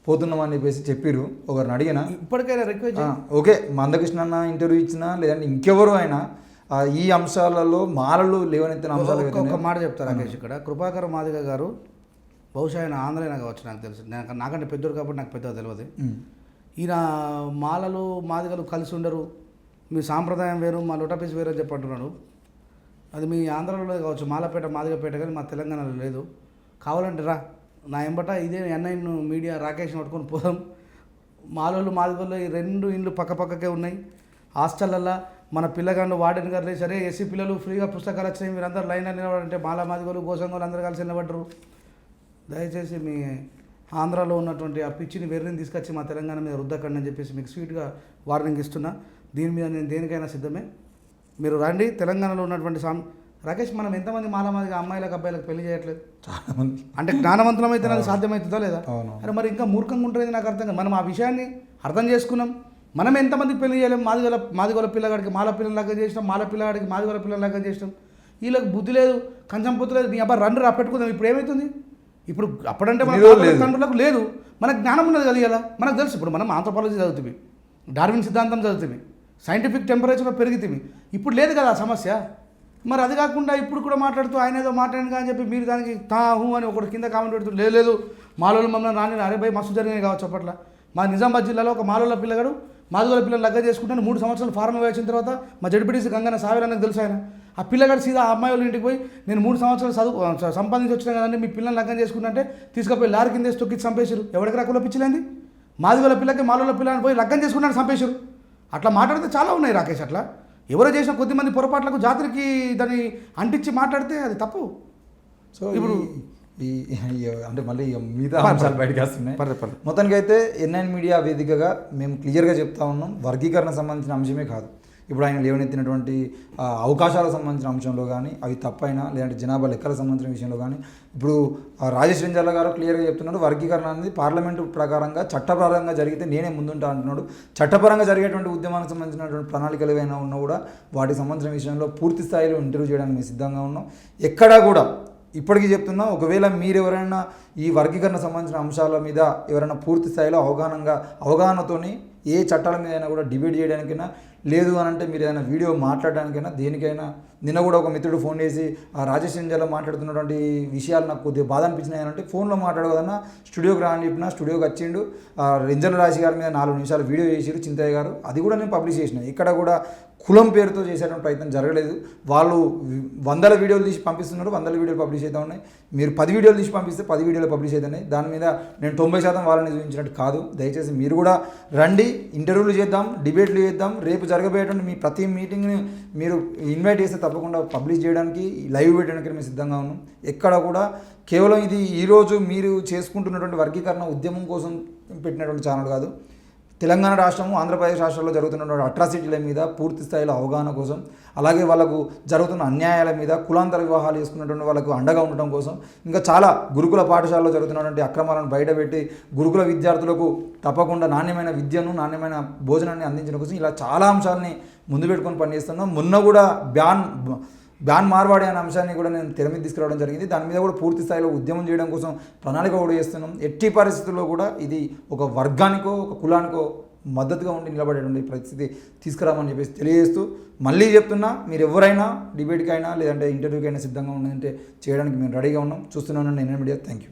పోతున్నామని చెప్పేసి చెప్పారు. ఒకరిని అడిగినా ఇప్పటికైనా రిక్వెస్ట్ ఓకే, మందకృష్ణ అన్న ఇంటర్వ్యూ ఇచ్చినా లేదంటే ఇంకెవరు అయినా ఈ అంశాలలో మాలలు లేవనెత్తిన అంశాలు ఒక మాట చెప్తారు రాకేష్. ఇక్కడ కృపాకర్ మాదిగ గారు బహుశా ఆయన ఆంధ్రైనా కావచ్చు, నాకు తెలుసు, నాకంటే పెద్దోడు కాబట్టి నాకు పెద్దగా తెలియదు. ఈయన మాలలు మాదిగలు కలిసి ఉండరు, మీ సాంప్రదాయం వేరు మా లొటపీస్ వేరు అని చెప్పి అంటున్నాడు. అది మీ ఆంధ్రలో కావచ్చు, మాలపేట మాదిగపేట, కానీ మా తెలంగాణలో లేదు. కావాలంటే రా నా ఎంబట ఇదే ఎన్ఐన్ మీడియా రాకేష్ని పట్టుకొని పోదాం. మాలోళ్ళు మాదిగోళ్ళు ఈ 2 ఇండ్లు పక్కపక్కకే ఉన్నాయి. హాస్టళ్ళల్లో మన పిల్లగాళ్ళు వార్డెన్ గారు సరే ఎస్సీ పిల్లలు ఫ్రీగా పుస్తకాలు వచ్చినాయి, మీరందరూ లైన్లో నిలబడంటే మాలా మాదిగోళ్ళు గోసంగోళ్ళు అందరూ కలిసి నిలబడ్డరు. దయచేసి మీ ఆంధ్రాలో ఉన్నటువంటి ఆ పిచ్చిని వెర్రిని తీసుకొచ్చి మా తెలంగాణ మీద రుద్దకండి అని చెప్పేసి మీకు స్వీట్గా వార్నింగ్ ఇస్తున్నా. దీని మీద నేను దేనికైనా సిద్ధమే, మీరు రండి. తెలంగాణలో ఉన్నటువంటి రాకేష్, మనం ఎంతమంది మాలమాదిగా అమ్మాయిలకు అబ్బాయిలకు పెళ్లి చేయట్లేదు? చాలామంది. అంటే జ్ఞానవంతులమైతే నాకు సాధ్యమవుతుందా లేదా? అరే మరి ఇంకా మూర్ఖంగా ఉంటుంది నాకు అర్థం కాదు. మనం ఆ విషయాన్ని అర్థం చేసుకున్నాం. మనం ఎంతమందికి పెళ్లి చేయలేం? మాదిగోల పిల్లగాడికి మాల పిల్లలు లగ్గం చేసినాం, మాల పిల్లగాడికి మాదిగోల పిల్లలు లగ్గం చేసినాం. వీళ్ళకి బుద్ధి లేదు, కంచం పొత్తు లేదు. నీ అబ్బా రండి రా పెట్టుకుందాం. ఇప్పుడు ఏమవుతుంది? ఇప్పుడు అప్పుడంటే మన తండ్రులకు లేదు, మనకు జ్ఞానం ఉన్నది కదా. ఇలా మనకు తెలుసు. ఇప్పుడు మనం ఆంథ్రోపాలజీ చదువుతుంది, డార్విన్ సిద్ధాంతం చదువుతుంది, సైంటిఫిక్ టెంపరేచర్ పెరుగుతుంది. ఇప్పుడు లేదు కదా ఆ సమస్య. మరి అది కాకుండా ఇప్పుడు కూడా మాట్లాడుతూ ఆయన ఏదో మాట్లాడిన అని చెప్పి మీరు దానికి తా హూ అని ఒకటి కింద కామెంట్ పెడుతూ లేదు మాలోళ్ళు మమ్మల్ని రాని అరే భయ్ మస్తు జరిగినాయి కావచ్చు అప్పట్లో. మా నిజామాబాద్ జిల్లాలో ఒక మాలోళ్ళ పిల్లగాడు మాదిగోళ్ళ పిల్లలు లగ్గ చేసుకుంటాను 3 సంవత్సరాలు ఫారెన్ వచ్చిన తర్వాత మా జడ్పీటీసీ గంగన్న సావేరన్నకు తెలుసు ఆయన. ఆ పిల్లగాడు సీదా ఆ అమ్మాయి వాళ్ళ ఇంటికి పోయి నేను 3 సంవత్సరాలు సంపాదించి వచ్చినా కదండి మీ పిల్లల్ని లగ్గం చేసుకుంటే తీసుకుపోయి లారీ కింద వేసి తొక్కిచ్చి చంపేశారు. ఎవరికి రాకుండా పిచ్చిలేంది మాదిగోళ్ళ పిల్లకి మాలోళ్ళ పిల్లని పోయి లగ్గం చేసుకున్నాను చంపేశారు. అట్లా మాట్లాడితే చాలా ఉన్నాయి రాకేష్. అట్లా ఎవరో చేసిన కొద్దిమంది పొరపాట్లకు జాతరకి దాన్ని అంటించి మాట్లాడితే అది తప్పు. సో ఇప్పుడు అంటే మళ్ళీ మిగతా అంశాలు బయటకు వస్తున్నాయి. మొత్తానికి అయితే ఎన్ఐన్ మీడియా వేదికగా మేము క్లియర్గా చెప్తా ఉన్నాం, వర్గీకరణ సంబంధించిన అంశమే కాదు, ఇప్పుడు ఆయన లేవనెత్తినటువంటి అవకాశాలకు సంబంధించిన అంశంలో కానీ అవి తప్పైనా లేదంటే జనాభా లెక్కలకు సంబంధించిన విషయంలో కానీ ఇప్పుడు రాజేష్ రెంజాల గారు క్లియర్గా చెప్తున్నాడు, వర్గీకరణ అనేది పార్లమెంటు ప్రకారంగా చట్టపరంగా జరిగితే నేనే ముందుంటా అంటున్నాడు. చట్టపరంగా జరిగేటువంటి ఉద్యమానికి సంబంధించినటువంటి ప్రణాళికలు ఏవైనా ఉన్నా కూడా వాటికి సంబంధించిన విషయంలో పూర్తి స్థాయిలో ఇంటర్వ్యూ చేయడానికి మేము సిద్ధంగా ఉన్నాం. ఎక్కడా కూడా ఇప్పటికీ చెప్తున్నా, ఒకవేళ మీరు ఎవరైనా ఈ వర్గీకరణ సంబంధించిన అంశాల మీద ఎవరైనా పూర్తి స్థాయిలో అవగాహనతోని ఏ చట్టాల మీద అయినా కూడా డిబేట్ చేయడానికైనా లేదు అని అంటే మీరు ఏదైనా వీడియో మాట్లాడడానికైనా దేనికైనా, నిన్న కూడా ఒక మిత్రుడు ఫోన్ చేసి రాజేష్ రెంజాల మాట్లాడుతున్నటువంటి విషయాలు నాకు కొద్దిగా బాధ అనిపించినాయి అంటే ఫోన్లో మాట్లాడకదన్నా స్టూడియోకి రాని చెప్పిన స్టూడియోకి వచ్చిండు. రెంజాల రాజు గారి మీద 4 నిమిషాలు వీడియో చేసిరు చింతయ్య గారు, అది కూడా నేను పబ్లిష్ చేసిన. ఇక్కడ కూడా కులం పేరుతో చేసేటువంటి ప్రయత్నం జరగలేదు. వాళ్ళు 100 వీడియోలు తీసి పంపిస్తున్నారు, 100 వీడియోలు పబ్లిష్ అవుతా ఉన్నాయి. మీరు 10 వీడియోలు తీసి పంపిస్తే 10 వీడియోలు పబ్లిష్ అవుతున్నాయి. దాని మీద నేను 90% వాళ్ళని చూపించినట్టు కాదు. దయచేసి మీరు కూడా రండి, ఇంటర్వ్యూలు చేద్దాం, డిబేట్లు చేద్దాం. రేపు జరగబోయేటువంటి మీ ప్రతి మీటింగ్ని మీరు ఇన్వైట్ చేస్తే తప్పకుండా పబ్లిష్ చేయడానికి, లైవ్ పెట్టడానికి మేము సిద్ధంగా ఉన్నాం. ఎక్కడ కూడా కేవలం ఇది ఈరోజు మీరు చేసుకుంటున్నటువంటి వర్గీకరణ ఉద్యమం కోసం పెట్టినటువంటి ఛానల్ కాదు. తెలంగాణ రాష్ట్రము, ఆంధ్రప్రదేశ్ రాష్ట్రంలో జరుగుతున్నటువంటి అట్రాసిటీల మీద పూర్తి స్థాయిలో అవగాహన కోసం, అలాగే వాళ్ళకు జరుగుతున్న అన్యాయాల మీద, కులాంతర వివాహాలు చేసుకున్నటువంటి వాళ్ళకు అండగా ఉండటం కోసం, ఇంకా చాలా గురుకుల పాఠశాలలో జరుగుతున్నటువంటి అక్రమాలను బయటపెట్టి గురుకుల విద్యార్థులకు తప్పకుండా నాణ్యమైన విద్యను, నాణ్యమైన భోజనాన్ని అందించడం కోసం ఇలా చాలా అంశాలని ముందు పెట్టుకొని పనిచేస్తున్నాం. మొన్న కూడా బ్యాన్ మార్వాడి అనే అంశాన్ని కూడా నేను తెర మీద తీసుకురావడం జరిగింది. దాని మీద కూడా పూర్తి స్థాయిలో ఉద్యమం చేయడం కోసం ప్రణాళిక కూడా చేస్తున్నాం. ఎట్టి పరిస్థితుల్లో కూడా ఇది ఒక వర్గానికో ఒక కులానికో మద్దతుగా ఉండి నిలబడేటువంటి పరిస్థితి తీసుకురామని చెప్పేసి తెలియజేస్తూ మళ్ళీ చెప్తున్నా, మీరు ఎవరైనా డిబేట్కి అయినా లేదంటే ఇంటర్వ్యూకి అయినా సిద్ధంగా ఉందంటే చేయడానికి మేము రెడీగా ఉన్నాం. చూస్తున్నాను నేను మీడియా. Thank you.